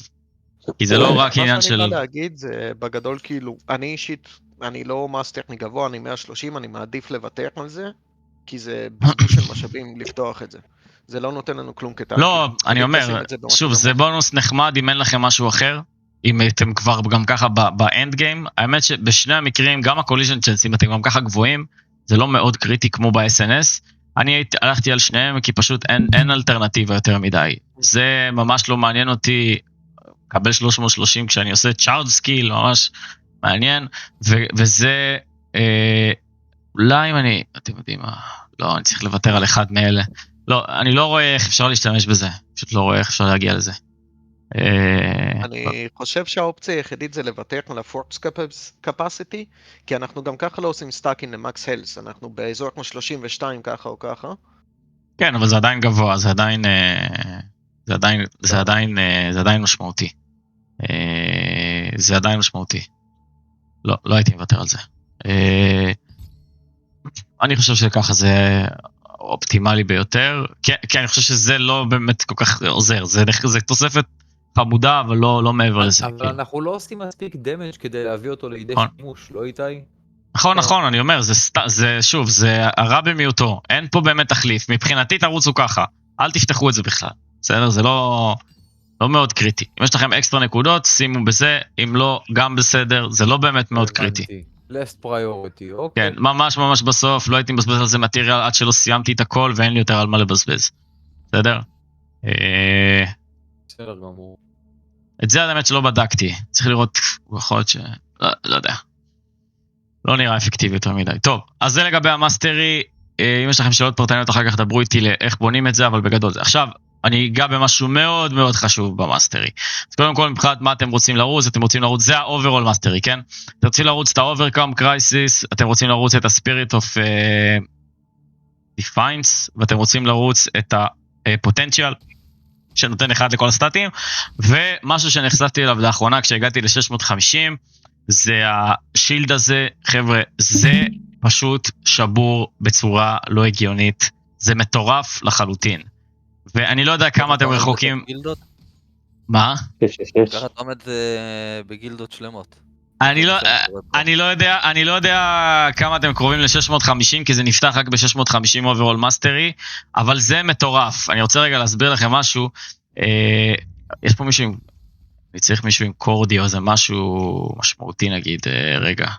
כי זה לא רק עניין של... מה שאני בא להגיד זה בגדול כאילו, אני אישית, אני לא מאסטר מגבוה, אני 130, אני מעדיף לבטח על זה, כי זה בזבוז של משאבים לפתוח את זה. זה לא נותן לנו כלום כתב. לא, אני אומר, שוב, זה בונוס נחמד אם אין לכם משהו אחר, אם אתם כבר גם ככה באנד גיים, האמת שבשני המקרים, גם הקוליז'ן צ'אנס, אם אתם גם ככה גבוהים, זה לא מאוד קריטי כמו ב-SNS, אני הלכתי על שניהם כי פשוט אין אלטרנטיבה יותר מדי. זה ממש לא מעניין אותי, קבל 330 כשאני עושה צ'ארג' סקיל, ממש מעניין, וזה, אולי אם אתם יודעים מה, לא, אני צריך לוותר על אחד מאלה. לא, אני לא רואה איך אפשר להשתמש בזה, פשוט לא רואה איך אפשר להגיע לזה. אני חושב שהאופציה היחידית זה לבטח על ה-force capacity, כי אנחנו גם ככה לא עושים סטאקינג למקס הלס, אנחנו באזור כמו 32 ככה או ככה. כן, אבל זה עדיין גבוה, זה עדיין משמעותי. זה עדיין משמעותי. לא הייתי מוותר על זה. אני חושב שככה זה אופטימלי ביותר, כי אני חושב שזה לא באמת כל כך עוזר, זה תוספת חמודה, אבל לא מעבר לזה. אבל אנחנו לא עושים מספיק דמג' כדי להביא אותו לידי שימוש, לא איתי? נכון, אני אומר, זה שוב, זה הרע במיעוטו, אין פה באמת תחליף, מבחינתי תרוצו ככה, אל תפתחו את זה בכלל, בסדר? זה לא מאוד קריטי. אם יש לכם אקסטרה נקודות, שימו בזה, אם לא, גם בסדר, זה לא באמת מאוד קריטי. last priority, אוקיי. כן, ממש בסוף, לא הייתי מבזבז על זה מטריאל עד שלא סיימתי את הכל, ואין לי יותר על מה לבזבז. בסדר? בסדר גמור. את זה האמת שלא בדקתי, צריך לראות, יכול להיות לא יודע. לא נראה אפקטיבי יותר מדי. טוב, אז זה לגבי המאסטרי, אם יש לכם שאלות פרטניות אחר כך דברו איתי לאיך בונים את זה, אבל בגדול זה. עכשיו, אני אגע במשהו מאוד מאוד חשוב במאסטרי. אז קודם כל, מבחינת מה אתם רוצים לרוץ, אתם רוצים לרוץ, זה ה-overall מאסטרי, כן? אתם רוצים לרוץ את ה-overcome crisis, אתם רוצים לרוץ את ה-spirit of defiance, ואתם רוצים לרוץ את ה-potential, שנותן אחד לכל הסטטים, ומשהו שנחשפתי אליו לאחרונה כשהגעתי ל-650, זה השילד הזה, חבר'ה, זה פשוט שבור בצורה לא הגיונית, זה מטורף לחלוטין. ואני לא יודע כמה אתם רחוקים... מה? ככה אתה עומד בגילדות שלמות. אני לא יודע כמה אתם קרובים ל-650, כי זה נפתח רק ב-650 overall mastery, אבל זה מטורף. אני רוצה רגע להסביר לכם משהו. יש פה מישהו, אני צריך מישהו עם קורדי או זה משהו משמעותי נגיד, רגע.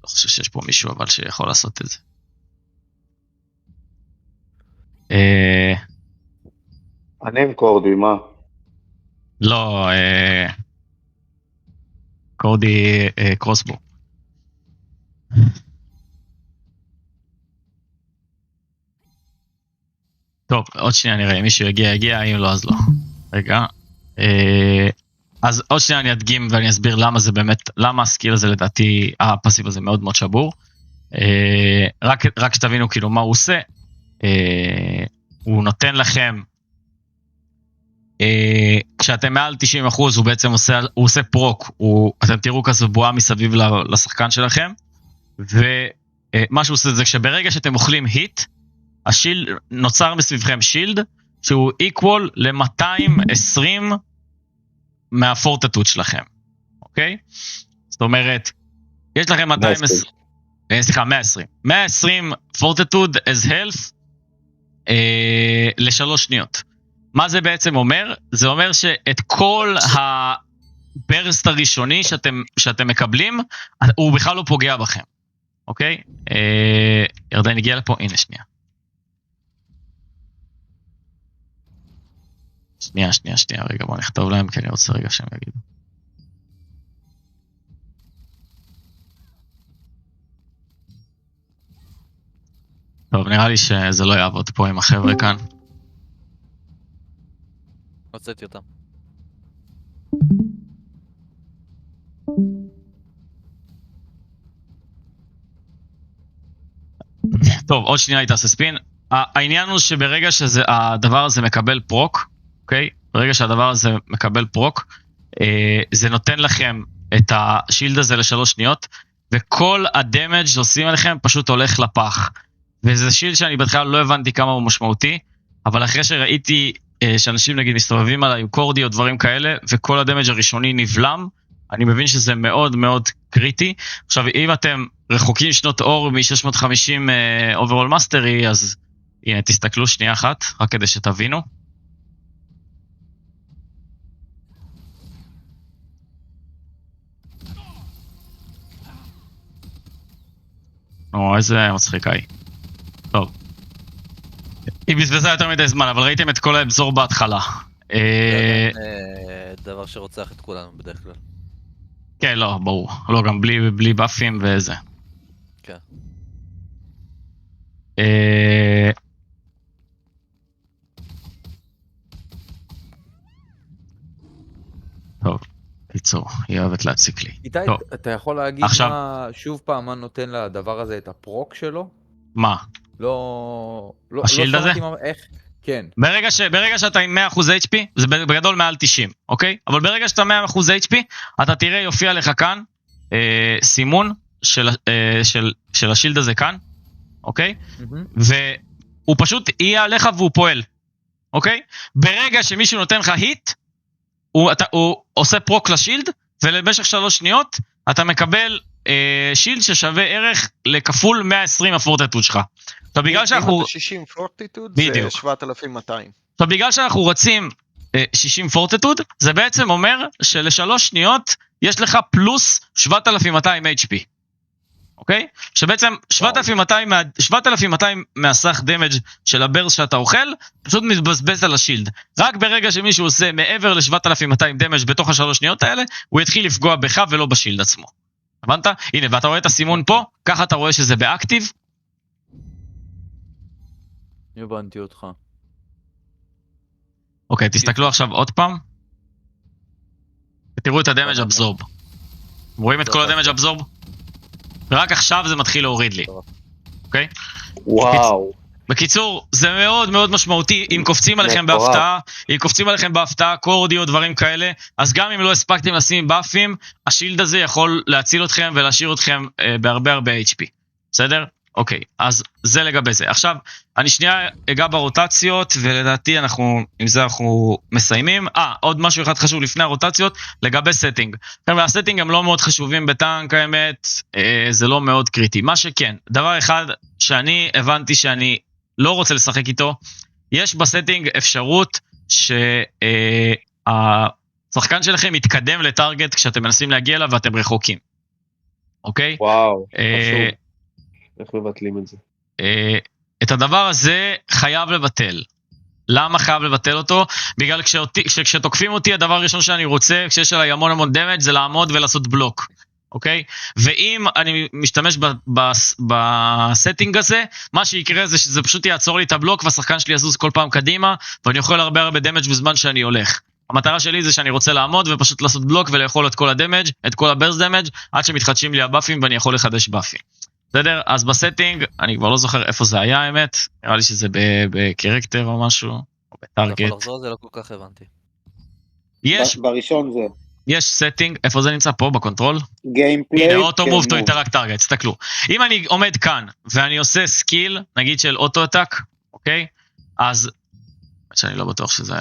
לא חושב שיש פה מישהו אבל שיכול לעשות את זה. אני עם קורדי, מה? לא, קורדי קרוסבו. טוב, עוד שנייה נראה, אם מישהו יגיע, אם לא אז לא. רגע. אז עוד שנייה אני אדגים ואני אסביר למה זה באמת, למה הסקיל הזה לדעתי, הפסיב הזה מאוד מאוד שבור. רק שתבינו כאילו מה הוא עושה. הוא נותן לכם, כשאתם מעל 90% הוא בעצם עושה פרוק, אתם תראו כזו בועה מסביב לשחקן שלכם, ומה שהוא עושה זה כשברגע שאתם אוכלים היט, השילד, נוצר מסביבכם שילד, שהוא equal ל-220 מהפורטטוט שלכם, אוקיי? זאת אומרת, יש לכם 120 fortitude as health ל3 שניות. מה זה בעצם אומר? זה אומר שאת כל הברסט הראשוני שאתם מקבלים, הוא בכלל לא פוגע בכם, אוקיי? ירדן הגיע לפה, הנה שנייה. שנייה, רגע, בוא נכתוב להם, כי אני רוצה רגע שהם יגידו. טוב, נראה לי שזה לא יעבוד פה עם החבר'ה כאן. הוצאתי אותם. טוב, עוד שנייה היא תעשה ספין. העניין הוא שברגע שהדבר הזה מקבל פרוק, אוקיי? ברגע שהדבר הזה מקבל פרוק, זה נותן לכם את השילד הזה ל3 שניות, וכל הדמג' שעושים עליכם פשוט הולך לפח. וזה שילד שאני בהתחלה לא הבנתי כמה הוא משמעותי, אבל אחרי שראיתי שאנשים נגיד מסתובבים עליי עם קורדי או דברים כאלה, וכל הדמג' הראשוני נבלם, אני מבין שזה מאוד מאוד קריטי. עכשיו, אם אתם רחוקים שנות אור מ-650 overall mastery, אז הנה, תסתכלו שנייה אחת, רק כדי שתבינו. או, איזה מצחיקה היא. טוב. היא בזבזה יותר מדי זמן, אבל ראיתם את כל האבזור בהתחלה. דבר שרוצח את כולנו בדרך כלל. כן, לא, ברור. לא, גם בלי באפים וזה. כן. טוב, קיצור, היא אוהבת להציק לי. איתי, אתה יכול להגיד שוב פעם מה נותן לדבר הזה את הפרוק שלו? מה? השילד הזה? איך? כן. ברגע שאתה עם 100% HP, זה בגדול מעל 90, אוקיי? אבל ברגע שאתה 100% HP, אתה תראה יופיע לך כאן סימון של השילד הזה כאן, אוקיי? והוא פשוט יהיה עליך והוא פועל, אוקיי? ברגע שמישהו נותן לך היט, הוא עושה פרוק לשילד, ולמשך 3 שניות אתה מקבל שילד ששווה ערך לכפול 120 הפורטטוד שלך. עכשיו בגלל שאנחנו... 60 פורטטוד זה 7,200. עכשיו בגלל שאנחנו רוצים 60 פורטטוד, זה בעצם אומר של3 שניות יש לך פלוס 7,200 HP. אוקיי? שבעצם 7,200 מהסך דמג' של הברס שאתה אוכל, פשוט מתבזבז על השילד. רק ברגע שמישהו עושה מעבר ל-7,200 דמג' בתוך 3 שניות האלה, הוא יתחיל לפגוע בך ולא בשילד עצמו. הבנת? הנה, ואתה רואה את הסימון פה, ככה אתה רואה שזה באקטיב. הבנתי אותך. אוקיי, תסתכלו עכשיו עוד פעם. ותראו את הדמג' אבזורב. רואים את כל הדמג' אבזורב? ורק עכשיו זה מתחיל להוריד לי. אוקיי? וואו. בקיצור, זה מאוד מאוד משמעותי, אם קופצים עליכם בהפתעה, קורדי או דברים כאלה, אז גם אם לא הספקתם לשים באפים, השילד הזה יכול להציל אתכם ולהשאיר אתכם בהרבה הרבה HP. בסדר? אוקיי, אז זה לגבי זה. עכשיו, אני שנייה אגע ברוטציות, ולדעתי עם זה אנחנו מסיימים. עוד משהו אחד חשוב לפני הרוטציות, לגבי סטינג. הסטינג הם לא מאוד חשובים בטנק, האמת, זה לא מאוד קריטי. מה שכן, דבר אחד שאני הבנתי שאני לא רוצה לשחק איתו, יש בסטינג אפשרות שהשחקן שלכם יתקדם לטארגט כשאתם מנסים להגיע אליו ואתם רחוקים. אוקיי? וואו, חשוב. איך מבטלים את זה? את הדבר הזה חייב לבטל. למה חייב לבטל אותו? בגלל כשתוקפים אותי, הדבר הראשון שאני רוצה, כשיש עליי המון דמג' זה לעמוד ולעשות בלוק. אוקיי? ואם אני משתמש בסטינג הזה, מה שיקרה זה שזה פשוט יעצור לי את הבלוק, והשחקן שלי יזוז כל פעם קדימה, ואני יכול הרבה דמג' בזמן שאני הולך. המטרה שלי זה שאני רוצה לעמוד ופשוט לעשות בלוק ולאכול את כל הדמג', את כל הברס דמג', עד שמתחדשים לי הבאפים ואני יכול לחדש באפים. בסדר? אז בסטינג, אני כבר לא זוכר איפה זה היה האמת, נראה לי שזה בקרקטר או משהו, או בטארגט. אתה יכול לחזור, זה לא כל כך הבנתי. בראשון זה. יש סטינג, איפה זה נמצא? פה בקונטרול? גיימפליי. הנה, אוטו מוב טו אינטראקט טארגט, תסתכלו. אם אני עומד כאן, ואני עושה סקיל, נגיד של אוטו אטאק, אוקיי? אז, שאני לא בטוח שזה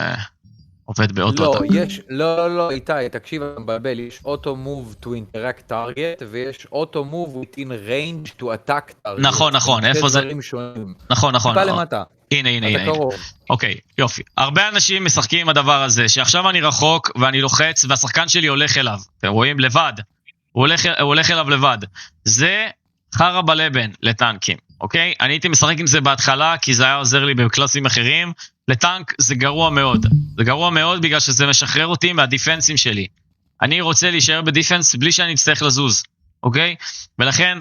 עובד באוטו אטאק. לא, איתי, תקשיב, מבלבל, יש אוטו מוב טו אינטראקט טארגט, ויש אוטו מוב within range to attack טארגט. נכון, איפה זה? נכון. אתה למטה. הנה. אוקיי, יופי. הרבה אנשים משחקים עם הדבר הזה, שעכשיו אני רחוק ואני לוחץ והשחקן שלי הולך אליו. אתם רואים? לבד. הוא הולך אליו לבד. זה חרא בלבן לטנקים, אוקיי? אני הייתי משחק עם זה בהתחלה, כי זה היה עוזר לי בקלאסים אחרים. לטנק זה גרוע מאוד. זה גרוע מאוד בגלל שזה משחרר אותי מהדיפנסים שלי. אני רוצה להישאר בדיפנס בלי שאני אצטרך לזוז, אוקיי? ולכן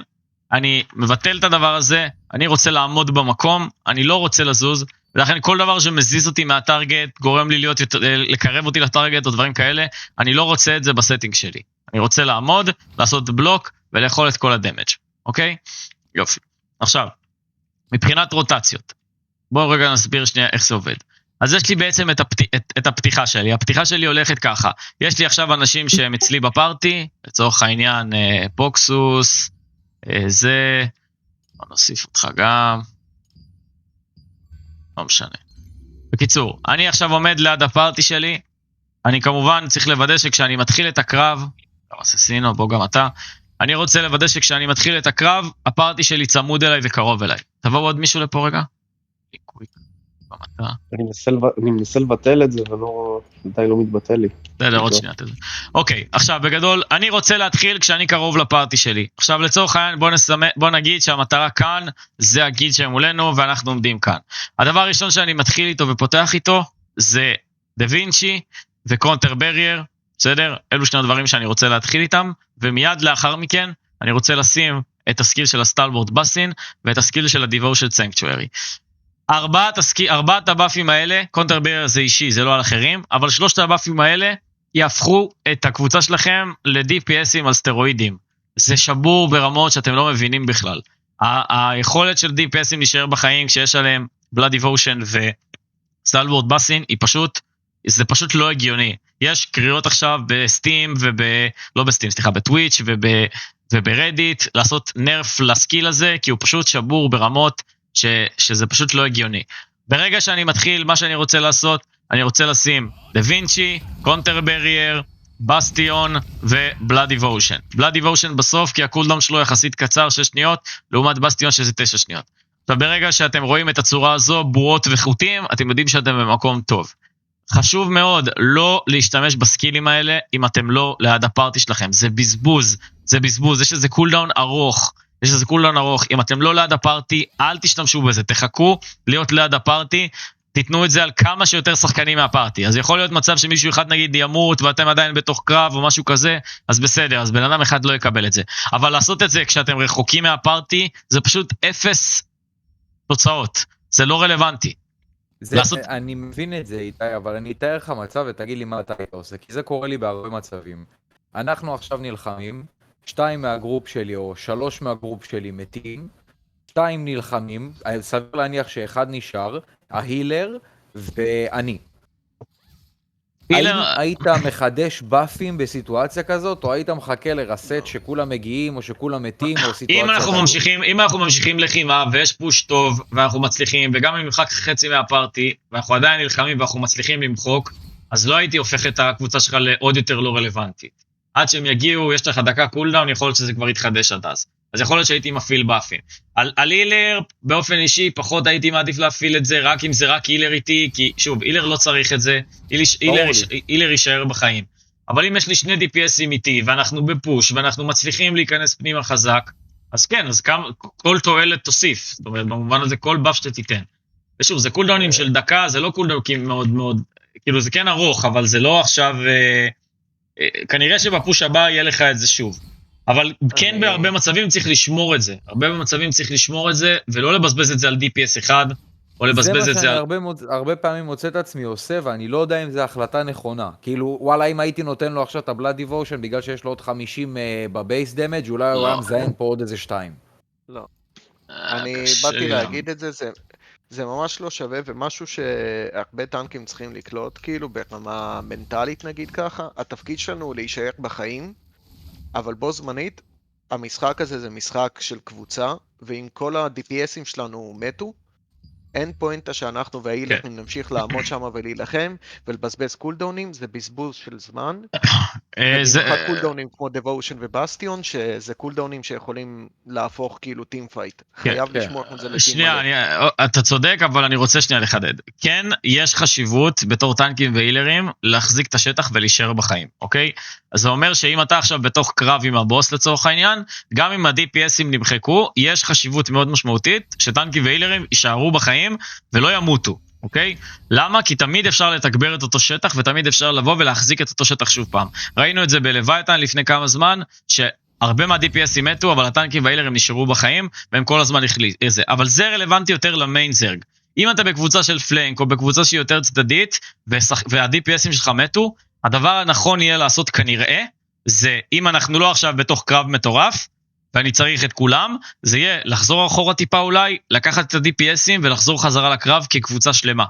אני מבטל את הדבר הזה, אני רוצה לעמוד במקום, אני לא רוצה לזוז, ולכן כל דבר שמזיז אותי מהטארגט, גורם לי לקרב אותי לטארגט או דברים כאלה, אני לא רוצה את זה בסטינג שלי. אני רוצה לעמוד, לעשות בלוק ולאכול את כל הדמג', אוקיי? יופי. עכשיו, מבחינת רוטציות, בואו רגע נסביר שנייה איך זה עובד. אז יש לי בעצם את הפתיחה שלי, הפתיחה שלי הולכת ככה, יש לי עכשיו אנשים שהם אצלי בפארטי, לצורך העניין פוקסוס, זה, נוסיף אותך גם, לא משנה. בקיצור, אני עכשיו עומד ליד הפארטי שלי, אני כמובן צריך לוודא שכשאני מתחיל את הקרב, גם אססינו, בוא גם אתה, אני רוצה לוודא שכשאני מתחיל את הקרב, הפארטי שלי צמוד אליי וקרוב אליי. תבואו עוד מישהו לפה רגע? אני מנסה לבטל את זה, ולא, עדיין לא מתבטל לי. בסדר, עוד שנייה. אוקיי, עכשיו בגדול, אני רוצה להתחיל כשאני קרוב לפארטי שלי. עכשיו לצורך העניין, בוא נגיד שהמטרה כאן, זה הגיד שמולנו, ואנחנו עומדים כאן. הדבר הראשון שאני מתחיל איתו ופותח איתו, זה דה וינצ'י וקונטר ברייר, בסדר? אלו שני הדברים שאני רוצה להתחיל איתם, ומיד לאחר מכן, אני רוצה לשים את הסקיל של הסטלבורד בסין, ואת הסקיל של הדיבושן סנקצ'וארי. ארבעת הבאפים האלה, קונטר ברייר זה אישי, זה לא על אחרים, אבל שלושת הבאפים האלה יהפכו את הקבוצה שלכם ל-DPSים על סטרואידים. זה שבור ברמות שאתם לא מבינים בכלל. היכולת של DPSים להישאר בחיים כשיש עליהם בלאד דיבושן וסטלבורד בסין, זה פשוט לא הגיוני. יש קריאות עכשיו בסטים לא בסטים, סליחה, בטוויץ' וברדיט, לעשות נרף לסקיל הזה, כי הוא פשוט שבור ברמות שזה פשוט לא הגיוני. ברגע שאני מתחיל, מה שאני רוצה לעשות, אני רוצה לשים דה וינצ'י, קונטר ברייר, בסטיון ובלאד דיבושן. בלאד דיבושן בסוף, כי הקולדאון שלו יחסית קצר 6 שניות, לעומת בסטיון שזה 9 שניות. עכשיו ברגע שאתם רואים את הצורה הזו, בורות וחוטים, אתם יודעים שאתם במקום טוב. חשוב מאוד לא להשתמש בסקילים האלה, אם אתם לא ליד הפארטי שלכם. זה בזבוז, יש איזה קולדאון ארוך. אם אתם לא ליד הפארטי, אל תשתמשו בזה, תחכו להיות ליד הפארטי, תיתנו את זה על כמה שיותר שחקנים מהפארטי. אז יכול להיות מצב שמישהו אחד נגיד ימות, ואתם עדיין בתוך קרב או משהו כזה, אז בסדר, אז בן אדם אחד לא יקבל את זה. אבל לעשות את זה כשאתם רחוקים מהפארטי, זה פשוט 0 תוצאות, זה לא רלוונטי. אני מבין את זה איתי, אבל אני אתאר לך מצב ותגיד לי מה אתה עושה, כי זה קורה לי בהרבה מצבים. אנחנו עכשיו נלחמים, 2 מהגרופ שלי או 3 מהגרופ שלי מתים, 2 נלחמים, סביר להניח שאחד נשאר, ההילר ואני. האם היית מחדש באפים בסיטואציה כזאת, או היית מחכה לרסט שכולם מגיעים, או שכולם מתים, או סיטואציה כזאת? אם אנחנו ממשיכים לחימה, ויש פוש טוב, ואנחנו מצליחים, וגם אם נמחק חצי מהפארטי, ואנחנו עדיין נלחמים, ואנחנו מצליחים למחוק, אז לא הייתי הופך את הקבוצה שלך לעוד יותר לא רלוונטית. עד שהם יגיעו, יש לך דקה קולדאון, יכול להיות שזה כבר יתחדש עד אז. אז יכול להיות שהייתי מפעיל באפים. על אילר, באופן אישי, פחות הייתי מעדיף להפעיל את זה, רק אם זה רק אילר איתי, כי שוב, אילר לא צריך את זה, אילר יישאר בחיים. אבל אם יש לי 2 DPSים איתי, ואנחנו בפוש, ואנחנו מצליחים להיכנס פנימה חזק, אז כן, אז כל תועלת תוסיף. זאת אומרת, במובן הזה, כל באף שתיתן. ושוב, זה קולדאונים של דקה, זה לא קולדאונים מאוד מאוד, כאילו זה כן ארוך, אבל זה לא עכשיו, כנראה שבפוש הבא יהיה לך את זה שוב. אבל כן בהרבה מצבים צריך לשמור את זה. הרבה מצבים צריך לשמור את זה, ולא לבזבז את זה על DPS אחד, או לבזבז את זה על... זה מה שאני הרבה פעמים מוצא את עצמי עושה, ואני לא יודע אם זו החלטה נכונה. כאילו, וואלה, אם הייתי נותן לו עכשיו את הבלאד דיבושן, בגלל שיש לו עוד 50 בבייס דמג', אולי הוא היה מזיין פה עוד איזה 2. לא. אני באתי להגיד את זה, זה ממש לא שווה, ומשהו שהרבה טנקים צריכים לקלוט, כאילו ברמה מנטלית נגיד ככה, התפקיד שלנו הוא להישאר בחיים, אבל בו זמנית, המשחק הזה זה משחק של קבוצה, ואם כל ה-DPSים שלנו מתו, אין פוינטה שאנחנו והאילרים נמשיך לעמוד שם ולהילחם, ולבזבז קולדאונים, זה בזבוז של זמן. במיוחד קולדאונים כמו דבושן ובסטיון, שזה קולדאונים שיכולים להפוך כאילו טים פייט. חייב לשמור את זה לטים שנייה, אתה צודק, אבל אני רוצה שנייה לחדד. כן, יש חשיבות בתור טנקים ואילרים, להחזיק את השטח ולהישאר בחיים, אוקיי? אז זה אומר שאם אתה עכשיו בתוך קרב עם הבוס לצורך העניין, גם אם ה-DPSים נמחקו, יש חשיבות מאוד משמעותית, שטנקים ואילרים יישארו בחיים ולא ימותו, אוקיי? למה? כי תמיד אפשר לתגבר את אותו שטח, ותמיד אפשר לבוא ולהחזיק את אותו שטח שוב פעם. ראינו את זה בלווייתן לפני כמה זמן, שהרבה מה-DPSים מתו, אבל הטנקים והאילרים נשארו בחיים, והם כל הזמן החליטו. אבל זה רלוונטי יותר למיין זרג. אם אתה בקבוצה של פלנק, או בקבוצה שהיא יותר צדדית, וה-DPSים שלך מתו, הדבר הנכון יהיה לעשות כנראה, זה אם אנחנו לא עכשיו בתוך קרב מטורף, ואני צריך את כולם, זה יהיה לחזור אחורה טיפה אולי, לקחת את ה-DPSים ולחזור חזרה לקרב כקבוצה שלמה.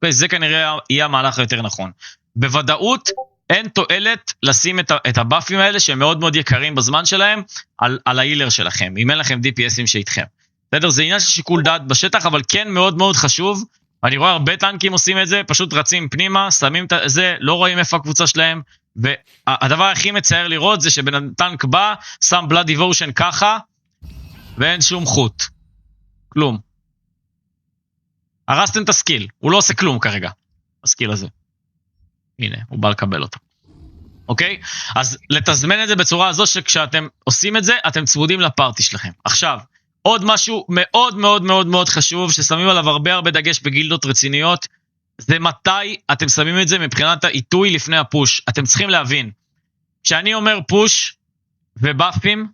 זה כנראה יהיה המהלך היותר נכון. בוודאות אין תועלת לשים את הבאפים האלה, שהם מאוד מאוד יקרים בזמן שלהם, על ההילר שלכם, אם אין לכם DPSים שאיתכם. בסדר, זה עניין של שיקול דעת בשטח, אבל כן מאוד מאוד חשוב, ואני רואה הרבה טנקים עושים את זה, פשוט רצים פנימה, שמים את זה, לא רואים איפה הקבוצה שלהם, והדבר הכי מצער לראות זה שבן טנק בא, שם בלאד דיבושן ככה, ואין שום חוט. כלום. הרסתם את הסקיל, הוא לא עושה כלום כרגע, הסקיל הזה. הנה, הוא בא לקבל אותו. אוקיי? אז לתזמן את זה בצורה הזו שכשאתם עושים את זה, אתם צמודים לפארטי שלכם. עכשיו, עוד משהו מאוד מאוד מאוד מאוד חשוב, ששמים עליו הרבה דגש בגילדות רציניות, זה מתי אתם שמים את זה מבחינת העיתוי לפני הפוש. אתם צריכים להבין, כשאני אומר פוש ובאפים,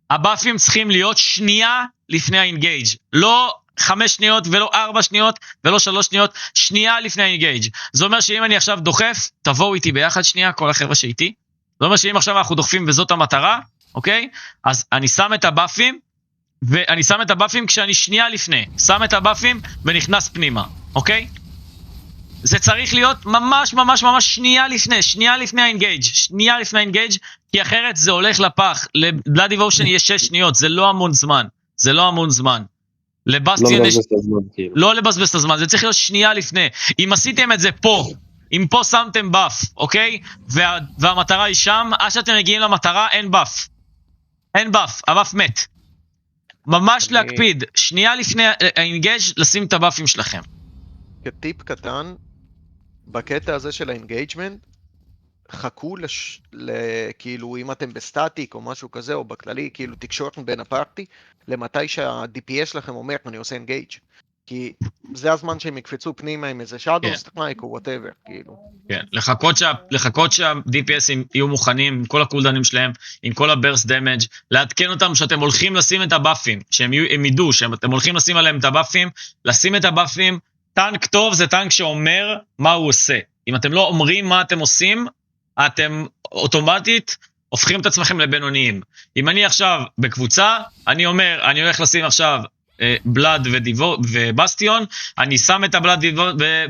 הבאפים צריכים להיות שנייה לפני האינגייג'. לא 5 שניות ולא 4 שניות ולא 3 שניות, שנייה לפני האינגייג'. זה אומר שאם אני עכשיו דוחף, תבואו איתי ביחד שנייה, כל החבר'ה שאיתי. זה אומר שאם עכשיו אנחנו דוחפים וזאת המטרה, אוקיי? אז אני שם את הבאפים, ואני שם את הבאפים כשאני שנייה לפני. שם את הבאפים ונכנס פנימה, אוקיי? זה צריך להיות ממש ממש ממש שנייה לפני האינגייג', כי אחרת זה הולך לפח. לבלאד דיבושן יהיה 6 שניות, זה לא המון זמן. לבסטיון יש... לא לבזבז את הזמן, זה צריך להיות שנייה לפני. אם עשיתם את זה פה, אם פה שמתם באף, אוקיי? והמטרה היא שם, עד שאתם מגיעים למטרה, אין באף, הבאף מת. ממש להקפיד, שנייה לפני האינגייג' לשים את הבאפים שלכם. כטיפ קטן, בקטע הזה של האינגייג'מנט, חכו כאילו אם אתם בסטטיק או משהו כזה, או בכללי, כאילו תקשורת בין הפארטי, למתי שה-DPS שלכם אומר, אני עושה אינגייג'. כי זה הזמן שהם יקפצו פנימה עם איזה שדו, סטרייק או whatever, כאילו. כן, לחכות שה-DPSים יהיו מוכנים, עם כל הקולדנים שלהם, עם כל הברס דמג', לעדכן אותם שאתם הולכים לשים את הבאפים, שהם ידעו שאתם הולכים לשים עליהם את הבאפים, לשים את הבאפים. טנק טוב זה טנק שאומר מה הוא עושה. אם אתם לא אומרים מה אתם עושים, אתם אוטומטית הופכים את עצמכם לבינוניים. אם אני עכשיו בקבוצה, אני אומר, אני הולך לשים עכשיו בלאד ובסטיון, אני שם את הבלאד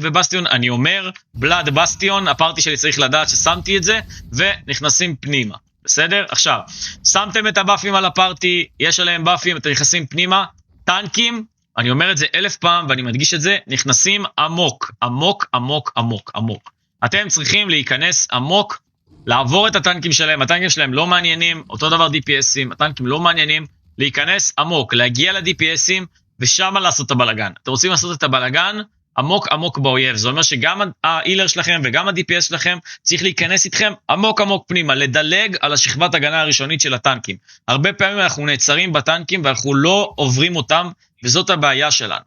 ובסטיון, אני אומר, בלאד בסטיון, הפארטי שלי צריך לדעת ששמתי את זה, ונכנסים פנימה, בסדר? עכשיו, שמתם את הבאפים על הפארטי, יש עליהם באפים, אתם נכנסים פנימה, טנקים, אני אומר את זה 1000 פעם, ואני מדגיש את זה, נכנסים עמוק, עמוק, עמוק, עמוק, עמוק. אתם צריכים להיכנס עמוק, לעבור את הטנקים שלהם, הטנקים שלהם לא מעניינים, אותו דבר DPSים, הטנקים לא מעניינים, להיכנס עמוק, להגיע ל-DPSים, ושם לעשות את הבלגן. אתם רוצים לעשות את הבלגן עמוק עמוק באויב, זה אומר שגם ההילר שלכם וגם ה-DPS שלכם צריך להיכנס איתכם עמוק עמוק פנימה, לדלג על השכבת הגנה הראשונית של הטנקים. הרבה פעמים אנחנו נעצרים בטנקים ואנחנו לא עוברים אותם, וזאת הבעיה שלנו.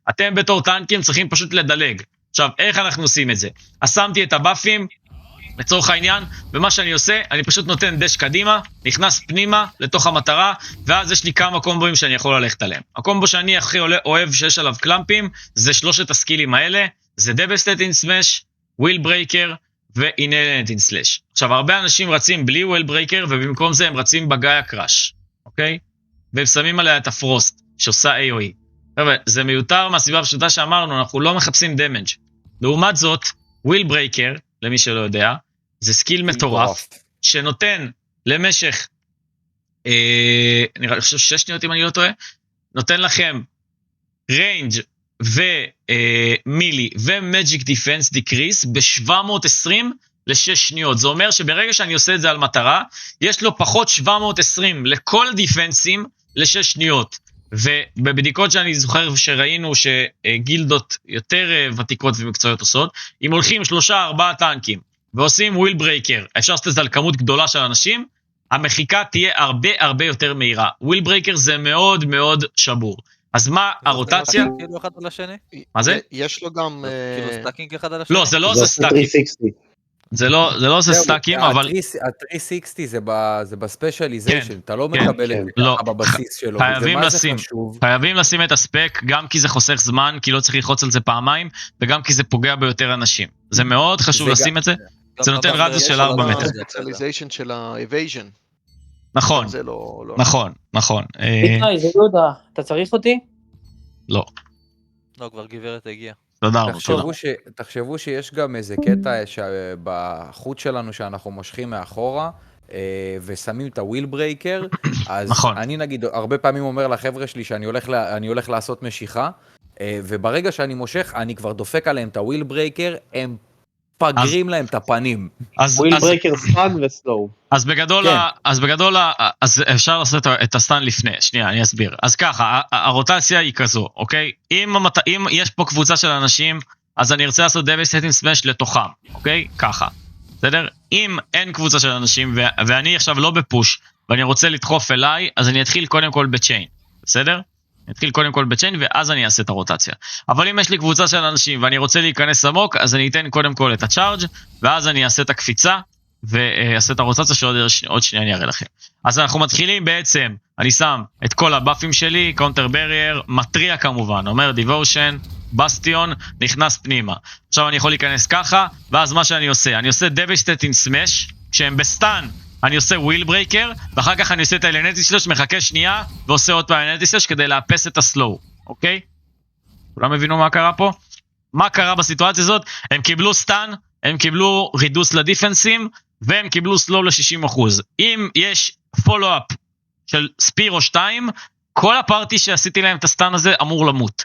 אתם בתור טנקים צריכים פשוט לדלג. עכשיו, איך אנחנו עושים את זה? אז שמתי את הבאפים, לצורך העניין, ומה שאני עושה, אני פשוט נותן דש קדימה, נכנס פנימה לתוך המטרה, ואז יש לי כמה קומבוים שאני יכול ללכת עליהם. הקומבו שאני הכי אוהב שיש עליו קלאמפים, זה 3 הסקילים האלה, זה Devastating Smash, Will Breaker ו-Inherent Slash. עכשיו, הרבה אנשים רצים בלי Will Breaker, ובמקום זה הם רצים בגאיה קראש, אוקיי? והם שמים עליה את הפרוסט, שעושה AOE. חבר'ה, זה מיותר מהסיבה הפשוטה שאמרנו, אנחנו לא מחפשים דמג'. לעומת זאת, Will Breaker, למי שלא יודע, זה סקיל מטורף, שנותן למשך, אני חושב 6 שניות אם אני לא טועה, נותן לכם ריינג' ומילי ומג'יק דיפנס דיקריס ב-720 ל-6 שניות. זה אומר שברגע שאני עושה את זה על מטרה, יש לו פחות 720 לכל דיפנסים ל-6 שניות. ובבדיקות שאני זוכר שראינו שגילדות יותר ותיקות ומקצועיות עושות, אם הולכים 3-4 טנקים ועושים וויל ברייקר, אפשר לעשות את זה על כמות גדולה של אנשים, המחיקה תהיה הרבה הרבה יותר מהירה. וויל ברייקר זה מאוד מאוד שבור. אז מה הרוטציה? כאילו אחד על השני? מה זה? יש לו גם... כאילו סטאקינג אחד על השני? לא, זה לא עושה סטאקינג. זה לא עושה סטאקים, אבל... ה-360 זה בספיישליזיישן, אתה לא מקבל את זה בבסיס שלו. חייבים לשים את הספק, גם כי זה חוסך זמן, כי לא צריך ללחוץ על זה פעמיים, וגם כי זה פוגע ביותר אנשים. זה מאוד חשוב לשים את זה, זה נותן רדיוס של 4 מטר. הספיישליזיישן של ה-evasion. נכון, נכון. ביטנאי, זה יהודה, אתה צריך אותי? לא. לא, כבר גברת הגיעה. תחשבו שיש גם איזה קטע בחוט שלנו שאנחנו מושכים מאחורה ושמים את הוויל ברייקר, אז אני נגיד הרבה פעמים אומר לחבר'ה שלי שאני הולך לעשות משיכה, וברגע שאני מושך אני כבר דופק עליהם את הוויל ברייקר, הם פגרים להם את הפנים. וויל ברייקר סטן וסלואו. אז בגדול, אז אפשר לעשות את הסטן לפני, שנייה, אני אסביר. אז ככה, הרוטציה היא כזו, אוקיי? אם יש פה קבוצה של אנשים, אז אני ארצה לעשות Devastating Smash לתוכם, אוקיי? ככה. בסדר? אם אין קבוצה של אנשים, ואני עכשיו לא בפוש, ואני רוצה לדחוף אליי, אז אני אתחיל קודם כל בצ'יין, בסדר? אני אתחיל קודם כל בצ'יין, ואז אני אעשה את הרוטציה. אבל אם יש לי קבוצה של אנשים, ואני רוצה להיכנס עמוק, אז אני אתן קודם כל את הצ'ארג', ואז אני אעשה את הקפיצה, ואעשה את הרוטציה שעוד שנייה אני אראה לכם. אז אנחנו מתחילים בעצם, אני שם את כל הבאפים שלי, קאונטר ברייר, מטריע כמובן, אומר דיבושן, בסטיון, נכנס פנימה. עכשיו אני יכול להיכנס ככה, ואז מה שאני עושה, אני עושה Devastating Smash, כשהם בסטן, אני עושה וויל ברייקר, ואחר כך אני עושה את האלנטי שלו, שמחכה שנייה, ועושה עוד פעם האלנטי שלו, כדי לאפס את הסלואו, אוקיי? כולם הבינו מה קרה פה? מה קרה בסיטואציה הזאת? הם קיבלו סטן, הם קיבלו רידוס לדיפנסים, והם קיבלו סלואו ל-60%. אם יש פולו-אפ של ספיר או 2, כל הפארטי שעשיתי להם את הסטן הזה אמור למות.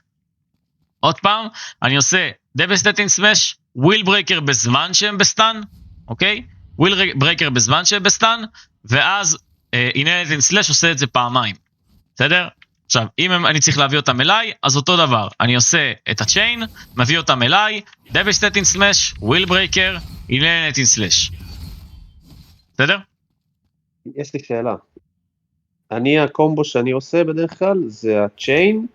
עוד פעם, אני עושה Devastating Smash, וויל ברייקר בזמן שהם בסטן, אוקיי? וויל ברייקר בזמן שהם בסטן, ואז Inherent Slash עושה את זה פעמיים. בסדר? עכשיו, אם אני צריך להביא אותם אליי, אז אותו דבר. אני עושה את הצ'יין, מביא אותם אליי, Devastating Smash, וויל ברייקר, Inherent Slash. בסדר? יש לי שאלה. הקומבו שאני עושה בדרך כלל, זה הצ'יין,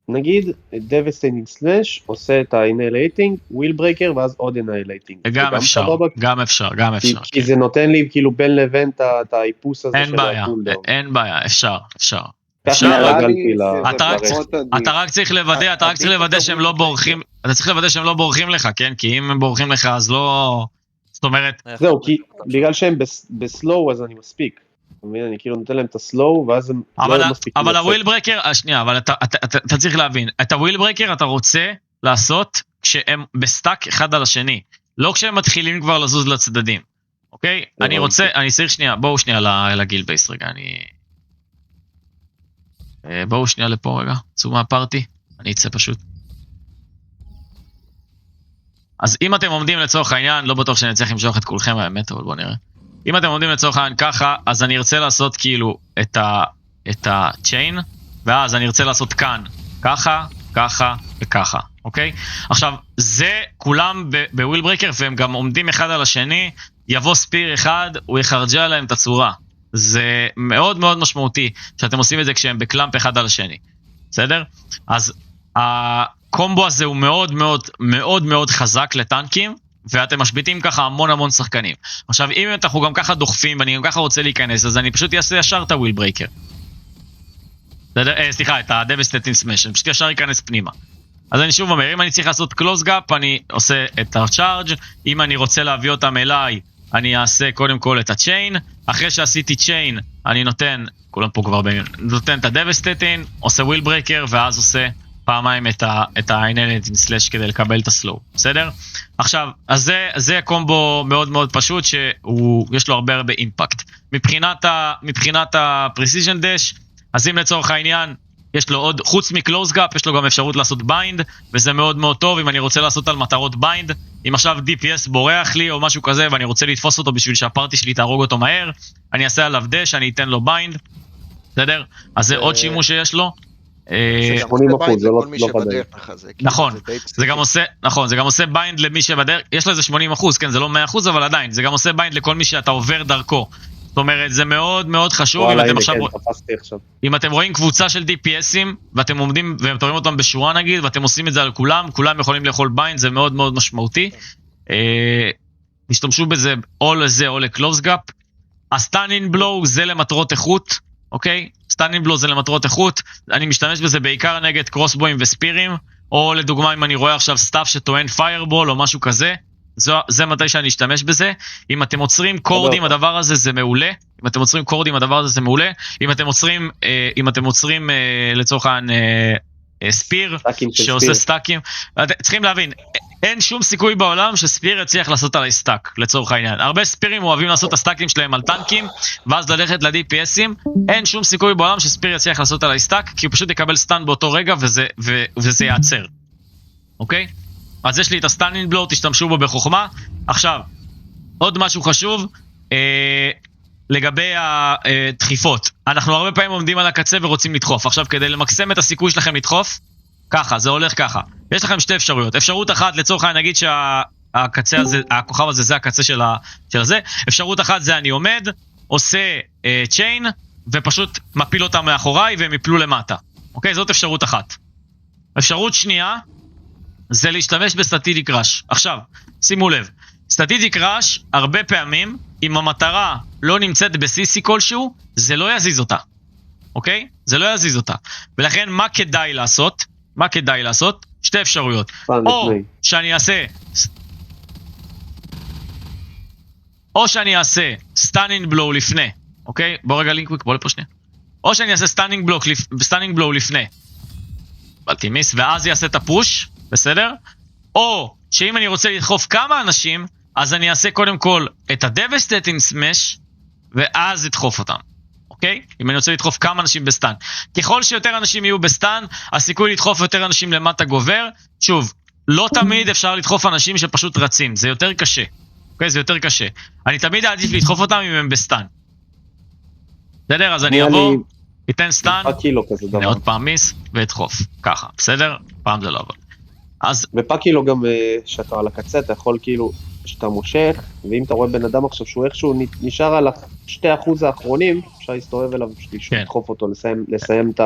נגיד, Devastating Slash עושה את ה-Annihilating, Will Breaker, ואז עוד Annihilating. גם אפשר. כי זה נותן לי כאילו בין לבין את האיפוס הזה של הקולדאון. אין בעיה, אפשר. אתה רק צריך לוודא שהם לא בורחים, אתה צריך לוודא שהם לא בורחים לך, כן? כי אם הם בורחים לך, אז לא... זאת אומרת... זהו, כי בגלל שהם בסלואו, אז אני מספיק. אני כאילו נותן להם את הסלואו, ואז הם לא מספיק... אבל הוויל ברקר, שנייה, אבל אתה צריך להבין, את הוויל ברקר אתה רוצה לעשות כשהם בסטאק אחד על השני, לא כשהם מתחילים כבר לזוז לצדדים, אוקיי? אני צריך שנייה, בואו שנייה לגיל בייס רגע, בואו שנייה לפה רגע, צאו מהפארטי, אני אצא פשוט. אז אם אתם עומדים לצורך העניין, לא בטוח שאני צריך למשוך את כולכם האמת, אבל בואו נראה. אם אתם עומדים לצורך העניין ככה, אז אני ארצה לעשות כאילו את ה-chain, ואז אני ארצה לעשות כאן ככה, ככה וככה, אוקיי? עכשיו, זה כולם בוויל ברקר, והם גם עומדים אחד על השני, יבוא ספיר אחד, הוא יחרג'ה להם את הצורה. זה מאוד מאוד משמעותי, שאתם עושים את זה כשהם בקלאמפ אחד על השני. בסדר? אז הקומבו הזה הוא מאוד מאוד מאוד מאוד חזק לטנקים, ואתם משביטים ככה המון המון שחקנים. עכשיו, אם אנחנו גם ככה דוחפים, ואני גם ככה רוצה להיכנס, אז אני פשוט אעשה ישר את הוויל ברקר. סליחה, את ה-Devastating Smash, אני פשוט ישר אכנס פנימה. אז אני שוב אומר, אם אני צריך לעשות close gap, אני עושה את ה-charge, אם אני רוצה להביא אותם אליי, אני אעשה קודם כל את ה-chain, אחרי שעשיתי chain, אני נותן, כולם פה כבר נותן את ה-Devastating, עושה wheel breaker, ואז עושה פעמיים את ה-Inhaling Slash כדי לקבל את הסלואו, בסדר? עכשיו, אז זה קומבו מאוד מאוד פשוט, שיש לו הרבה הרבה אימפקט. מבחינת ה-Precision Dash, אז אם לצורך העניין, יש לו עוד, חוץ מקלוז גאפ, יש לו גם אפשרות לעשות ביינד, וזה מאוד מאוד טוב, אם אני רוצה לעשות על מטרות ביינד, אם עכשיו DPS בורח לי או משהו כזה, ואני רוצה לתפוס אותו בשביל שהפארטי שלי תהרוג אותו מהר, אני אעשה עליו דש, אני אתן לו ביינד, בסדר? אז זה עוד שימוש שיש לו. 80%, זה לא בדרך. נכון, זה גם עושה ביינד למי שבדרך, יש לו איזה 80%, כן, זה לא 100%, אבל עדיין, זה גם עושה ביינד לכל מי שאתה עובר דרכו. זאת אומרת, זה מאוד מאוד חשוב, אם אתם רואים קבוצה של DPSים, ואתם עומדים, ואתם רואים אותם בשורה נגיד, ואתם עושים את זה על כולם, כולם יכולים לאכול ביינד, זה מאוד מאוד משמעותי. תשתמשו בזה או לזה או לקלוז גאפ. הסטאנינג בלואו זה למטרות איכות, אוקיי? סטאנינג בלואו זה למטרות איכות, אני משתמש בזה בעיקר נגד קרוסבויים וספירים, או לדוגמה אם אני רואה עכשיו סטאפ שטוען פיירבול או משהו כזה, זה מתי שאני אשתמש בזה. אם אתם עוצרים קורדים, הדבר הזה זה מעולה. אם אתם עוצרים קורדים, הדבר הזה זה מעולה. אם אתם עוצרים לצורך ספיר, שעושה סטאקים. צריכים להבין, אין שום סיכוי בעולם שספיר יצליח לעשות עליי סטאק, לצורך העניין. הרבה ספירים אוהבים לעשות את הסטאקים שלהם על טנקים, ואז ללכת ל-DPSים. אין שום סיכוי בעולם שספיר יצליח לעשות עליי סטאק, כי הוא פשוט יקבל סטאנד באותו רגע, וזה יעצר. אוקיי? אז יש לי את הסטאנינג בלואו, תשתמשו בו בחוכמה. עכשיו, עוד משהו חשוב, לגבי הדחיפות. אנחנו הרבה פעמים עומדים על הקצה ורוצים לדחוף. עכשיו, כדי למקסם את הסיכוי שלכם לדחוף, ככה, זה הולך ככה. יש לכם שתי אפשרויות. אפשרות אחת, לצורך העניין, נגיד שהקצה הזה, הכוכב הזה, זה הקצה של הזה. אפשרות אחת זה אני עומד, עושה צ'יין, ופשוט מפיל אותם מאחוריי, והם יפלו למטה. אוקיי? זאת אפשרות אחת. אפשרות שנייה, זה להשתמש בסטטיסטיק ראש. עכשיו, שימו לב, סטטיסטיק ראש, הרבה פעמים, אם המטרה לא נמצאת ב-CC כלשהו, זה לא יזיז אותה. אוקיי? זה לא יזיז אותה. ולכן, מה כדאי לעשות? מה כדאי לעשות? שתי אפשרויות. או שאני אעשה סטאנינג בלואו לפני. אוקיי? בוא רגע לינקוויק, בוא לפה שנייה. או שאני אעשה סטאנינג בלואו לפני. בלטימיס, ואז יעשה את הפוש. בסדר? או שאם אני רוצה לדחוף כמה אנשים, אז אני אעשה קודם כל את ה-Devastating Smash, ואז אדחוף אותם. אוקיי? אם אני רוצה לדחוף כמה אנשים בסטן. ככל שיותר אנשים יהיו בסטן, הסיכוי לדחוף יותר אנשים למטה גובר. שוב, לא תמיד אפשר לדחוף אנשים שפשוט רצים. זה יותר קשה. אוקיי? זה יותר קשה. אני תמיד אעדיף לדחוף אותם אם הם בסטן. בסדר? אז אני אבוא, אתן סטן, עוד פעם מיס, ואדחוף. ככה. בסדר? פעם זה לא עבוד. בפאקילו גם שאתה על הקצה, אתה יכול כאילו, שאתה מושך, ואם אתה רואה בן אדם עכשיו שהוא איכשהו נשאר על 2% האחרונים, אפשר להסתובב אליו, לדחוף אותו, לסיים את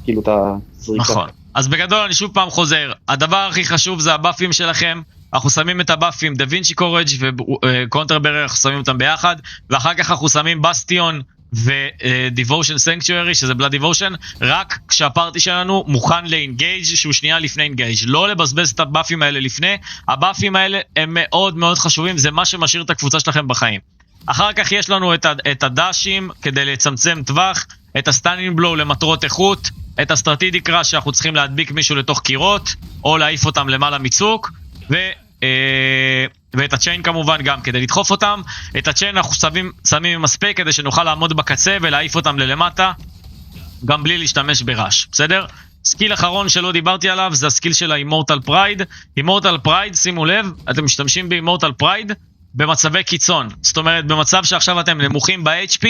כאילו את הזריקה. נכון. אז בגדול אני שוב פעם חוזר, הדבר הכי חשוב זה הבאפים שלכם, אנחנו שמים את הבאפים, דה וינצ'י קורג' וקונטר ברר, אנחנו שמים אותם ביחד, ואחר כך אנחנו שמים בסטיון, ו-Devotion Sanctuary, שזה Blood Devotion, רק כשהפארטי שלנו מוכן לאינגייג' שהוא שנייה לפני אינגייג'. לא לבזבז את הבאפים האלה לפני, הבאפים האלה הם מאוד מאוד חשובים, זה מה שמשאיר את הקבוצה שלכם בחיים. אחר כך יש לנו את הדאשים כדי לצמצם טווח, את הסטנינג בלו למטרות איכות, את הסטרטידיק ראש שאנחנו צריכים להדביק מישהו לתוך קירות, או להעיף אותם למעלה מצוק, ואת הצ'יין כמובן גם כדי לדחוף אותם. את הצ'יין אנחנו שמים מספיק כדי שנוכל לעמוד בקצה ולהעיף אותם ללמטה, גם בלי להשתמש בראש, בסדר? סקיל אחרון שלא דיברתי עליו זה הסקיל של ה-Immortal Pride. Immortal Pride, שימו לב, אתם משתמשים ב-Immortal Pride במצבי קיצון. זאת אומרת, במצב שעכשיו אתם נמוכים ב-HP,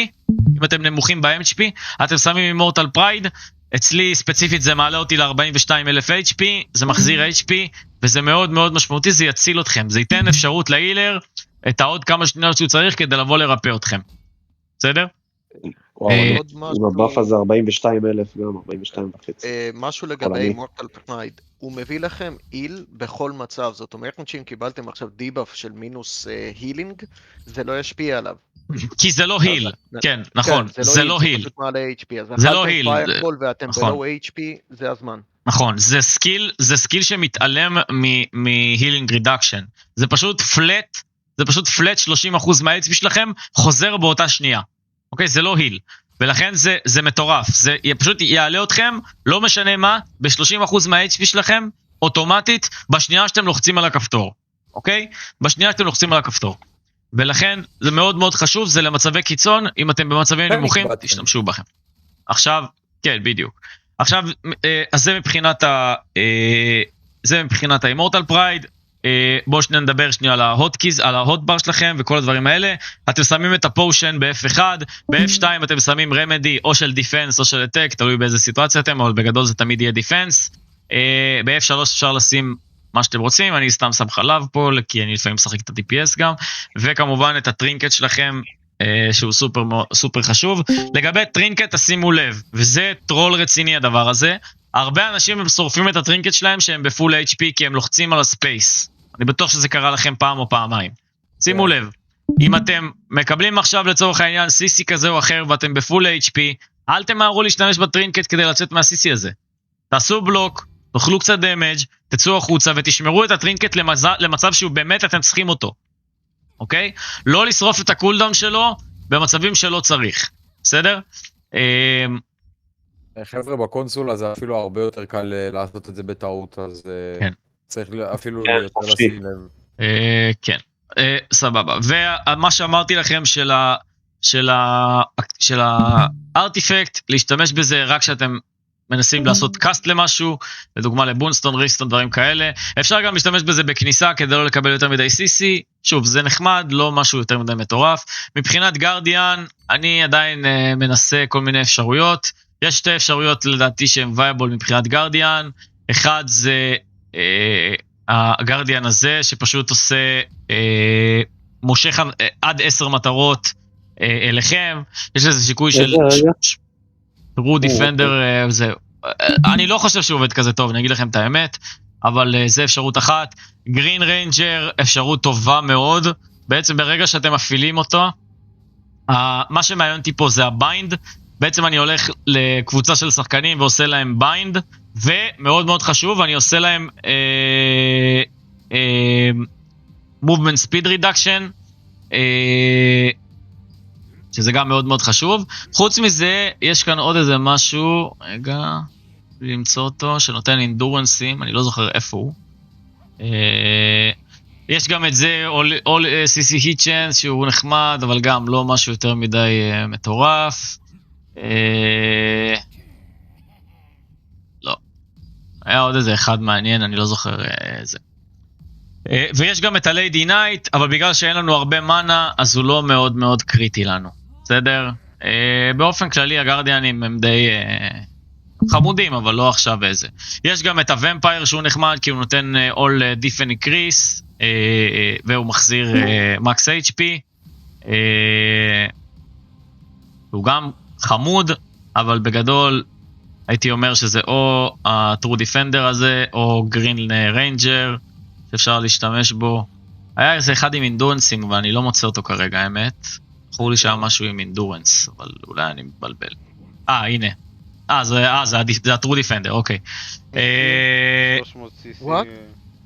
אם אתם נמוכים ב-HP, אתם שמים Immortal Pride, אצלי ספציפית זה מעלה אותי ל-42,000 HP, זה מחזיר HP, וזה מאוד מאוד משמעותי, זה יציל אתכם. זה ייתן אפשרות להילר את העוד כמה שניות שהוא צריך כדי לבוא לרפא אתכם. בסדר? עם הבאף הזה 42,000 גם, 42.5. משהו לגבי Immortal Pride, הוא מביא לכם איל בכל מצב, זאת אומרת שאם קיבלתם עכשיו דיבאף של מינוס הילינג, זה לא ישפיע עליו. כי זה לא היל, כן, נכון, זה לא היל. זה לא היל. ואתם בלו HP, זה הזמן. נכון, זה סקיל שמתעלם מהילינג רידקשן. זה פשוט פלט, 30% מה-HP שלכם חוזר באותה שנייה. אוקיי, זה לא היל. ולכן זה מטורף. זה פשוט יעלה אתכם, לא משנה מה, ב-30% מה-HP שלכם, אוטומטית, בשנייה שאתם לוחצים על הכפתור. אוקיי? בשנייה שאתם לוחצים על הכפתור. ולכן זה מאוד מאוד חשוב, זה למצבי קיצון, אם אתם במצבים נמוכים, תשתמשו בכם. עכשיו, כן, בדיוק. עכשיו, אז זה מבחינת ה-Immortal Pride, בואו נדבר שנייה על ההוטקיז, על ההוטבר שלכם וכל הדברים האלה. אתם שמים את הפושן ב-F1, ב-F2 אתם שמים רמדי או של דיפנס או של אטק, תלוי באיזה סיטואציה אתם, אבל בגדול זה תמיד יהיה דיפנס. ב-F3 אפשר לשים מה שאתם רוצים, אני סתם שם חלב פה, כי אני לפעמים משחק את ה-DPS גם, וכמובן את הטרינקט שלכם, שהוא סופר חשוב. לגבי טרינקט, תשימו לב, וזה טרול רציני הדבר הזה, הרבה אנשים הם שורפים את הטרינקט שלהם שהם בפול HP, כי הם לוחצים על הספייס. אני בטוח שזה קרה לכם פעם או פעמיים. שימו לב, אם אתם מקבלים עכשיו לצורך העניין CC כזה או אחר, ואתם בפול HP, אל תמהרו להשתמש בטרינקט כדי לצאת מה-CC הזה. תעשו בלוק, תאכלו קצת דמג', תצאו החוצה ותשמרו את הטרינקט למצב שהוא באמת אתם צריכים אותו. אוקיי? לא לשרוף את הקולדאון שלו במצבים שלא צריך. בסדר? חבר'ה, בקונסולה זה אפילו הרבה יותר קל לעשות את זה בטעות, אז צריך אפילו יותר לשים לב. כן, סבבה. ומה שאמרתי לכם של הארטיפקט, להשתמש בזה רק שאתם מנסים לעשות קאסט למשהו, לדוגמה לבונסטון, ריסטון, דברים כאלה. אפשר גם להשתמש בזה בכניסה כדי לא לקבל יותר מדי CC. שוב, זה נחמד, לא משהו יותר מדי מטורף. מבחינת גרדיאן, אני עדיין מנסה כל מיני אפשרויות. יש שתי אפשרויות לדעתי שהן וייבול מבחינת גרדיאן. אחד זה הגרדיאן הזה שפשוט עושה, מושך עד 10 מטרות אליכם. יש לזה שיקוי של טרו דיפנדר, אני לא חושב שהוא עובד כזה טוב, אני אגיד לכם את האמת, אבל זה אפשרות אחת. גרין ריינג'ר, אפשרות טובה מאוד, בעצם ברגע שאתם מפעילים אותו, מה שמעניין אותי פה זה הביינד, בעצם אני הולך לקבוצה של שחקנים ועושה להם ביינד, ומאוד מאוד חשוב, אני עושה להם movement speed reduction, שזה גם מאוד מאוד חשוב. חוץ מזה, יש כאן עוד איזה משהו, רגע, למצוא אותו, שנותן אינדורנסים, אני לא זוכר איפה הוא. יש גם את זה, all CC hit chance, שהוא נחמד, אבל גם לא משהו יותר מדי מטורף. לא. היה עוד איזה אחד מעניין, אני לא זוכר איזה. ויש גם את הליידי נייט, אבל בגלל שאין לנו הרבה מנה, אז הוא לא מאוד מאוד קריטי לנו. בסדר? באופן כללי הגרדיאנים הם די חמודים, אבל לא עכשיו איזה. יש גם את הוומפייר שהוא נחמד, כי הוא נותן all defense increase, והוא מחזיר max HP. הוא גם חמוד, אבל בגדול הייתי אומר שזה או ה-True Defender הזה, או Green Ranger, שאפשר להשתמש בו. היה איזה אחד עם אינדורנסים, אבל אני לא מוצא אותו כרגע, האמת. בחור לי שהיה משהו עם אינדורנס, אבל אולי אני מתבלבל. הנה. זה ה-True Defender, אוקיי.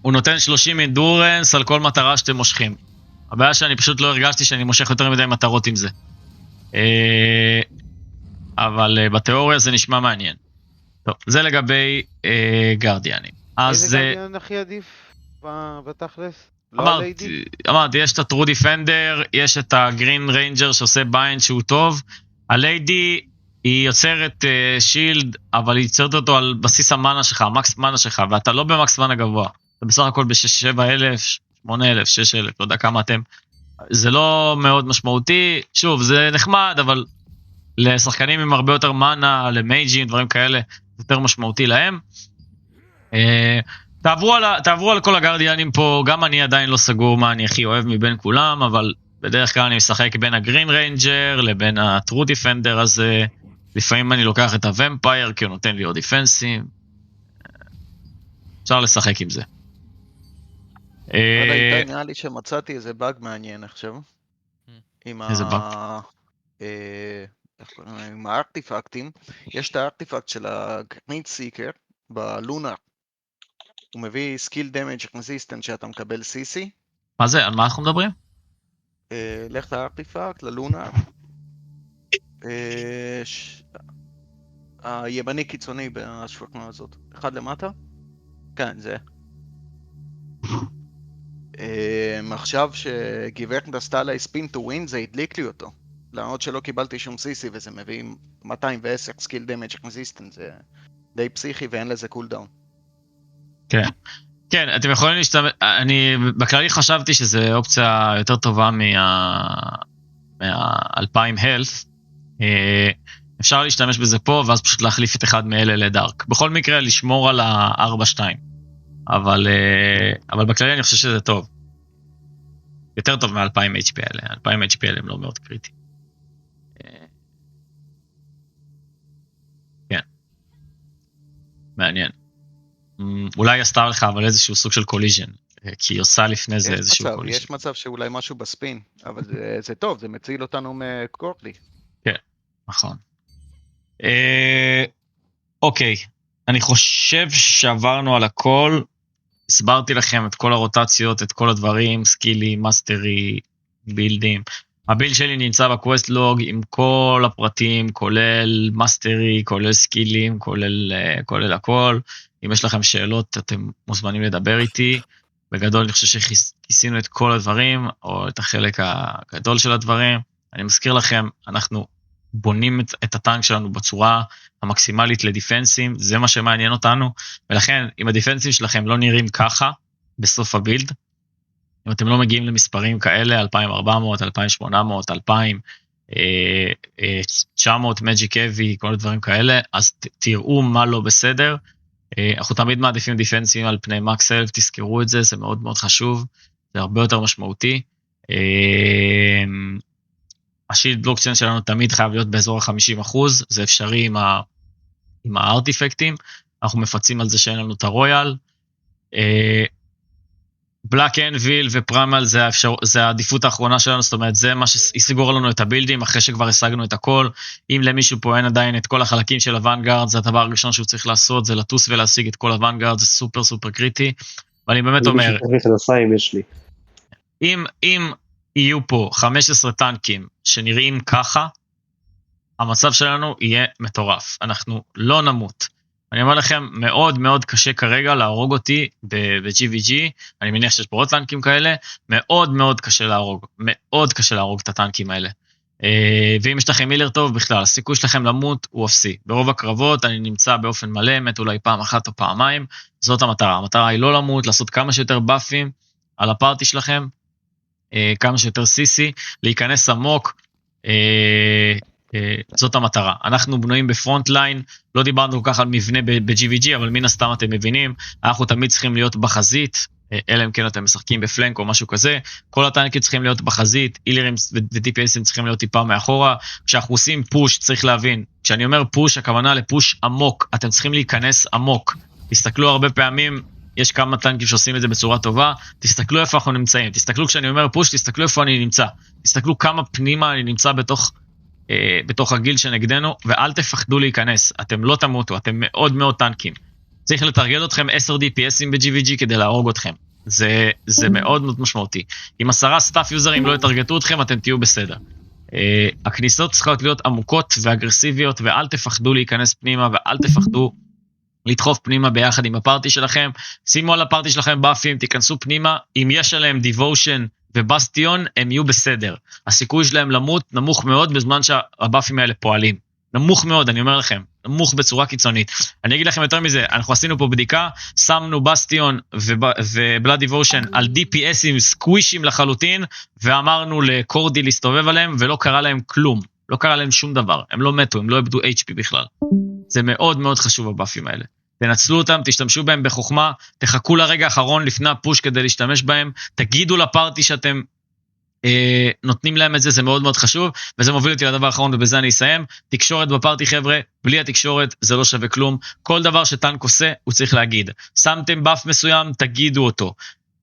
הוא נותן 30 אינדורנס על כל מטרה שאתם מושכים. הבעיה שאני פשוט לא הרגשתי שאני מושך יותר מדי מטרות עם זה. אבל בתיאוריה זה נשמע מעניין. טוב, זה לגבי גרדיאנים. איזה גרדיאן הכי עדיף בתכלס? אמרתי, יש את הטרו דיפנדר, יש את הגרין ריינג'ר שעושה ביינד שהוא טוב, הליידי היא יוצרת שילד, אבל היא יוצרת אותו על בסיס המאנה שלך, המקס מאנה שלך, ואתה לא במקס מאנה גבוה, אתה בסך הכל ב-7,000, 8,000, 6,000, לא יודע כמה אתם, זה לא מאוד משמעותי, שוב, זה נחמד, אבל לשחקנים עם הרבה יותר מאנה, למייג'ים, דברים כאלה, זה יותר משמעותי להם. תעברו על כל הגרדיאנים פה, גם אני עדיין לא סגור מה אני הכי אוהב מבין כולם, אבל בדרך כלל אני משחק בין הגרין ריינג'ר לבין הטרו דיפנדר הזה, לפעמים אני לוקח את הוומפייר כי הוא נותן לי עוד דיפנסים, אפשר לשחק עם זה. נראה לי שמצאתי איזה באג מעניין עכשיו. איזה באג? עם הארטיפקטים, יש את הארטיפקט של הגרינד סיקר בלונה. הוא מביא סקיל דמג' רזיסטנט שאתה מקבל CC. מה זה? על מה אנחנו מדברים? לך את הארטיפקט ללונה. הימני קיצוני בשפקנה הזאת. אחד למטה? כן, זה. עכשיו שגיברנט עשתה לה ספין טו ווין, זה הדליק לי אותו. למרות שלא קיבלתי שום CC וזה מביא 210 סקיל דמג' רזיסטנט, זה די פסיכי ואין לזה קולדאון. כן, כן, אתם יכולים להשתמש, אני בכללי חשבתי שזו אופציה יותר טובה מה-2000 health, אפשר להשתמש בזה פה ואז פשוט להחליף את אחד מאלה לדארק, בכל מקרה לשמור על ה-4-2, אבל בכללי אני חושב שזה טוב, יותר טוב מה-2000 HP האלה, 2000 HP האלה הם לא מאוד קריטי. כן, מעניין. אולי עשתה לך אבל איזשהו סוג של קוליז'ן, כי היא עושה לפני זה איזשהו קוליז'ן. יש מצב שאולי משהו בספין, אבל זה טוב, זה מציל אותנו מקורטלי. כן, נכון. אוקיי, אני חושב שעברנו על הכל, הסברתי לכם את כל הרוטציות, את כל הדברים, סקילי, מאסטרי, בילדים. הבילד שלי נמצא בקווסט לוג עם כל הפרטים, כולל מאסטרי, כולל סקילים, כולל הכל. אם יש לכם שאלות, אתם מוזמנים לדבר איתי. בגדול, אני חושב שכיסינו את כל הדברים, או את החלק הגדול של הדברים. אני מזכיר לכם, אנחנו בונים את הטנק שלנו בצורה המקסימלית לדיפנסים, זה מה שמעניין אותנו, ולכן, אם הדיפנסים שלכם לא נראים ככה, בסוף הבילד, אם אתם לא מגיעים למספרים כאלה, 2400, 2800, 2000, 900 מג'יק אבי, כל הדברים כאלה, אז תראו מה לא בסדר. אנחנו תמיד מעדיפים דיפנסים על פני מקס אלף, תזכרו את זה, זה מאוד מאוד חשוב, זה הרבה יותר משמעותי. השילד בלוקצ'יין שלנו תמיד חייב להיות באזור ה-50%, זה אפשרי עם הארטיפקטים, אנחנו מפצים על זה שאין לנו את הרויאל. בלק אנביל ופרמל זה העדיפות האחרונה שלנו, זאת אומרת זה מה שיסגור לנו את הבילדים אחרי שכבר השגנו את הכל. אם למישהו פה אין עדיין את כל החלקים של הוונגארד, זה הדבר הראשון שהוא צריך לעשות, זה לטוס ולהשיג את כל הוונגארד, זה סופר סופר קריטי. ואני באמת אומר, אם יהיו פה 15 טנקים שנראים ככה, המצב שלנו יהיה מטורף, אנחנו לא נמות. אני אומר לכם, מאוד מאוד קשה כרגע להרוג אותי ב-GVG, אני מניח שיש פה עוד טנקים כאלה, מאוד מאוד קשה להרוג, מאוד קשה להרוג את הטנקים האלה. ואם יש לכם מילר טוב בכלל, הסיכוי שלכם למות הוא אפסי. ברוב הקרבות אני נמצא באופן מלא, מת אולי פעם אחת או פעמיים, זאת המטרה. המטרה היא לא למות, לעשות כמה שיותר באפים על הפארטי שלכם, כמה שיותר CC, להיכנס עמוק, זאת המטרה. אנחנו בנויים בפרונט ליין, לא דיברנו כל כך על מבנה ב-GVG, אבל מן הסתם אתם מבינים, אנחנו תמיד צריכים להיות בחזית, אלא אם כן אתם משחקים בפלנק או משהו כזה, כל הטנקים צריכים להיות בחזית, אילרים ו-DPSים צריכים להיות טיפה מאחורה, כשאנחנו עושים פוש צריך להבין, כשאני אומר פוש, הכוונה לפוש עמוק, אתם צריכים להיכנס עמוק, תסתכלו הרבה פעמים, יש כמה טנקים שעושים את זה בצורה טובה, תסתכלו איפה אנחנו נמצאים, תסתכלו כשאני אומר פוש, תסתכלו איפה אני נמצא, תסתכלו כמה פנימה אני נמצא בתוך הגיל שנגדנו, ואל תפחדו להיכנס, אתם לא תמותו, אתם מאוד מאוד טנקים. צריך לתרגל אתכם 10 DPSים ב-GVG כדי להרוג אתכם. זה מאוד מאוד משמעותי. אם 10 סטאפ יוזרים לא יתרגטו אתכם, אתם תהיו בסדר. הכניסות צריכות להיות עמוקות ואגרסיביות, ואל תפחדו להיכנס פנימה, ואל תפחדו לדחוף פנימה ביחד עם הפארטי שלכם. שימו על הפארטי שלכם באפים, תיכנסו פנימה, אם יש עליהם דיבושן ובסטיון, הם יהיו בסדר. הסיכוי שלהם למות נמוך מאוד בזמן שהבאפים האלה פועלים. נמוך מאוד, אני אומר לכם, נמוך בצורה קיצונית. אני אגיד לכם יותר מזה, אנחנו עשינו פה בדיקה, שמנו בסטיון ובלאד דיבושן על DPSים סקווישים לחלוטין, ואמרנו לקורדי להסתובב עליהם, ולא קרה להם כלום. לא קרה להם שום דבר. הם לא מתו, הם לא איבדו HP בכלל. זה מאוד מאוד חשוב הבאפים האלה. תנצלו אותם, תשתמשו בהם בחוכמה, תחכו לרגע האחרון לפני הפוש כדי להשתמש בהם, תגידו לפארטי שאתם נותנים להם את זה, זה מאוד מאוד חשוב, וזה מוביל אותי לדבר האחרון, ובזה אני אסיים. תקשורת בפארטי, חבר'ה, בלי התקשורת זה לא שווה כלום. כל דבר שטנק עושה, הוא צריך להגיד. שמתם באף מסוים, תגידו אותו.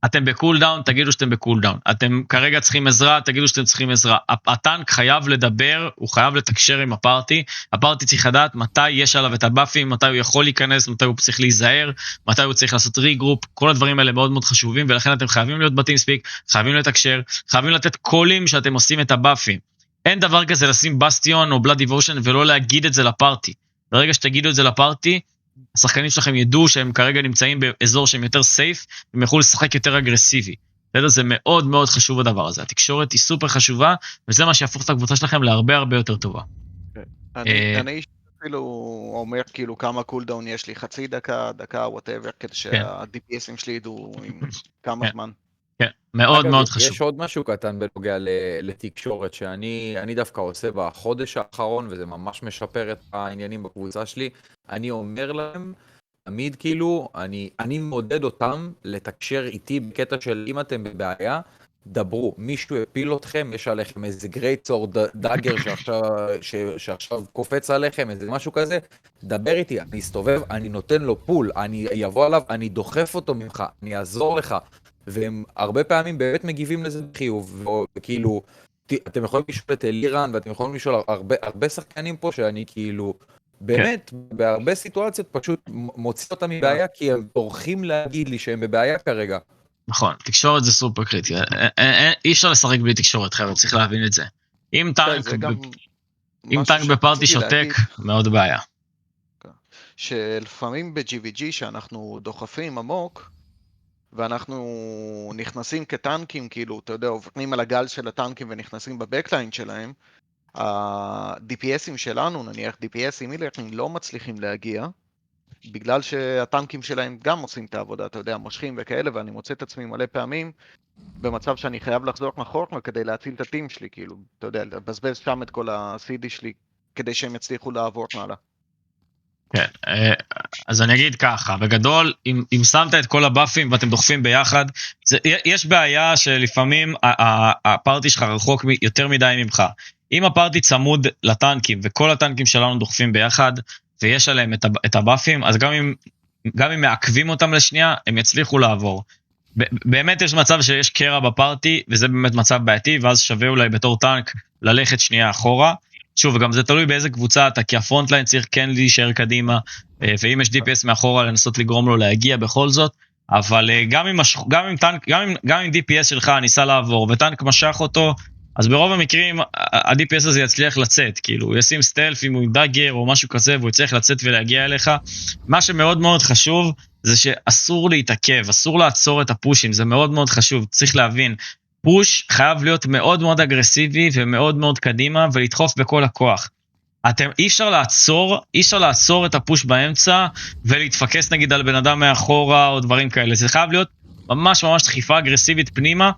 אתם בקולדאון, תגידו שאתם בקולדאון. אתם כרגע צריכים עזרה, תגידו שאתם צריכים עזרה. הטנק חייב לדבר, הוא חייב לתקשר עם הפארטי. הפארטי צריך לדעת מתי יש עליו את הבאפים, מתי הוא יכול להיכנס, מתי הוא צריך להיזהר, מתי הוא צריך לעשות ריגרופ. כל הדברים האלה מאוד מאוד חשובים, ולכן אתם חייבים להיות בטימספיק, חייבים לתקשר, חייבים לתת קולים שאתם עושים את הבאפים. אין דבר כזה לשים בסטיון או בלאד דיבושן ולא להגיד את זה לפארטי. ברגע שתגידו את זה לפארטי, השחקנים שלכם ידעו שהם כרגע נמצאים באזור שהם יותר סייף, הם יכולו לשחק יותר אגרסיבי. זה מאוד מאוד חשוב הדבר הזה. התקשורת היא סופר חשובה, וזה מה שיהפוך את הקבוצה שלכם להרבה הרבה יותר טובה. אני אפילו אומר כאילו כמה קולדאון יש לי, חצי דקה, whatever, כדי שה-DPSים שלי ידעו עם כמה זמן. כן, מאוד מאוד חשוב. יש עוד משהו קטן בנוגע לתקשורת שאני דווקא עושה בחודש האחרון, וזה ממש משפר את העניינים בקבוצה שלי. אני אומר להם, תמיד כאילו, אני מעודד אותם לתקשר איתי בקטע של אם אתם בבעיה, דברו, מישהו הפיל אתכם, יש עליכם איזה גרייט סורד דאגר שעכשיו קופץ עליכם, איזה משהו כזה, דבר איתי, אני אסתובב, אני נותן לו פול, אני אבוא עליו, אני דוחף אותו ממך, אני אעזור לך, והם הרבה פעמים באמת מגיבים לזה בחיוב, וכאילו, אתם יכולים לשאול את אלירן, ואתם יכולים לשאול הרבה שחקנים פה, שאני כאילו, באמת, בהרבה סיטואציות פשוט מוציא אותם מבעיה, כי הם דורכים להגיד לי שהם בבעיה כרגע. נכון, תקשורת זה סופר קריטי, אי אפשר לשחק בלי תקשורת, חבר'ה, צריך להבין את זה. אם טנק בפארטי שותק, מאוד בעיה. שלפעמים ב-GVG שאנחנו דוחפים עמוק, ואנחנו נכנסים כטנקים, כאילו, אתה יודע, עוברים על הגל של הטנקים ונכנסים בבקליין שלהם, ה-DPSים שלנו, נניח DPSים מילרים, לא מצליחים להגיע, בגלל שהטנקים שלהם גם עושים את העבודה, אתה יודע, מושכים וכאלה, ואני מוצא את עצמי מלא פעמים, במצב שאני חייב לחזור מאחורה כדי להציל את הטים שלי, כאילו, אתה יודע, לבזבז שם את כל ה-CD שלי, כדי שהם יצליחו לעבור מעלה. כן, אז אני אגיד ככה, בגדול, אם שמת את כל הבאפים ואתם דוחפים ביחד, יש בעיה שלפעמים הפארטי שלך רחוק יותר מדי ממך. אם הפארטי צמוד לטנקים, וכל הטנקים שלנו דוחפים ביחד, ויש עליהם את הבאפים, אז גם אם מעכבים אותם לשנייה, הם יצליחו לעבור. באמת יש מצב שיש קרע בפארטי, וזה באמת מצב בעייתי, ואז שווה אולי בתור טנק ללכת שנייה אחורה. שוב, גם זה תלוי באיזה קבוצה אתה, כי הפרונטליין צריך כן להישאר קדימה, ואם יש DPS מאחורה, לנסות לגרום לו להגיע בכל זאת, אבל גם אם DPS שלך ניסה לעבור, וטנק משך אותו, אז ברוב המקרים, ה-DPS הזה יצליח לצאת, כאילו, הוא ישים סטלף אם הוא דאגר או משהו כזה, והוא יצליח לצאת ולהגיע אליך. מה שמאוד מאוד חשוב, זה שאסור להתעכב, אסור לעצור את הפושים, זה מאוד מאוד חשוב, צריך להבין, פוש חייב להיות מאוד מאוד אגרסיבי ומאוד מאוד קדימה ולדחוף בכל הכוח. אי אפשר לעצור את הפוש באמצע ולהתפקס נגיד על בן אדם מאחורה או דברים כאלה. זה חייב להיות ממש ממש דחיפה אגרסיבית פנימה,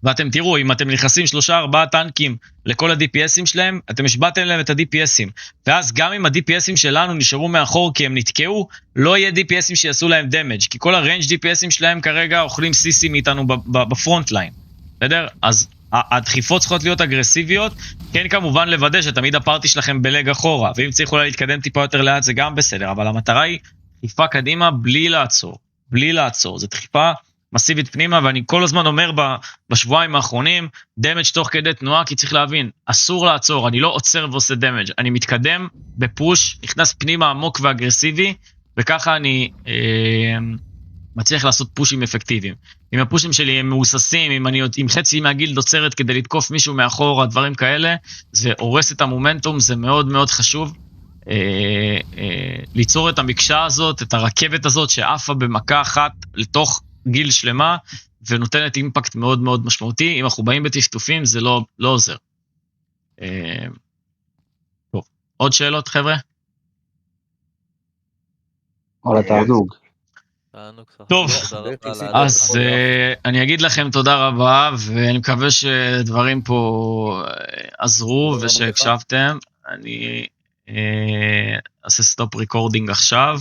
ואתם תראו, אם אתם נכנסים 3-4 טנקים לכל ה-DPSים שלהם, אתם השבעתם להם את ה-DPSים. ואז גם אם ה-DPSים שלנו נשארו מאחור כי הם נתקעו, לא יהיה DPSים שיעשו להם דמג', כי כל הריינג' DPSים שלהם כרגע אוכלים CC מאיתנו בפרונט ליין. בסדר? אז הדחיפות צריכות להיות אגרסיביות, כן כמובן לוודא שתמיד הפארטי שלכם בלג אחורה, ואם צריך אולי להתקדם טיפה יותר לאט זה גם בסדר, אבל המטרה היא דחיפה קדימה בלי לעצור, זה דחיפה מסיבית פנימה, ואני כל הזמן אומר בשבועיים האחרונים, דמג' תוך כדי תנועה, כי צריך להבין, אסור לעצור, אני לא עוצר ועושה דמג', אני מתקדם בפוש, נכנס פנימה עמוק ואגרסיבי, וככה אני מצליח לעשות פושים אפקטיביים. אם הפושים שלי הם מאוססים, אם חצי מהגילד עוצרת כדי לתקוף מישהו מאחור, הדברים כאלה, זה הורס את המומנטום, זה מאוד מאוד חשוב. ליצור את המקשה הזאת, את הרכבת הזאת שעפה במכה אחת לתוך גיל שלמה, ונותנת אימפקט מאוד מאוד משמעותי. אם אנחנו באים בטפטופים, זה לא עוזר. טוב, עוד שאלות, חבר'ה? על התענוג. טוב, אז אני אגיד לכם תודה רבה, ואני מקווה שדברים פה עזרו ושהקשבתם. אני אעשה סטופ ריקורדינג עכשיו.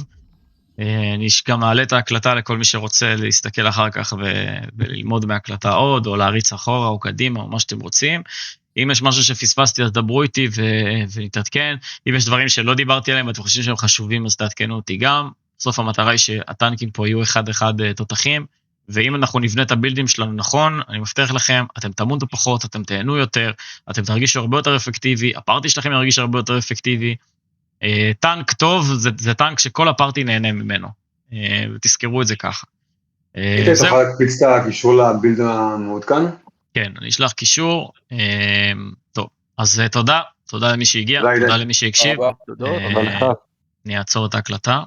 אני גם מעלה את ההקלטה לכל מי שרוצה להסתכל אחר כך וללמוד מההקלטה עוד, או להריץ אחורה או קדימה, או מה שאתם רוצים. אם יש משהו שפספסתי, אז דברו איתי ונתעדכן. אם יש דברים שלא דיברתי עליהם, ואתם חושבים שהם חשובים, אז תעדכנו אותי גם. בסוף המטרה היא שהטנקים פה יהיו אחד תותחים, ואם אנחנו נבנה את הבילדים שלנו נכון, אני מבטיח לכם, אתם תמותו פחות, אתם תהנו יותר, אתם תרגישו הרבה יותר אפקטיבי, הפארטי שלכם ירגיש הרבה יותר אפקטיבי. טנק טוב, זה טנק שכל הפארטי נהנה ממנו, ותזכרו את זה ככה. אתה יכול להקפיץ את הקישור לבילד המעודכן? כן, אני אשלח קישור. טוב, אז תודה למי שהגיע, תודה למי שהקשיב. תודה לך. אני אעצור את ההקלטה.